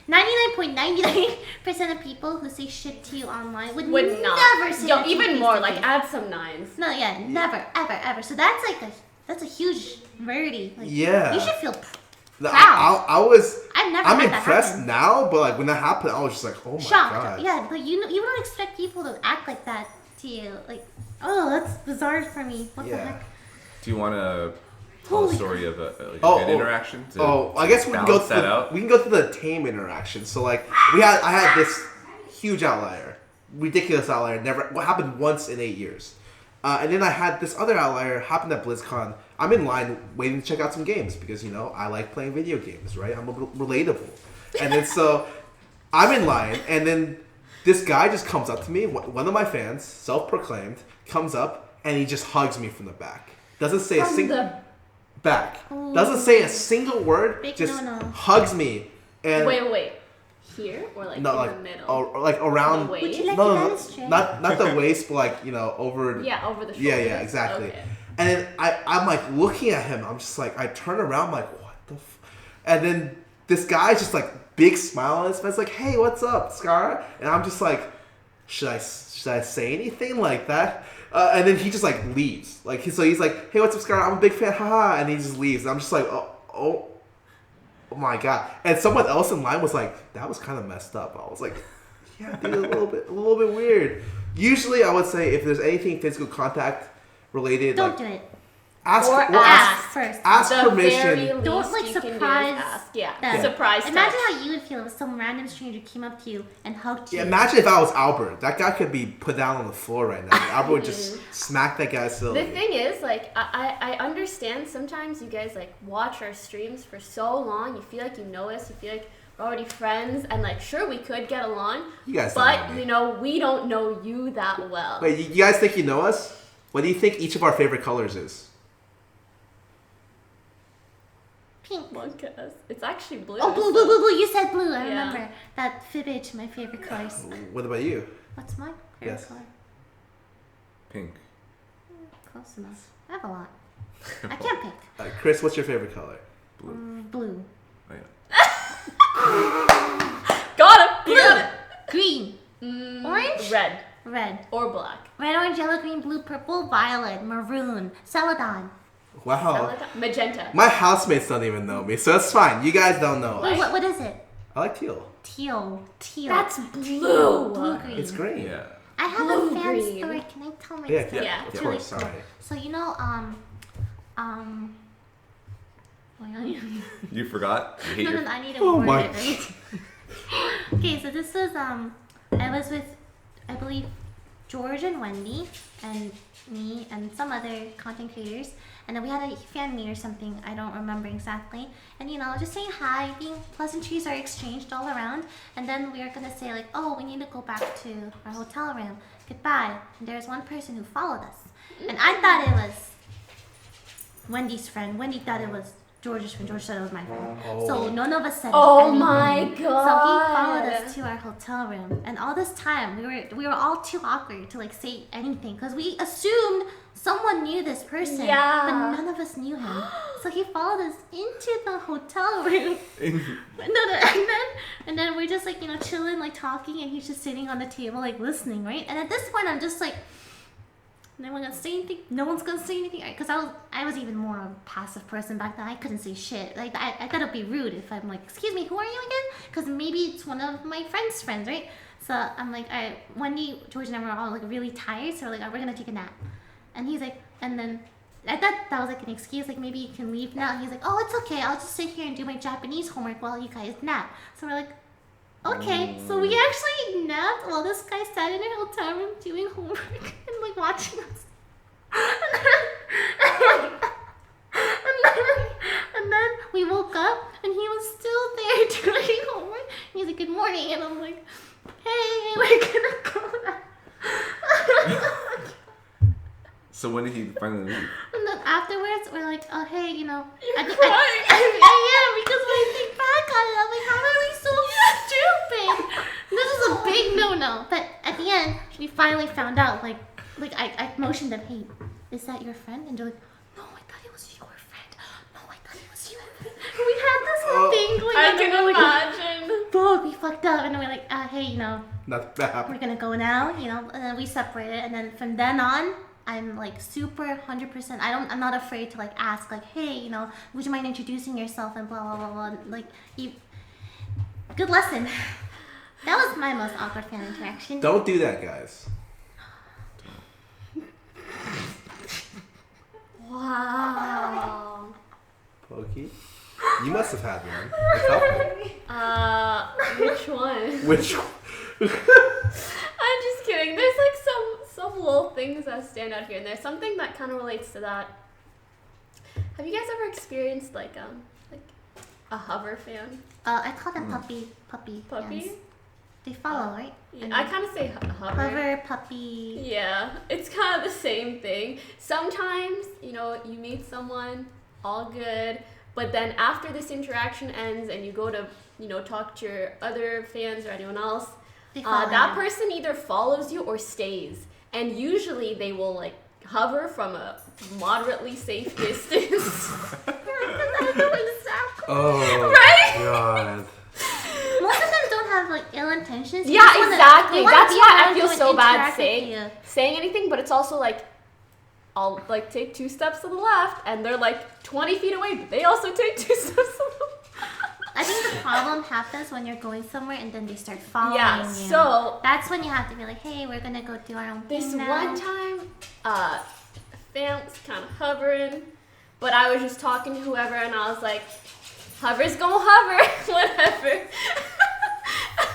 99.99% of people who say shit to you online would not. never say Yo, that to you even face more. to Like, face. add some nines. No, yeah, never, ever. So that's a huge rarity. Like, Yeah. you should feel No, proud. I'm never had that impressed happen. now, but like when that happened, I was just like, oh my Shocked. god. Yeah, but you don't expect people to act like that to you. Like, oh, that's bizarre for me. What the Yeah. heck? Do you want to tell Holy a story of a Oh, good oh. interaction? To I guess we can go balance through that out? we can go through the tame interaction. So like I had this huge outlier, ridiculous outlier. What happened once in 8 years, and then I had this other outlier happened at BlizzCon. I'm in line waiting to check out some games because you know I like playing video games, right? I'm relatable, and then so I'm in line, and then this guy just comes up to me. One of my fans, self-proclaimed, comes up and he just hugs me from the back. Doesn't say a From single the back. Ooh. Doesn't say a single word. Big Just no-no. hugs me and Wait. Here or like no, in like the middle? or like around. The Would you waist? like No, to no, demonstrate? not the waist, but like you know over. Yeah, over the shoulder. Yeah, exactly. Okay. And then I'm like looking at him. I'm just like I turn around, I'm like what the, and then this guy's just like big smile on his face, like hey, what's up, Scarra? And I'm just like, should I say anything like that? And then he just like leaves. Like so he's like, hey, what's up, Scarra? I'm a big fan, haha. And he just leaves. And I'm just like, oh my god. And someone else in line was like, that was kind of messed up. I was like, yeah, dude, a little bit weird. Usually, I would say if there's anything physical contact related, Don't like, do it. ask Ask first. ask The permission. very least Don't, like, you can do is surprise ask. Yeah, them. surprise. Imagine touch. how you would feel if some random stranger came up to you and hugged you. Yeah, imagine if I was Albert. That guy could be put down on the floor right now. Albert would just smack that guy's silly. The thing is, like, I understand sometimes you guys, like, watch our streams for so long, you feel like you know us, you feel like we're already friends, and, like, sure, we could get along, You guys don't know but, me. you know, we don't know you that well. Wait, you guys think you know us? What do you think each of our favorite colors is? Pink. Look at us. It's actually blue. Oh, blue. You said blue. I Yeah. remember. That fitted my favorite colors. What about you? What's my favorite Yes. color? Pink. Close enough. I have a lot. I can't pick. Chris, what's your favorite color? Blue. Oh, yeah. Got him! You got it! Green. Orange. Red. Red. Or black. Red, orange, yellow, green, blue, purple, violet, maroon, celadon. Wow. Magenta. My housemates don't even know me, so that's fine. You guys don't know. Wait, what is it? I like teal. Teal. That's blue. Blue green. It's green. Yeah. I have Blue a fan green. story. Can I tell my Yeah, story? Yeah. of It's course. really Sorry. cool. So you know, You forgot? You hate no, your... I need to Oh word my- it right. Okay, so this was I was with, I believe, George and Wendy and me and some other content creators, and then we had a fan meet or something. I don't remember exactly. And just saying hi, being pleasantries are exchanged all around. And then we are gonna say like, oh, we need to go back to our hotel room. Goodbye. And there's one person who followed us, and I thought it was Wendy's friend. Wendy thought it was George's friend. George said it was my friend. So none of us said anything. My god. So he followed us to our hotel room, and all this time we were all too awkward to like say anything because we assumed someone knew this person, but none of us knew him. So he followed us into the hotel room. and then we're just like chilling, like talking, and he's just sitting on the table like listening, right? And at this point I'm just like, no one's gonna say anything. No one's gonna say anything, because I was even more of a passive person back then. I couldn't say shit. Like I thought it'd be rude if I'm like, excuse me, who are you again? Because maybe it's one of my friends' friends, right? So I'm like, all right, Wendy, George, and I were all like really tired, so we're like, we're gonna take a nap. And he's like, and then I thought that was like an excuse, like maybe you can leave now. And he's like, oh, it's okay. I'll just sit here and do my Japanese homework while you guys nap. So we're like, okay. So we actually napped while this guy sat in a hotel room doing homework and like watching us. And then we woke up and he was still there doing homework. And he's like, good morning. And I'm like, hey, we're gonna go now. So when did he finally leave? And then afterwards, we're like, oh, hey, You're I crying. am, because when I think back on it, I'm like, how are we so stupid? This is a big no-no. But at the end, we finally found out, like I motioned them, hey, is that your friend? And they're like, no, I thought it was your friend. No, I thought it was you. We had this whole thing going on. I can imagine. Fuck, we fucked up. And then we're like, hey, Not bad. we're gonna go now, and then we separated. And then from then on, I'm like super 100%. I'm not afraid to like ask like, hey, would you mind introducing yourself and blah blah blah blah. Like, good lesson. That was my most awkward fan interaction. Don't do that, guys. Wow. Poki, you must have had one. A couple. Which one? Which one? I'm just kidding. There's like some little things that stand out here, and there's something that kind of relates to that. Have you guys ever experienced like a hover fan? I call them puppy. Puppy? fans. They follow, right? Yeah, I kind of say hover. Hover, puppy. Yeah, it's kind of the same thing. Sometimes, you meet someone, all good, but then after this interaction ends and you go to, talk to your other fans or anyone else, that person either follows you or stays. And usually they will like hover from a moderately safe distance. Oh, right? God. Most of them don't have like ill intentions. Yeah, exactly. That's why I feel so bad saying saying anything, but it's also like I'll like take 2 steps to the left and they're like 20 feet away, but they also take 2 steps to the left. I think the problem happens when you're going somewhere and then they start following you. So that's when you have to be like, hey, we're gonna go do our own thing this now. one time, fan was kind of hovering, but I was just talking to whoever and I was like, hover's gonna hover, whatever.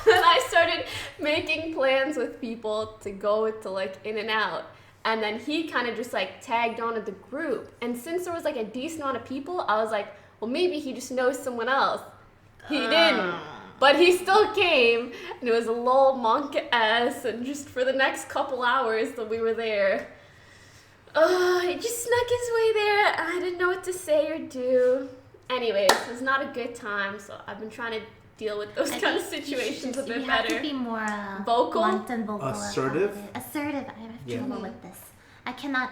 And I started making plans with people to go to like in and out. And then he kind of just like tagged on to the group. And since there was like a decent amount of people, I was like, well, maybe he just knows someone else. He didn't. But he still came. And it was a little monk ass. And just for the next couple hours that we were there, he just snuck his way there. And I didn't know what to say or do. Anyways, it was not a good time. So I've been trying to deal with those kind of situations a bit you better. have to be more vocal, blunt and vocal assertive. about it. Assertive. I have trouble with this. I cannot.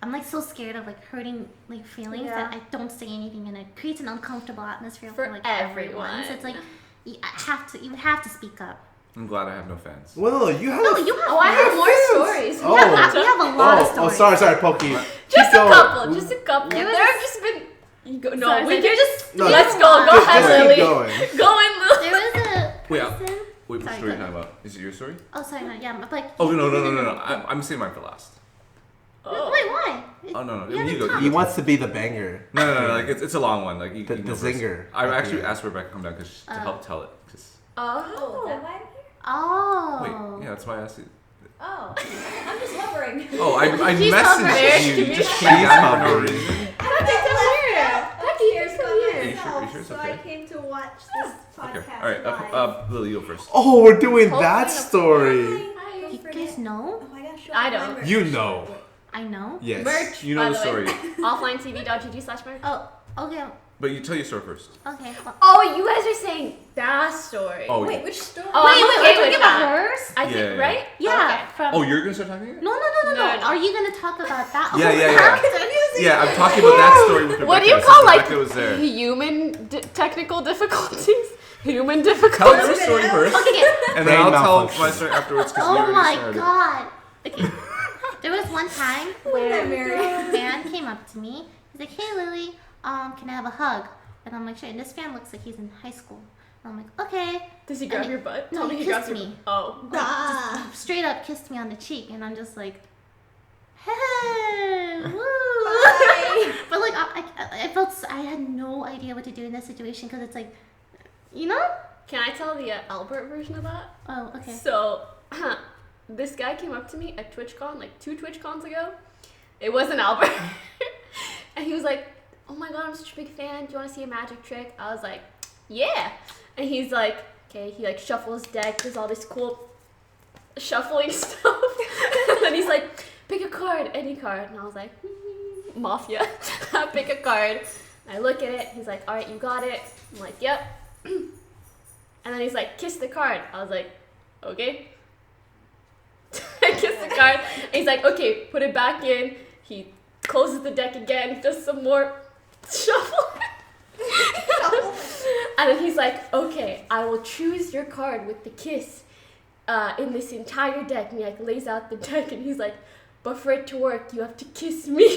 I'm like so scared of like hurting like feelings that I don't say anything, and it creates an uncomfortable atmosphere for like everyone. So it's like you have to speak up. I'm glad I have no fans. Well, you have. I have more stories. We have a lot of stories. Sorry, Poki. Just a couple. There have just been. You go, no, we can just. No, let's go. Go ahead, Lily. Go in, Lily. There was a Wait, person. what story are you talking about? Is it your story? Oh, sorry, no, yeah, but like. Oh no! I'm saving mine for last. Oh. Wait, why? Oh no! You go. He wants to be the banger. No! Like it's a long one. Like the zinger. I actually asked Rebecca to come down to help tell it. Oh, is that why I'm here? Oh. Wait, yeah, that's why I asked you. Oh, I'm just hovering. Oh, I He's messaged you. You just came down for no reason. Becky, come here. Becky, just come here. Are you sure it's So okay? I came to watch this podcast. Okay. All right. Lily, you go first. Oh, we're doing that Hopefully- story. You guys know? Oh, I gotta show I my don't. merch. You know. I know. Yes. Merch, You know by the story. way. Offlinetv.gg/merch. Oh, okay. But you tell your story first. Okay. Oh, you guys are saying that story. Oh, Wait, which story? Oh, Wait, I'm we're okay talking with about that. hers? I think, Yeah. right? Yeah. From. Oh, you're gonna start talking again? No. No. Are you gonna talk about that? Yeah, Oh, yeah, how yeah. confusing. Yeah, I'm talking about that story with Rebecca. What do you since call like Rebecca was there. human technical difficulties? Human Tell difficulties. your story first, Okay. and then Brain I'll tell malfunction. my story afterwards because Oh you already my started. god. Okay. There was one time where Mary. a fan came up to me. He's like, "Hey Lily, can I have a hug?" And I'm like, "Sure." And this fan looks like he's in high school. And I'm like, "Okay." Does he grab And your butt? no, Tell me he grabs kissed your me. Oh. Ah. Straight up kissed me on the cheek, and I'm just like, "Hey, woo!" Bye. But like, I felt I had no idea what to do in this situation because it's like, you know? Can I tell the Albert version of that? Oh, okay. So, this guy came up to me at TwitchCon, like 2 TwitchCons ago. It wasn't Albert. And he was like, "Oh my god, I'm such a big fan. Do you want to see a magic trick?" I was like, "Yeah." And he's like, okay, he like shuffles deck, does all this cool shuffling stuff. And then he's like, "Pick a card, any card." And I was like, Mafia. I pick a card. I look at it. He's like, "All right, you got it." I'm like, "Yep." And then he's like, "Kiss the card." I was like, "Okay." I kiss the card. And he's like, "Okay, put it back in." He closes the deck again, does some more shuffle. And then he's like, "Okay, I will choose your card with the kiss in this entire deck." And he like lays out the deck and he's like, "But for it to work, you have to kiss me."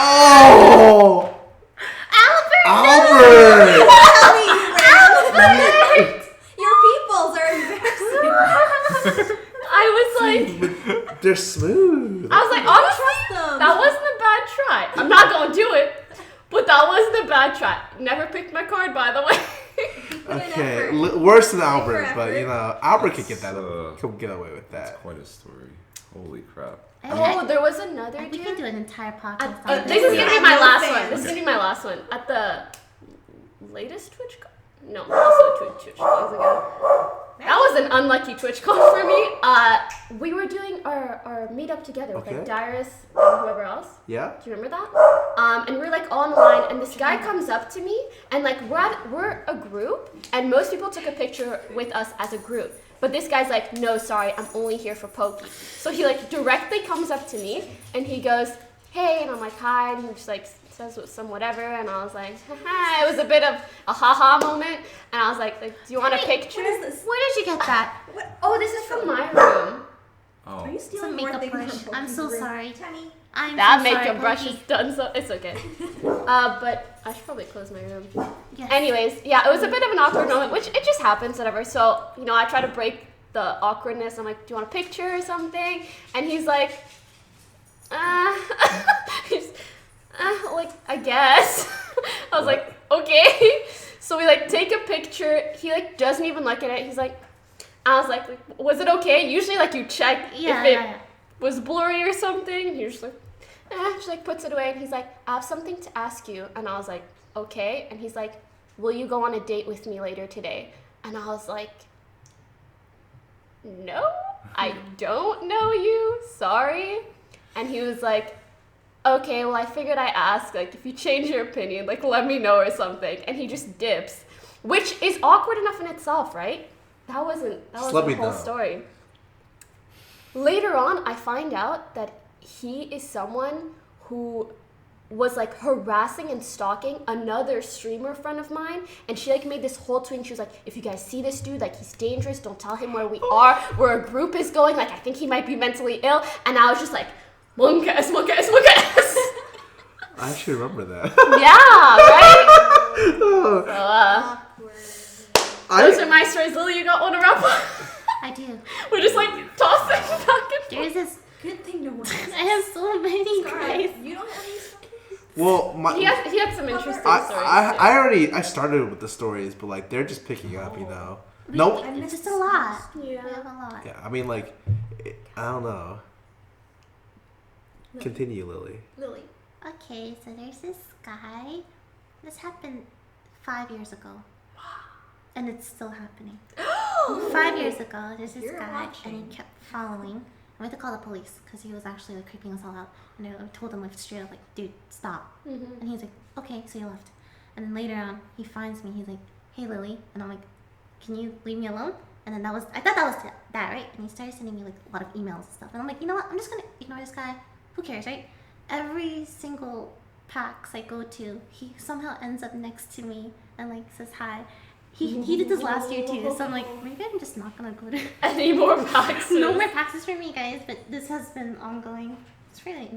Oh, Albert! Your peoples are embarrassing. I was like, They're smooth. I was like, honestly, them. that wasn't a bad try. I'm not gonna do it, but that wasn't a bad try. Never picked my card, by the way. Okay, worse than Albert, effort. but you know, Albert could get That's, that. Could get away with That's that. quite a story. Holy crap. Oh, there was another We can dude. do an entire podcast on This is this. gonna be my No last fans. one. This is gonna be my last one. At the latest TwitchCon? No, also TwitchCons ago. That was an unlucky TwitchCon for me. We were doing our meetup together with like Okay. Dyrus and whoever else. Yeah. Do you remember that? And we're like on the line, and this guy comes up to me, and like we're a group, and most people took a picture with us as a group. But this guy's like, "No, sorry, I'm only here for Poki." So he like directly comes up to me, and he goes, "Hey," and I'm like, "Hi," and he just like says some whatever, and I was like, haha. It was a bit of a haha moment, and I was like, "Do you want a picture?" What is this? Where did you get that? What? Oh, this is from my room. Oh. Are you It's a stealing more makeup things brush. from I'm so Poki's room? sorry. Tammy. I'm That so makeup sorry, brush is Poki. done, so it's okay. But I should probably close my room. Yes. Anyways, yeah, it was a bit of an awkward moment, which it just happens, whatever. So, you know, I try to break the awkwardness. I'm like, "Do you want a picture or something?" And he's like, he's, like, "I guess." I was like, "Okay." So we like take a picture. He like doesn't even look at it. He's like, I was like, "Was it okay?" Usually like you check Yeah, if it yeah. was blurry or something. And he's just like, just like puts it away, and he's like, "I have something to ask you." And I was like, "Okay." And he's like, "Will you go on a date with me later today?" And I was like, "No, I don't know you. Sorry." And he was like, "Okay, well, I figured I ask, like, if you change your opinion, like, let me know or something." And he just dips, which is awkward enough in itself, right? That wasn't let the me whole know. story. Later on, I find out that he is someone who was like harassing and stalking another streamer friend of mine, and she like made this whole tweet. She was like, "If you guys see this dude, like he's dangerous, don't tell him where we are, where our group is going, like I think he might be mentally ill." And I was just like, monkas. I actually remember that. Yeah, right? So those I are my stories. Lily, you got one to wrap up? I do. We're just like tossing back and forth. There's this. Good thing no one else. I have so many guys. You don't have any stories? well, my He had some interesting stories. I started with the stories, but like they're just picking up, you know. No. It's just a lot. Yeah. We have a lot. Yeah, I mean, like, I don't know. Continue, Lily. Lily. Okay, so there's this guy. This happened 5 years ago. And it's still happening. 5 years ago, there's this You're guy, watching. and he kept following. I went to call the police because he was actually like creeping us all out. And I told him like straight up, like, dude, stop. And he's like, okay, so he left. And then later on, he finds me. He's like, hey, Lily. And I'm like, can you leave me alone? And then I thought that was that, right? And he started sending me like a lot of emails and stuff. And I'm like, you know what? I'm just gonna ignore this guy. Who cares, right? Every single PAX I go to, he somehow ends up next to me and like says hi. He did this last year too, so I'm like, maybe I'm just not gonna go to Any more packs? no more PAXes for me, guys. But this has been ongoing. It's really.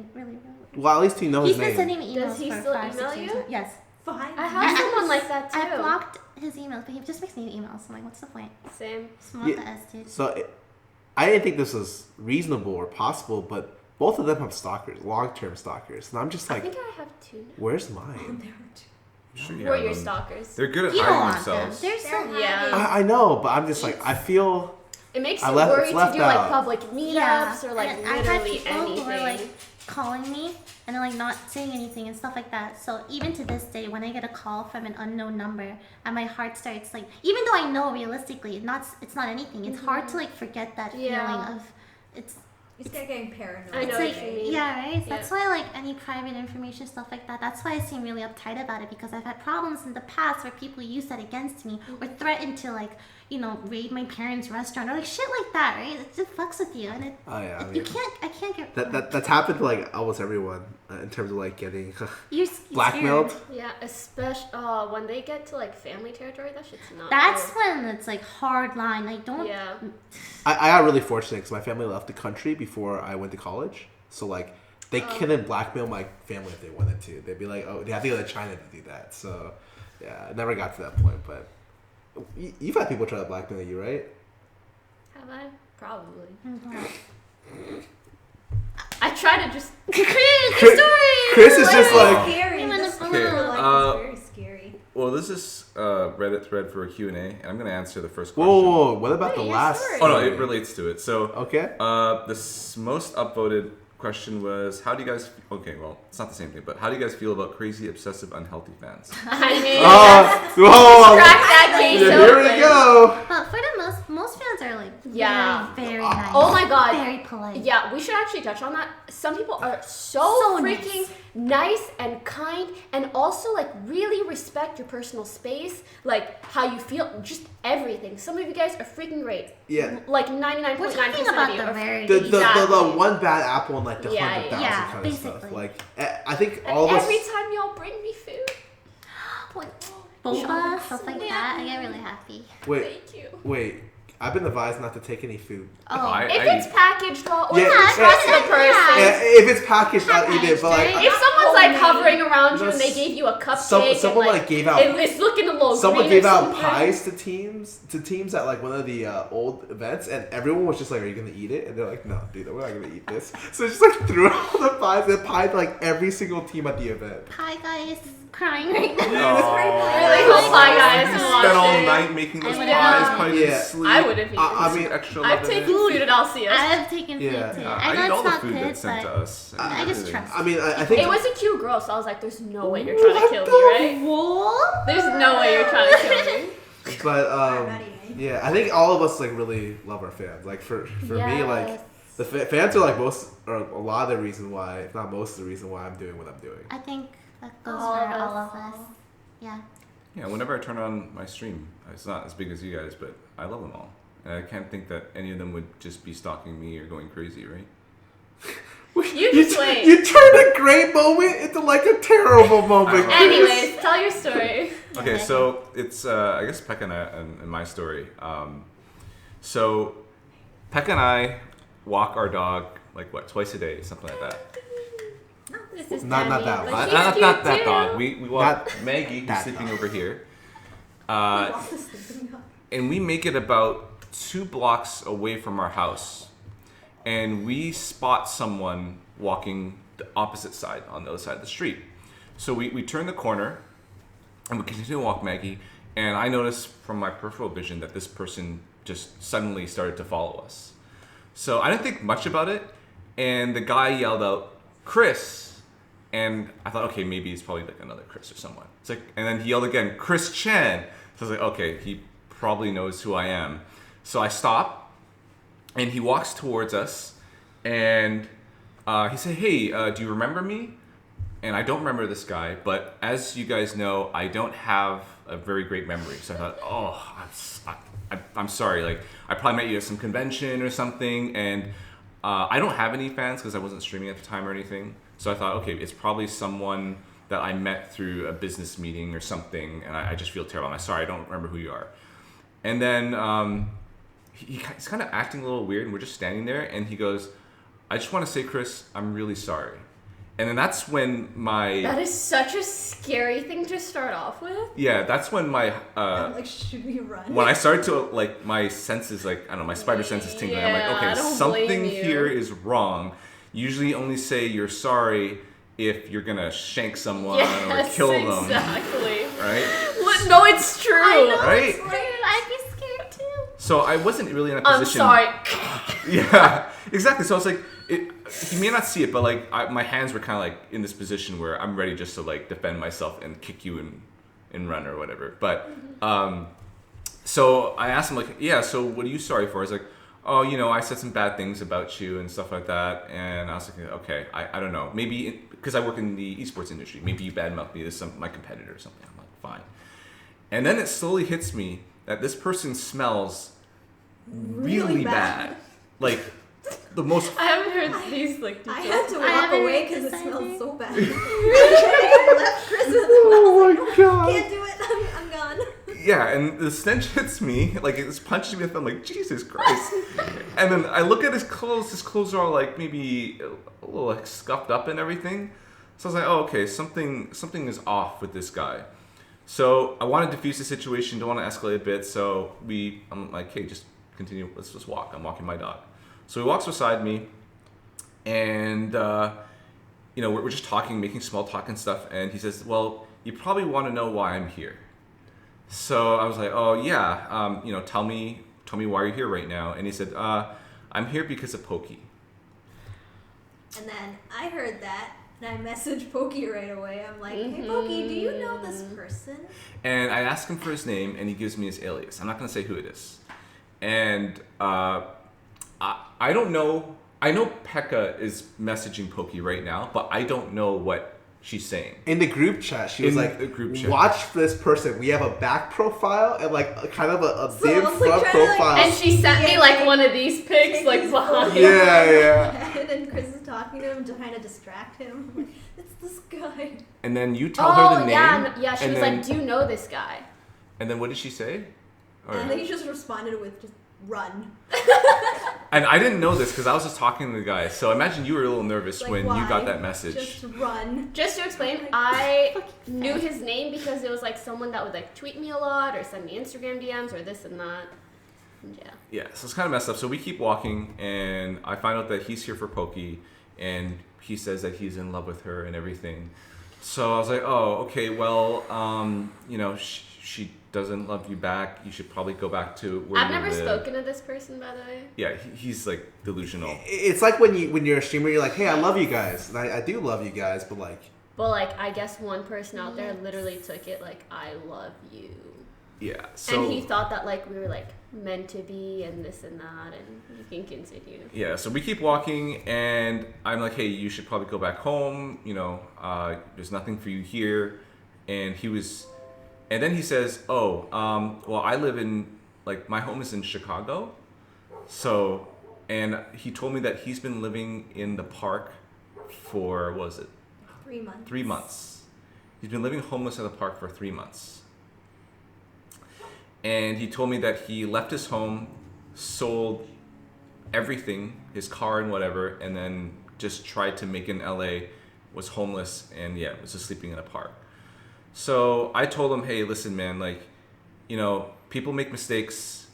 Well, at least you know He's his been name. sending me emails Does he for still 5, 6 email years you? now. Yes. Fine. I have someone like that too. I blocked his emails, but he just makes new emails. So I'm like, what's the point? Same. Small Yeah. the S, dude. So I didn't think this was reasonable or possible, but both of them have stalkers, long-term stalkers, and I'm just I like, think I have two. where's mine? Sure you Who are have your them. stalkers? They're good at You don't hiding want them. themselves. They're so Yeah. I know, but I'm just like, I feel. It makes I you left- worried it's to left do like out. public meetups or like and I've had literally people anything. who are like calling me and they're like not saying anything and stuff like that. So even to this day, when I get a call from an unknown number, and my heart starts like, even though I know realistically it's not anything, it's hard to like forget that Yeah. feeling of it's. You start getting paranoid. I know It's what like, you mean. yeah, right? Yeah. That's why, like, any private information, stuff like that, that's why I seem really uptight about it, because I've had problems in the past where people use that against me or threatened to, like, you know, raid my parents' restaurant or, like, shit like that, right? It just fucks with you, and Oh yeah, I I mean, can't get... that's happened to like almost everyone in terms of like getting You're blackmailed. scared. Yeah, especially when they get to like family territory, that shit's not. That's good. when it's, like, hard line. Like, don't... Yeah. I got really fortunate because my family left the country before I went to college, so like they couldn't blackmail my family if they wanted to. They'd be like, oh, they have to go to China to do that. So yeah, I never got to that point, but you've had people try to blackmail you, right? Have I? Probably. Mm-hmm. I try to just create a Chris- story. Chris is just like, Scary. I'm in This the real balloon. life is very scary. Well, this is Reddit thread for a Q&A, and I'm going to answer the first whoa, question. whoa, whoa, what about Hey, the your last? story. Oh no, it relates to it. So, Okay. the most upvoted question was, how do you guys? Okay, well, it's not the same thing, but how do you guys feel about crazy, obsessive, unhealthy fans? I mean, Whoa! crack that case Yeah, open. here we go. But for the most fans are, like, Yeah. very nice. Oh my god. Very polite. Yeah, we should actually touch on that. Some people are so freaking nice and kind, and also like really respect your personal space, like how you feel, just everything. Some of you guys are freaking great. Yeah. Like We're 99.9% talking of about you the are. rarity. The one bad apple and like the Yeah, 100,000 yeah, kind of stuff. basically. Like I think And all of us. every time y'all bring me food, Boba, stuff like that, I get really happy. Wait, thank you. wait. I've been advised not to take any food. Oh, If it's packaged well, or Yeah, if you trust yeah, the person. Yeah, if it's packaged, I'll eat it. But like, If someone's like hovering around you No, and they gave you a cupcake, someone and, like gave out. it's looking a little Someone green gave or out something. pies to teams at like one of the old events, and everyone was just like, "Are you gonna eat it?" And they're like, "No, dude, we're not gonna eat this." So just like threw all the pies and pied like every single team at the event. Hi guys, crying right now. Really hope Pie Guys and watch Spent all it. night making those I pies, would've- probably Yeah. didn't sleep. I would have eaten. I mean, extra I've love in taken it. food at Alcia's. I have taken food Yeah. too. I I know eat all it's the not food good, that's sent to but us. I just Everything. trust. I mean, I think It was a cute girl, so I was like, "There's no way you're trying to kill me, right? What? There's no way you're trying to kill me." But I'm not eating. yeah, I think all of us like really love our fans. Like for me, like the fans are like most or a lot of the reason why, if not most of the reason why I'm doing what I'm doing. I think that goes All for of all us. of us. Yeah. Yeah, whenever I turn on my stream, it's not as big as you guys, but I love them all. And I can't think that any of them would just be stalking me or going crazy, right? You just wait. You turned a great moment into like a terrible moment. Chris. Anyways, tell your story. Okay, so it's I guess Pekka and my story. So Pekka and I walk our dog like what, twice a day, something like that. This is Not Tammy, that but one. she's Not cute that too. dog. We walk Maggie, who's that sleeping dog. over here. And we make it about 2 blocks away from our house. And we spot someone walking the opposite side, on the other side of the street. So we turn the corner and we continue to walk Maggie. And I noticed from my peripheral vision that this person just suddenly started to follow us. So I didn't think much about it. And the guy yelled out, "Chris." And I thought, okay, maybe it's probably like another Chris or someone. It's like, and then he yelled again, "Chris Chen." So I was like, okay, he probably knows who I am. So I stop, and he walks towards us, and he said, "Hey, do you remember me?" And I don't remember this guy, but as you guys know, I don't have a very great memory. So I thought, oh, I'm sorry. Like, I probably met you at some convention or something, and I don't have any fans because I wasn't streaming at the time or anything. So I thought, okay, it's probably someone that I met through a business meeting or something, and I just feel terrible. I'm sorry, I don't remember who you are. And then he's kind of acting a little weird, and we're just standing there, and he goes, "I just want to say, Chris, I'm really sorry." And then that's when That is such a scary thing to start off with. Yeah, that's when my I'm like, should we run? when I started to, like, my senses, like, I don't know, my spider senses tingling. I'm like, Yeah, okay, I don't something blame you. here is wrong. Usually only say you're sorry if you're gonna shank someone or kill them, exactly. right? No, it's true. I know, Right? it's weird. I'd be scared too. So I wasn't really in a I'm position. sorry. Yeah, exactly. So I was like, you may not see it, but like my hands were kind of like in this position where I'm ready just to like defend myself and kick you and run or whatever. But so I asked him, like, yeah, so what are you sorry for? He's like, oh, you know, I said some bad things about you and stuff like that. And I was like, okay, I don't know. Maybe because I work in the esports industry, maybe you badmouthed me to my competitor or something. I'm like, fine. And then it slowly hits me that this person smells really bad. Like, the most... I haven't heard these like. I had to I walk haven't away heard because it this smelled either. so bad. I left Chris with him. Oh my god. Can't do it. I'm gone. Yeah, and the stench hits me, like, it's punching me in the thumb, like, Jesus Christ. And then I look at his clothes are all, like, maybe a little, like, scuffed up and everything. So I was like, oh, okay, something is off with this guy. So I want to diffuse the situation, don't want to escalate a bit, so I'm like, hey, just continue, let's just walk. I'm walking my dog. So he walks beside me, and, you know, we're just talking, making small talk and stuff, and he says, well, you probably want to know why I'm here. So I was like, oh, yeah, you know, tell me why you're here right now. And he said, I'm here because of Poki. And then I heard that, and I messaged Poki right away. I'm like, hey, Poki, do you know this person? And I asked him for his name, and he gives me his alias. I'm not going to say who it is. And I don't know. I know Pekka is messaging Poki right now, but I don't know what she's saying. In the group chat, she was In like, the group chat. watch this person. We have a back profile and like a kind of a So big I was, like, front trying to, like, profile. And she sent me like one of these pics, Take like his behind. photo. Yeah. And then Chris is talking to him, trying to distract him. I'm like, it's this guy. And then you tell her the name. Yeah. She and was then, like, "Do you know this guy?" And then what did she say? Or- And then he just responded with just run. And I didn't know this because I was just talking to the guy. So imagine you were a little nervous Like, when why? you got that message. Just run. Just to explain, I knew his name because it was like someone that would like tweet me a lot or send me Instagram DMs or this and that. And yeah. Yeah, so it's kind of messed up. So we keep walking, and I find out that he's here for Poki, and he says that he's in love with her and everything. So I was like, oh, okay, well, you know, she doesn't love you back. You should probably go back to where I've you never live. spoken to this person, by the way. Yeah, he's like delusional. It's like when you're a streamer, you're like, hey, I love you guys. And I do love you guys, but like... But like, I guess one person out there literally took it like, "I love you." Yeah, so... And he thought that like we were like meant to be and this and that, and you can continue. Yeah, so we keep walking, and I'm like, hey, you should probably go back home. You know, there's nothing for you here. And he was... And then he says, oh, well, I live in, like, my home is in Chicago. So, and he told me that he's been living in the park for, what was it? 3 months. 3 months. He's been living homeless in the park for 3 months. And he told me that he left his home, sold everything, his car and whatever, and then just tried to make it in LA, was homeless, and yeah, was just sleeping in a park. So I told him, hey, listen, man, like, you know, people make mistakes.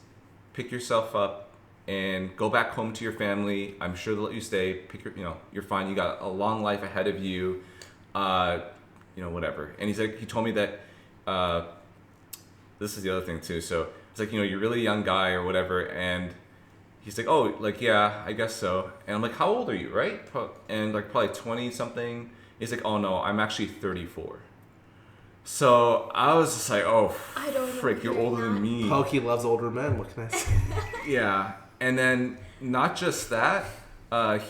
Pick yourself up and go back home to your family. I'm sure they'll let you stay. You know, you're fine. You got a long life ahead of you. You know, whatever. And he told me that this is the other thing too. So it's like, you're a really young guy or whatever, and he's like, oh, like, yeah, I guess so. And I'm like, how old are you, right? And like probably 20 something. He's like, oh no, I'm actually 34. So I was just like, oh, frick, you're older than me. Poki loves older men. What can I say? Yeah. And then not just that,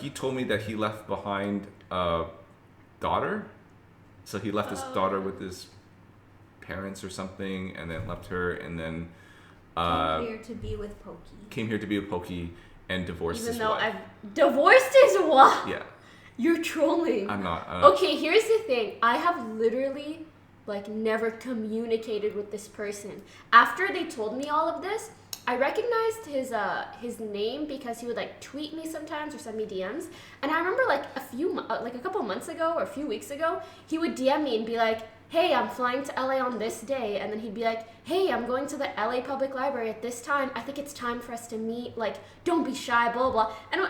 he told me that he left behind a daughter. So he left his daughter with his parents or something, and then left her, and then Came here to be with Poki. And divorced Even his though wife. I've divorced his wife. Yeah. You're trolling. I'm not. Okay, here's the thing. I have literally never communicated with this person. After they told me all of this, I recognized his name because he would tweet me sometimes or send me DMs. And I remember a couple months ago or a few weeks ago, he would DM me and be like, hey, I'm flying to LA on this day. And then he'd be like, hey, I'm going to the LA Public Library at this time. I think it's time for us to meet. Don't be shy, blah, blah. And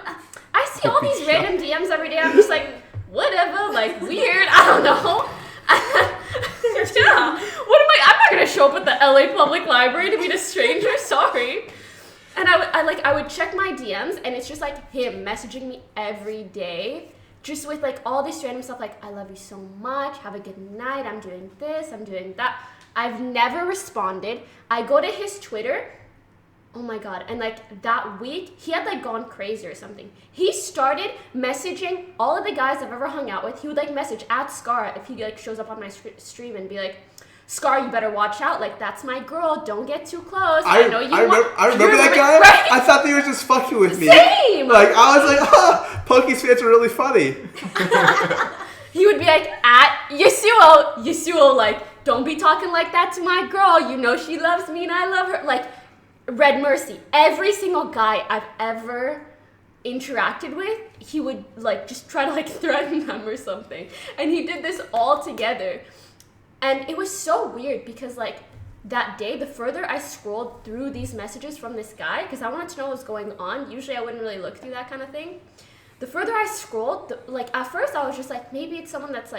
I see all these random DMs every day. I'm just like, whatever, weird. I don't know. Yeah. I'm not going to show up at the LA Public Library to meet a stranger. Sorry. And I would check my DMs, and it's just him messaging me every day. Just with all this random stuff I love you so much, have a good night, I'm doing this, I'm doing that. I've never responded. I go to his Twitter, oh my god, and that week, he had gone crazy or something. He started messaging all of the guys I've ever hung out with. He would message at Scarra if he shows up on my stream and be like, Scar, you better watch out. That's my girl. Don't get too close. I know you. I remember that guy. Right? I thought they were just fucking with me. Same. I was like, Poki's fans are really funny. He would be at Yasuo, don't be talking like that to my girl. You know she loves me and I love her. Red Mercy. Every single guy I've ever interacted with, he would just try to threaten them or something. And he did this all together. And it was so weird because that day, the further I scrolled through these messages from this guy, because I wanted to know what was going on. Usually I wouldn't really look through that kind of thing. The further I scrolled, at first I was just maybe it's someone that's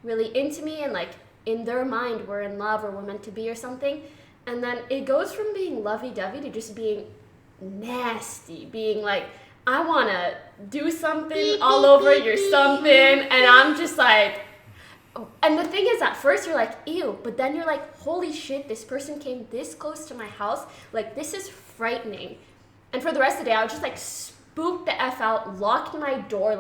really into me and in their mind we're in love or we're meant to be or something. And then it goes from being lovey-dovey to just being nasty, being I want to do something all over your something, and I'm just and the thing is, at first you're ew, but then you're holy shit, this person came this close to my house. This is frightening. And for the rest of the day, I was just spooked the F out, locked my door,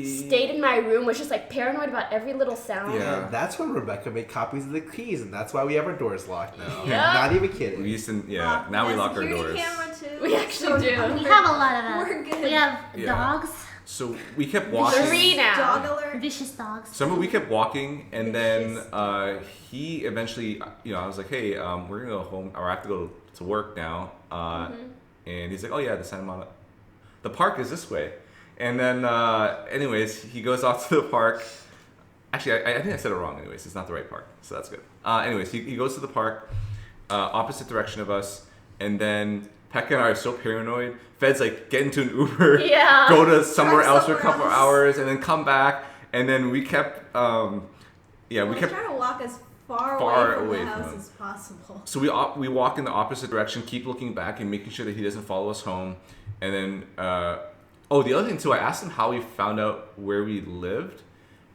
stayed in my room, was just paranoid about every little sound. Yeah, that's when Rebecca made copies of the keys, and that's why we have our doors locked now. Yep. Not even kidding. We used to, now we lock our doors. Camera too. We actually do. We have a lot of that. We're good. We have Yeah. dogs, So we kept walking. 3 now. Dog alert. vicious dogs. So we kept walking, and then he eventually, I was like, hey, we're gonna go home, or I have to go to work now. And he's like, oh yeah, the park is this way. And then, anyways, he goes off to the park. Actually, I think I said it wrong. Anyways, it's not the right park, so that's good. Anyways, he goes to the park, opposite direction of us, and then Pekka and I are so paranoid. Fed's get into an Uber, go to somewhere else for a couple of hours, and then come back. And then we kept, we kept trying to walk as far away from the house as possible. So we walk in the opposite direction, keep looking back and making sure that he doesn't follow us home. And then, the other thing too, I asked him how he found out where we lived,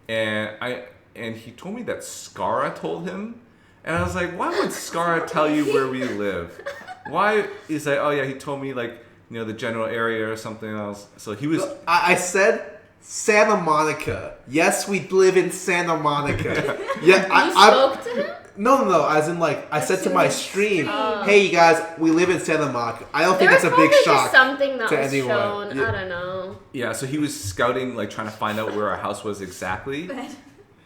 and he told me that Scarra told him. And I was like, why would Scarra tell you where we live? Why? He's like, oh yeah, he told me the general area or something else. So he was. I said Santa Monica. Yes, we live in Santa Monica. Yeah, You spoke to him? No. As in, I said to my stream, hey, you guys, we live in Santa Monica. I don't think that's a big shock something that to was anyone. shown. Yeah. I don't know. Yeah, so he was scouting, trying to find out where our house was exactly.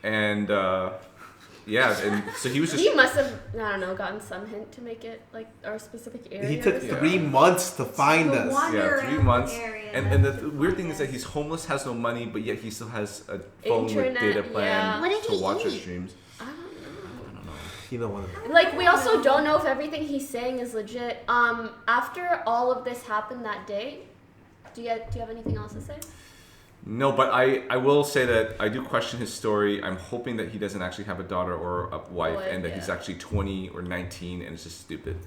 And, and so he was just... He must have, I don't know, gotten some hint to make it, our specific area. He took 3 months to find us. Yeah, 3 months. Area. And the weird thing is that he's homeless, has no money, but yet he still has a phone Internet, with data plan yeah. What did to he watch our eat? streams. I don't know. You don't want to. We also don't know if everything he's saying is legit. After all of this happened that day, do you have anything else to say? No, but I will say that I do question his story. I'm hoping that he doesn't actually have a daughter or a wife, and that he's actually 20 or 19, and it's just stupid.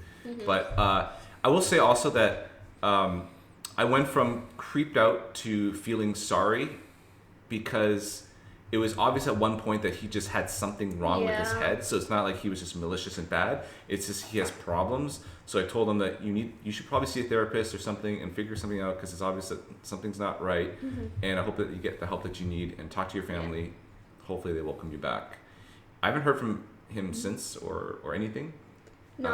But I will say also that I went from creeped out to feeling sorry because it was obvious at one point that he just had something wrong with his head. So it's not like he was just malicious and bad. It's just he has problems. So I told him that you should probably see a therapist or something and figure something out because it's obvious that something's not right. And I hope that you get the help that you need and talk to your family. Hopefully they welcome you back. I haven't heard from him since or anything. No,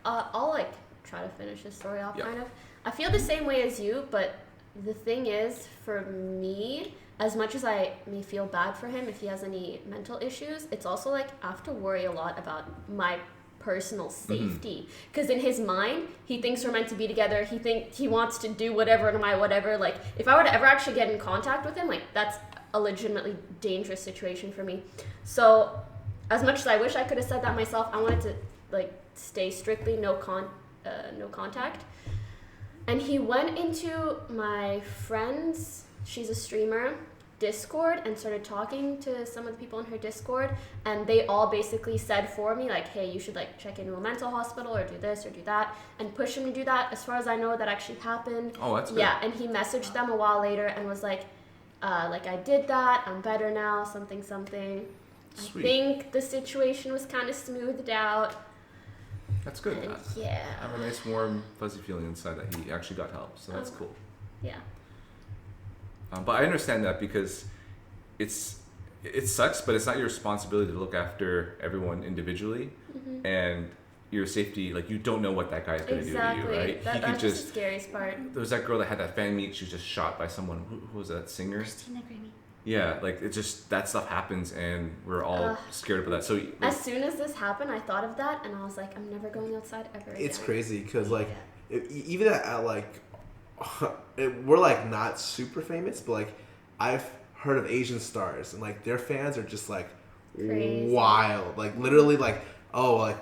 I'll like try to finish this story off kind of. I feel the same way as you, but the thing is, for me, as much as I may feel bad for him if he has any mental issues, it's also like I have to worry a lot about my personal safety. Because in his mind, he thinks we're meant to be together. He wants to do whatever to my whatever. Like, if I were to ever actually get in contact with him, like, that's a legitimately dangerous situation for me. So, as much as I wish I could have said that myself, I wanted to, like, stay strictly no contact. And he went into my friend's, she's a streamer, Discord, and started talking to some of the people in her Discord, and they all basically said for me, like, hey, you should like check into a mental hospital or do this or do that, and push him to do that. As far as I know, that actually happened. Oh, that's good. Yeah, and he messaged them a while later and was like I did that, I'm better now, something. Sweet. I think the situation was kind of smoothed out. That's good. And I have a nice warm fuzzy feeling inside that he actually got help, so that's cool. Yeah. But I understand that because it sucks, but it's not your responsibility to look after everyone individually, and your safety. Like, you don't know what that guy is going to do to you, right? That's just the scariest part. There was that girl that had that fan meet. She was just shot by someone. Who was that singer? Christina Grimmie. Yeah, like, it just, that stuff happens, and we're all scared about that. So like, as soon as this happened, I thought of that, and I was like, I'm never going outside ever again. It's crazy because like even at like we're like not super famous, but like I've heard of Asian stars and like their fans are just like crazy. Wild, like literally like, oh, like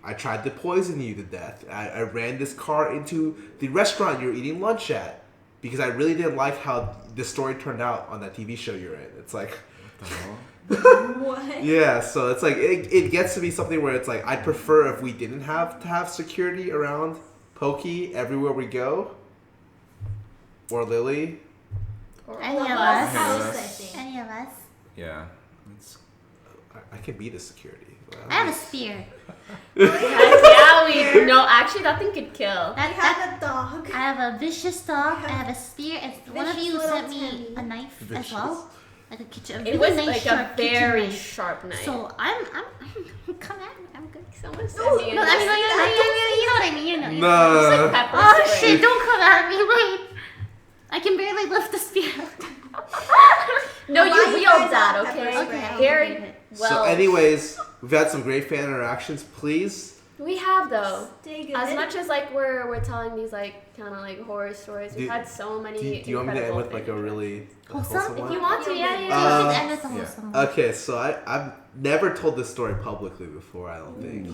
I tried to poison you to death. I ran this car into the restaurant you're eating lunch at because I really didn't like how the story turned out on that TV show you're in. It's like, What? yeah, so it's like it gets to be something where it's like I'd prefer if we didn't have to have security around Poki everywhere we go, or Lily. Or Any of House, us. I think. Any of us. yeah, it's, I can be the security. I have a spear. No, actually, that thing could kill. I have a dog. I have a vicious dog. I have a spear, and one of you Vicious sent little me Timmy. a knife as well, like a kitchen. It was nice, like a sharp kitchen very knife. sharp knife. So I'm come at me. I'm good. Someone said No, me. No, I mean, you know what I mean. You know. No. Pepper Oh spray. shit! Don't come at me. Wait. I can barely lift the spear. No, you Why you wield guys that, have okay? pepper spray? Okay. Very well. So, anyways, we've had some great fan interactions. Please, We have though. Stay good. As much as like we're telling these like kind of like horror stories, we've had so many. do you want me to end with like a incredible really Wholesome? wholesome If one? You want to? Yeah. You should end with a wholesome one. Okay, so I've never told this story publicly before, I don't think.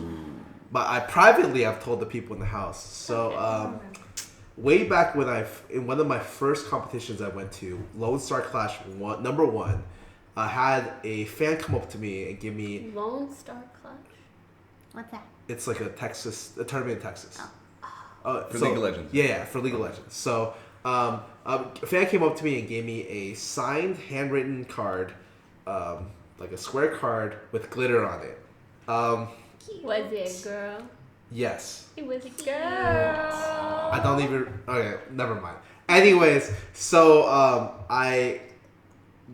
But I privately have told the people in the house. So way back when in one of my first competitions I went to, Lone Star Clash #1, I had a fan come up to me and give me, Lone Star Clash. What's that? it's like a tournament in Texas. For League of Legends. Yeah, for League of Legends. So a fan came up to me and gave me a signed, handwritten card, like a square card with glitter on it. Was it a girl? Yes. It was a girl. I don't even. Okay, never mind. Anyways, so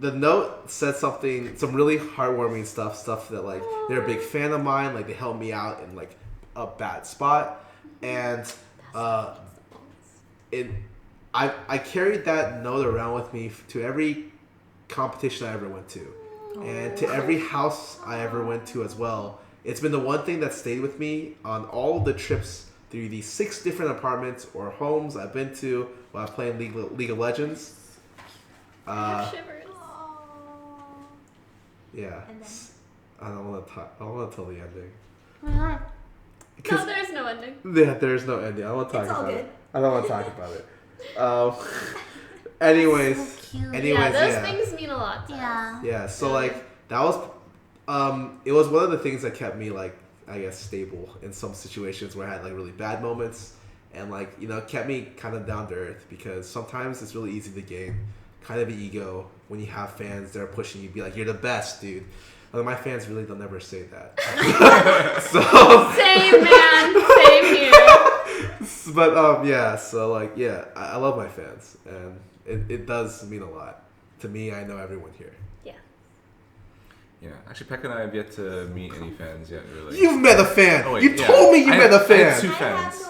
the note said some really heartwarming stuff that like they're a big fan of mine, like they helped me out in like a bad spot, and I carried that note around with me to every competition I ever went to, and to every house I ever went to as well. It's been the one thing that stayed with me on all the trips through these 6 different apartments or homes I've been to while playing League of Legends. Shivers. Yeah. And then? I don't want to tell the ending. Why not? No, there's no ending. Yeah, there's no ending. I don't want to talk It's all about good. it. I don't want to talk about it. Anyways, cute. Anyways, Yeah, those yeah. things mean a lot to us. Yeah. Yeah, so like that was it was one of the things that kept me like I guess stable in some situations where I had like really bad moments and like kept me kind of down to earth because sometimes it's really easy to gain kind of an ego when you have fans that are pushing you, be like, you're the best, dude. Although my fans really don't never say that. Same, man. Same here. But yeah, so like I love my fans and it does mean a lot to me. I know everyone here. Yeah, actually, Pekka and I have yet to meet any fans yet, really. You've met a fan. Oh, wait, you told me you met a fan. I had two fans.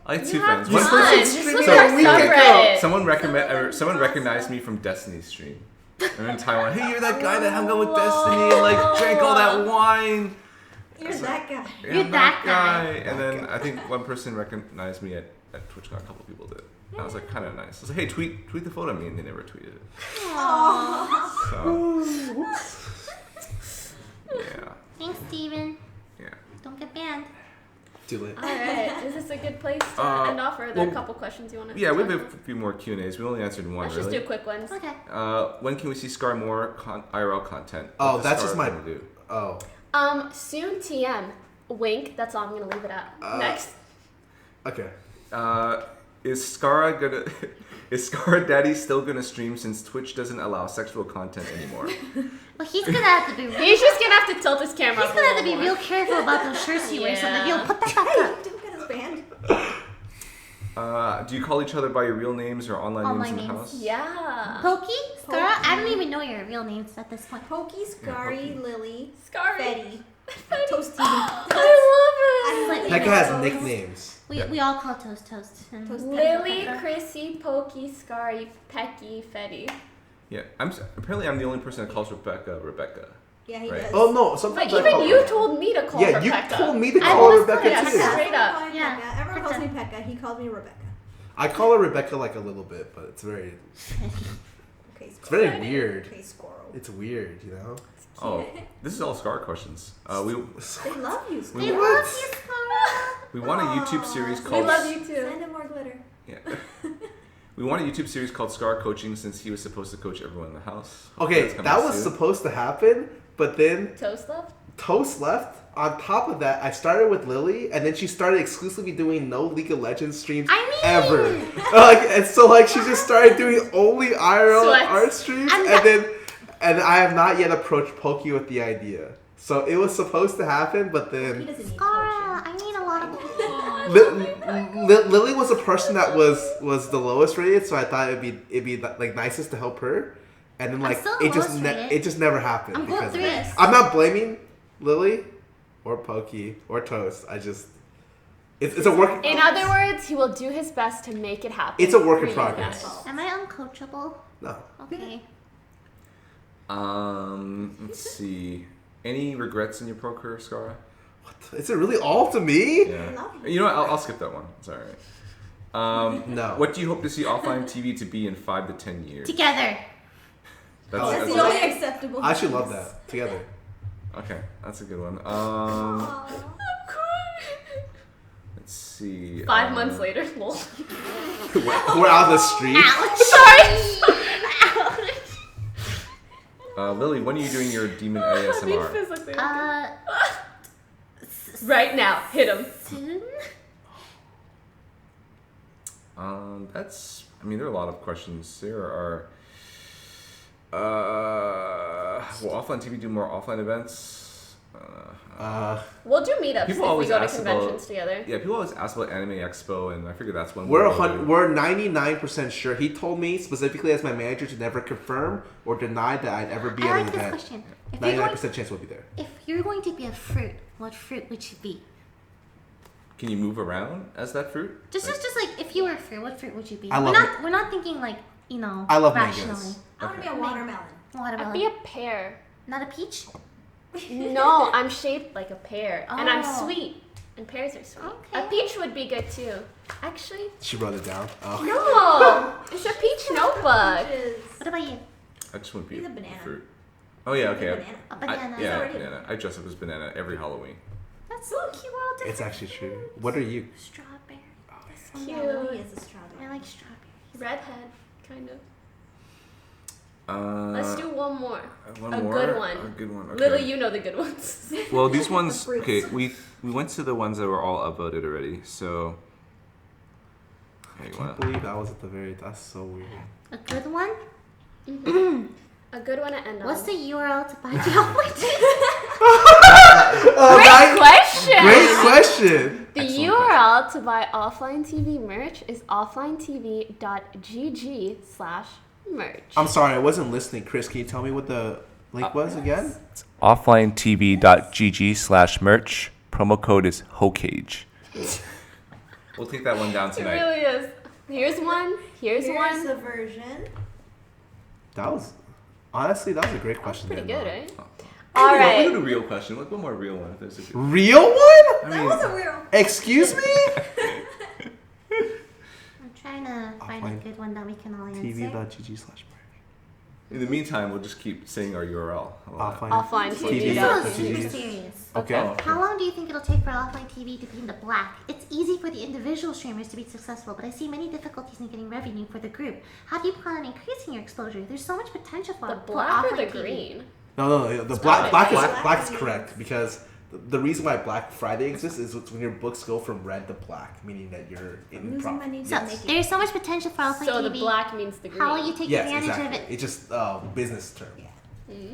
I had two fans. One Tons. person This was our subreddit. someone recognized me from Destiny's stream. I'm in Taiwan. Hey, you're that guy that hung out with Destiny and like drank all that wine. You're that guy. Yeah, You're I'm that guy. And then I think one person recognized me at TwitchCon. A couple people did. I was like, kind of nice. I was like, hey, tweet the photo of me, and they never tweeted it. So, yeah. Thanks, Steven. Yeah. Don't get banned. Too late. All right. Is this a good place to end off, or are there a couple questions you want to? Yeah, we have a few more Q&As. We only answered one. Let's really. just do quick ones. Okay. When can we see Scar more IRL content? Oh, What does that's just Scar my. gonna do? Oh. Soon TM. Wink. That's all I'm gonna leave it at. Next. Okay. Is Scarra Daddy still gonna stream since Twitch doesn't allow sexual content anymore? Well, he's gonna have to be. He's just gonna have to tilt his camera. He's up gonna a have to be little real more. careful about those shirts he wears. So that Yeah. he'll put that back up. Don't get us banned. Do you call each other by your real names or online names Online in the names. house? Yeah. Poki, Scarra. I don't even know your real names at this point. Poki, Scarry, Lily, Scarry. Betty, Toasty. I love it. Pekka has nicknames. We all call Toast. And Toast. Lily, Chrissy, Poki, Scarry, Pecky, Fetty. Yeah. Apparently I'm the only person that calls Rebecca. Yeah, he Right. does. Oh no! But Sometimes I even call you her. told me to call Yeah, her you Pekka. told me to I call her always Rebecca call her too. Pekka. Straight up. Everyone Yeah. Everyone calls me Pekka. Pekka. He called me Rebecca. I call her Rebecca like a little bit, but it's very Okay, very weird. Okay, squirrel. It's weird, you know. Oh, this is all Scar questions. They love you, Scarra. They love you, Scarra. We want a YouTube series We called. love you too. Send him more glitter. Yeah. We want a YouTube series called Scar Coaching since he was supposed to coach everyone in the house. Okay, That's coming that was soon. supposed to happen, but then Toast left? Toast left. On top of that, I started with Lily, and then she started exclusively doing no League of Legends streams ever. And so she just started doing only IRL Sweats. art streams, and I have not yet approached Poki with the idea. So it was supposed to happen, but He then doesn't need Scarra, I need a lot of. Lily was a person that was the lowest rated, so I thought it'd be like nicest to help her, and then still the lowest rated. it just never happened. I'm gold because of 3. that. I'm not blaming Lily or Poki or Toast. It's a work. In other words, he will do his best to make it happen. It's a work in for you progress. guys. Am I uncoachable? No. Okay. Let's see. Any regrets in your pro career, Scarra? Is it really all to me? Yeah. You know what? I'll skip that one. It's all right. No. What do you hope to see offline TV to be in 5 to 10 years? Together. That's the only acceptable. I actually love that. Together. Okay, that's a good one. Let's see. 5 months later, lol. We're out on the street. Lily, when are you doing your demon I mean, ASMR? physically. Right now, hit him. Soon. There are a lot of questions. There are. Will offline TV do more offline events? We'll do meetups People if we always go to ask conventions about- together. Yeah, people always ask about Anime Expo, and I figure that's one. We're we'll go to. we're 99% sure. He told me specifically as my manager to never confirm or deny that I'd ever be I at like an this event. question. If you're, 99% chance we'll be there. if you're going to be a fruit, what fruit would you be? Can you move around as that fruit? Just like if you were a fruit, what fruit would you be? I love We're not thinking like I love rationally. mangoes. I want to be a watermelon. Watermelon. I'd be a pear. Not a peach. No, I'm shaped like a pear, and I'm Oh. sweet, and pears are sweet. Okay. A peach would be good too. Actually, She wrote it down. Oh. no, it's a peach notebook. What about you? I just want to be He's a a banana. fruit. Oh yeah, okay. Banana. A banana. Yeah, already- banana. I dress up as banana every Halloween. That's so cute. We're all different. It's actually true. What are you? Strawberry. Oh, Cute. yeah, Lily is a strawberry. I like strawberries. Redhead, kind of. Let's do one more. One A more? good one. A good one. Okay. Lily, you know the good ones. Well, these ones. Okay, we went to the ones that were all upvoted already. So. I can't believe that was at the very. That's so weird. A good one? A good one to end on. What's the URL to buy the offline Great question. Great question. The URL to buy offline TV merch is offlinetv.gg/merch. I'm sorry, I wasn't listening. Chris, can you tell me what the link was again? It's offlinetv.gg/merch. Promo code is HOCAGE. We'll take that one down It tonight. really is. Here's one. Here's one. the version. That was honestly that was a great question. Pretty Dan. good, right? All right. We'll do a real question. Like one more real one. If there's a good... Real one? That was a real. Excuse me? I'm trying to find a good one that we can all answer. TV.gg/merch. In the meantime, we'll just keep saying our URL. Offline This TV. one is super serious. Okay. How long do you think it'll take for offline TV to be in the black? It's easy for the individual streamers to be successful, but I see many difficulties in getting revenue for the group. How do you plan on increasing your exposure? There's so much potential for The for black or offline the TV. green? No. The black is correct because the reason why Black Friday exists is when your books go from red to black, meaning that you're in profit. So there's so much potential for offline So TV. the black means the green. How will you take Yes, advantage exactly. of it? It's just business term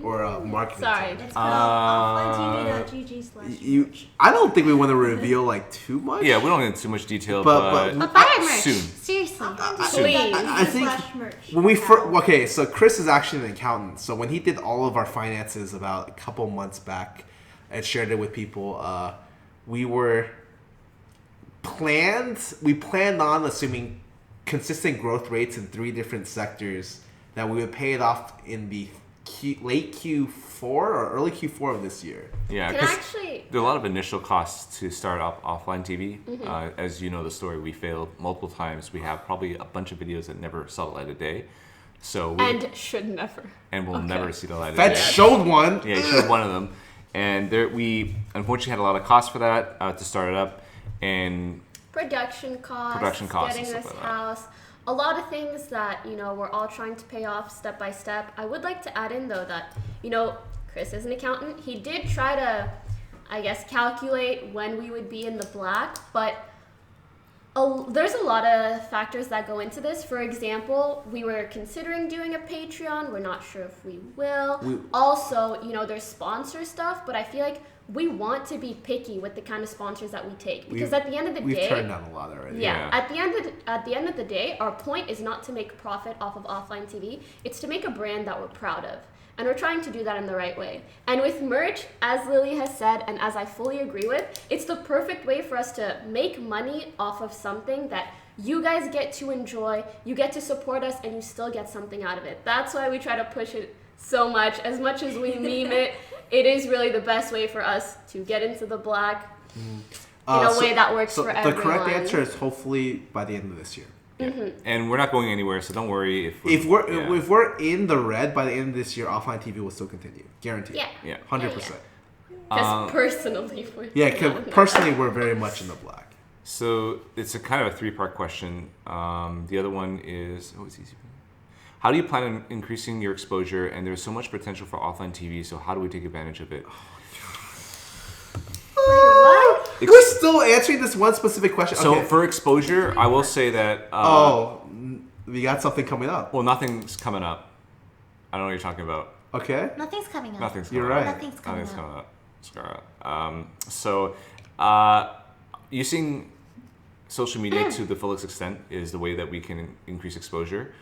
or marketing. Sorry. term. It's called offlinetv.gg/merch. I don't think we want to reveal like too much. Yeah, we don't get into too much detail, But- But buy our merch. soon. Seriously. Please. I think when we first, so Chris is actually an accountant. So when he did all of our finances about a couple months back and shared it with people, we planned on assuming consistent growth rates in 3 different sectors that we would pay it off in the late Q4 or early Q4 of this year. Yeah, Can I because actually? there are a lot of initial costs to start up offline TV. As you know the story, we failed multiple times. We have probably a bunch of videos that never saw the light of day. So And should never. and will never see the light of That day. showed one. Yeah, he showed one of them. And we unfortunately had a lot of costs for that to start it up. And Production costs. and Getting stuff this like that. house. A lot of things that, we're all trying to pay off step by step. I would like to add in, though, that, Chris is an accountant. He did try to, I guess, calculate when we would be in the black, but there's a lot of factors that go into this. For example, we were considering doing a Patreon. We're not sure if we will. Also, there's sponsor stuff, but I feel like we want to be picky with the kind of sponsors that we take because at the end of the We've day, turned down a lot already. yeah. At the end of the day, our point is not to make profit off of offline TV. It's to make a brand that we're proud of. And we're trying to do that in the right way. And with merch, as Lily has said, and as I fully agree with, it's the perfect way for us to make money off of something that you guys get to enjoy, you get to support us, and you still get something out of it. That's why we try to push it so much. As much as we meme it, it is really the best way for us to get into the black in a way that works for everyone. The correct answer is hopefully by the end of this year. Yeah. And we're not going anywhere, so don't worry If we're in the red by the end of this year, offline TV will still continue, guaranteed. Yeah. 100%. Because personally, Personally, we're very much in the black. So it's a kind of a 3-part question. The other one is, it's easy. How do you plan on increasing your exposure? And there's so much potential for offline TV, so how do we take advantage of it? We're still answering this one specific question. So Okay. for exposure, I will say that... we got something coming up. Well, nothing's coming up. I don't know what you're talking about. Okay. Nothing's coming up. Nothing's coming You're up. right. Nothing's coming up. Scarra. Using social media to the fullest extent is the way that we can increase exposure.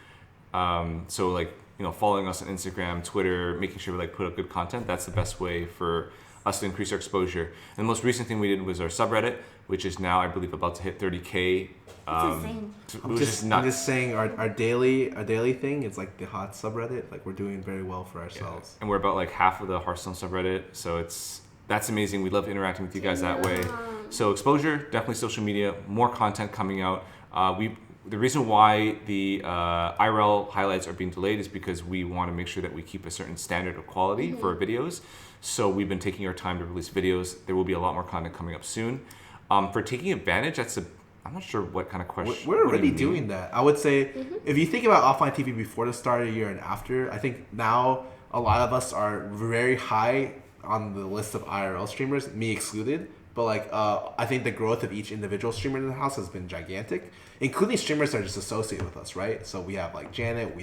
Following us on Instagram, Twitter, making sure we put up good content. That's the best way for us to increase our exposure. And the most recent thing we did was our subreddit, which is now, I believe, about to hit 30K. It's insane. Which is nuts. I'm just saying our daily thing is like the hot subreddit. Like we're doing very well for ourselves. And we're about half of the Hearthstone subreddit, so that's amazing. We love interacting with you guys that way. So exposure, definitely social media, more content coming out. The reason why the IRL highlights are being delayed is because we want to make sure that we keep a certain standard of quality for our videos. So we've been taking our time to release videos. There will be a lot more content coming up soon. For taking advantage, that's I'm not sure what kind of question. We're what do you already mean? doing that. I would say if you think about offline TV before the start of the year and after, I think now a lot of us are very high on the list of IRL streamers, me excluded. But like, I think the growth of each individual streamer in the house has been gigantic, including streamers that are just associated with us, right? So we have like Janet,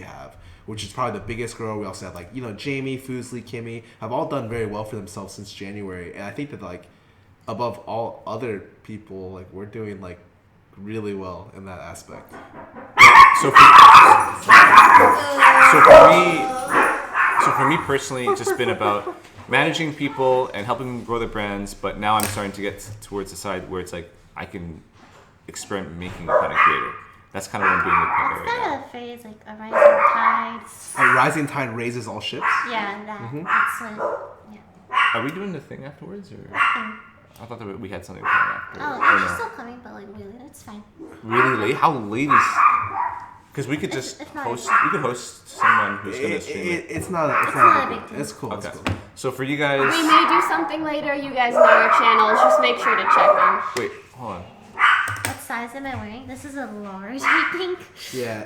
which is probably the biggest grower. We also have like, Jamie, Foosley, Kimmy, have all done very well for themselves since January. And I think that like, above all other people, like we're doing like really well in that aspect. So for me personally, it's just been about managing people and helping them grow their brands. But now I'm starting to get towards the side where it's like I can experiment making content creator. That's kind of what I'm doing with Pekka right now. That a phrase like a rising tide? A rising tide raises all ships. Yeah, that's what. Yeah. Are we doing the thing afterwards, or? I thought that we had something coming after. Oh, she's still coming, but like really, it's fine. Really late? How late is? Because we could just it's not host. bad. We could host someone who's gonna stream it. It's not a big deal. It's cool. Okay. It's cool. So for you guys. We may do something later. You guys know our channels. Just make sure to check them. Wait, hold on. What size am I wearing? This is a large, I think. Yeah.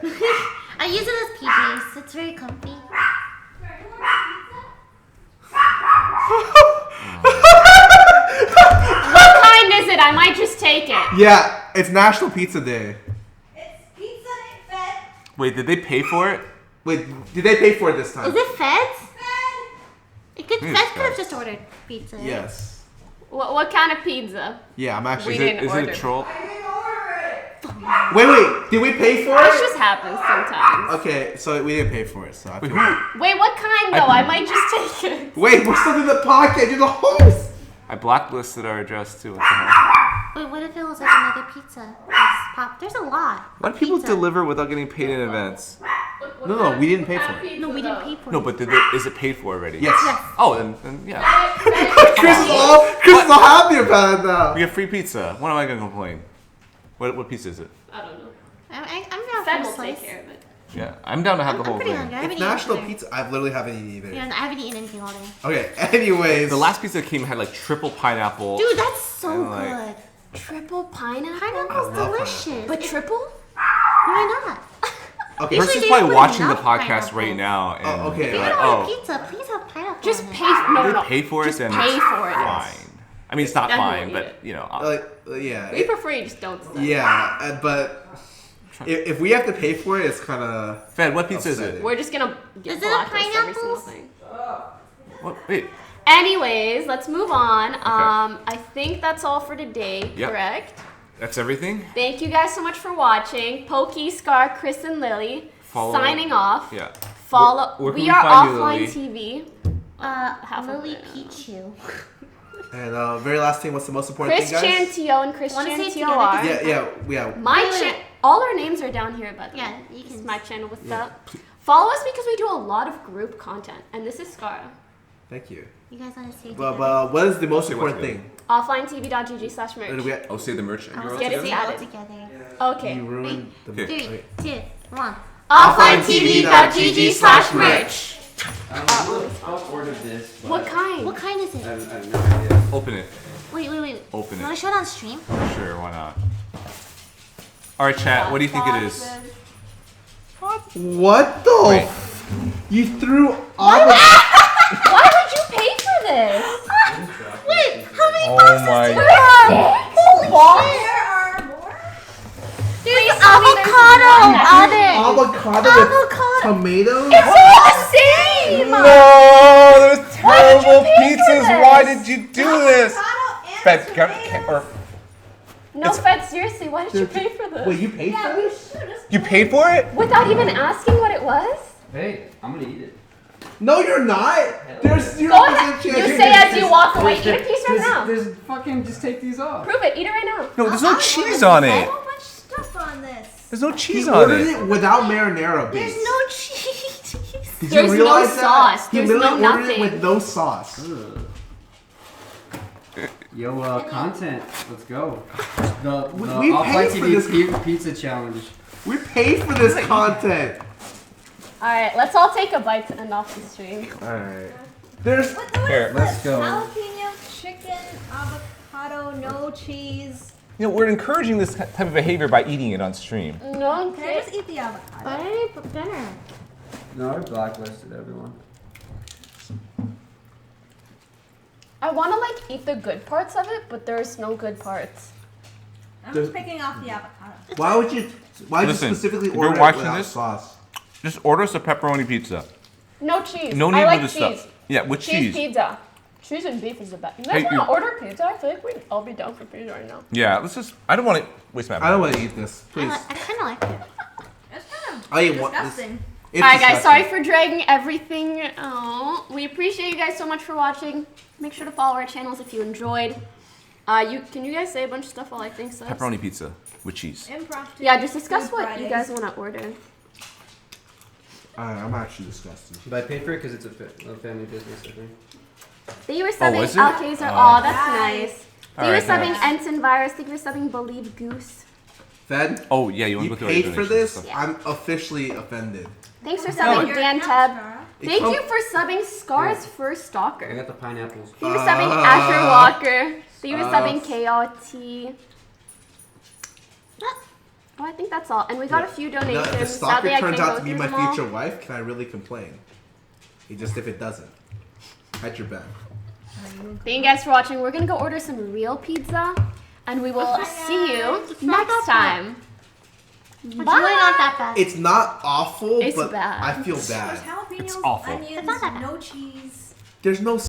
I use it as PJs. It's very comfy. What kind is it? I might just take it. Yeah, it's National Pizza Day. It's pizza fed. Wait, did they pay for it? Wait, did they pay for it this time? Is it Feds? think Feds it's could have Feds. just ordered pizza. Yes. What kind of pizza? Yeah, I'm actually. We didn't Is order. it a troll? Wait. Did we pay for This it? just happens sometimes. Okay, so we didn't pay for it. So I Wait, feel- who? Wait, what kind though? I might just take it. Wait, we're still doing the podcast. You're the host. I blacklisted our address too. What the hell? Wait, what if it was like another pizza? There's a lot. Why do people Pizza. deliver without getting paid in advance? No, we didn't pay for it. No, we didn't pay for No, it. but is it paid for already? Yes. Oh, then yeah. Chris is all happy about it now. We have free pizza. When am I gonna complain? What pizza is it? I don't know. I'm down Fed for a will take slice. care of it. Yeah, I'm down to have the I'm whole pretty thing. hungry. I It's haven't eaten National either. Pizza. I literally haven't eaten either. Yeah, I haven't eaten anything all day. Okay. Anyways. The last pizza that came had like triple pineapple. Dude, that's so And, like- good. Triple pineapple? Pineapple's I love delicious. But triple? Why not? Okay. Person's they probably put watching the enough podcast pineapple. right now, and Oh, okay. If you they're like, don't want oh, pizza, please have pineapple Just on it. pay for they no. pay for it, Just then pay it's for it. fine. I mean, it's not Then we'll fine, eat but it. you know. Yeah. We prefer you just don't say. Yeah, but if we have to pay for it, it's kind of. Fed, what pizza is it? Upsetting. We're just gonna get Is it a blacklist every single pineapples? thing. What? Wait. Anyways, let's move on. I think that's all for today, Yep. correct? That's everything? Thank you guys so much for watching. Poki, Scar, Chris, and Lily Follow- signing off. Yeah. Follow. Where can we we are find you, offline Lily? TV. Half of it. Lilypichu. And very last thing, what's the most important Chris thing, guys? Chantio and Chris Wanna say it Chantio together? are. Yeah. My Wait, wait. all our names are down here, by the way. Yeah, you This can- is my channel with that. Follow us because we do a lot of group content, and this is Scarra. Thank you. You guys want to say it But together? what is the most Say what's important good. thing? Offlinetv.gg/merch. Oh, say the merch. I was URL gonna together? say it all together. Okay. You ruined the. Okay. 3, 2, 1. Offlinetv.gg/merch. I'll order this. but What kind? What kind is I it? have no idea. Open it. Wait. Open You it. want to show it on stream? Sure, why not? All right, chat. What do you think it is? What the? Wait. You threw all the. Why would you pay for this? Wait, how many Oh boxes my do we have? There are more. There's avocado on it. Avocado with tomatoes? It's all the same. No, there's Why did you terrible pay for pizzas. this? Why did you do this? Fed, Fed, No, Fed, seriously, why did you pay for this? Wait, you paid for this? you paid for it? Without even asking what it was? Hey, I'm gonna eat it. No, you're not. There's 0% Go ahead. chance. You you're say gonna- as you walk away. Eat a piece right now. There's fucking just take these off. Prove it. Eat it right now. No, there's no cheese on it. So much stuff on this. There's no He cheese on ordered it. it without marinara base. There's no cheese. Did There's you no realize that? sauce. He There's literally no ordered it nothing. with no sauce. Yo, content. Let's go. The We Offline paid for this. TV pizza challenge. We paid for this content. Alright, let's all take a bite to end off the stream. Alright. There's. What the Here, is let's this? go. Jalapeno, chicken, avocado, no cheese. You know, we're encouraging this type of behavior by eating it on stream. No, Can I just eat the avocado? But I didn't put dinner. No, I blacklisted everyone. I want to like eat the good parts of it, but there's no good parts. I'm just picking off the avocado. Why would you Listen, specifically if you're order it watching without this- sauce? Just order us a pepperoni pizza. No cheese. No need I like with the cheese. stuff. Yeah, with Cheese cheese. pizza. Cheese and beef is the best. You Hey, guys want you- to order pizza? I feel like we'd all be down for pizza right now. Yeah, let's just. I don't want to waste my I don't money. want to eat this. Please. I kind of like it. It's kind of I eat one. disgusting. It's Alright guys, sorry disgusting. for dragging everything. Oh, we appreciate you guys so much for watching. Make sure to follow our channels if you enjoyed. Can you guys say a bunch of stuff while I think so? Pepperoni pizza with cheese. Impromptu. Yeah, just discuss Food what you guys Fridays. want to order. I'm actually disgusted. But I paid for it because it's a family business, I think. Thank you for subbing is it? Alkazer. Oh. Oh, that's nice. Thank you for Alright, subbing Ensign Virus. Thank you for subbing Believe Goose. Fed? Oh yeah, you want You to go through our paid for donations this? and stuff. I'm officially offended. Thanks for Is subbing that your Dan account, Teb. Scarra? Thank Come- you for subbing Scar's first I stalker. got the pineapples. Thank you for subbing Asher Walker. Thank you for subbing KOT. Oh, I think that's all. And we got a few Now, donations. if the stalker Sadly, I turns can't out go to be through my them all. future wife, can I really complain? Just if it doesn't. Hide your back. Thank you guys for watching. We're gonna go order some real pizza, and we will see you It's not next that bad. time. It's really not that bad. It's not awful, It's but bad. I feel There's bad. jalapenos, It's awful. onions, It's not that bad. no cheese. There's no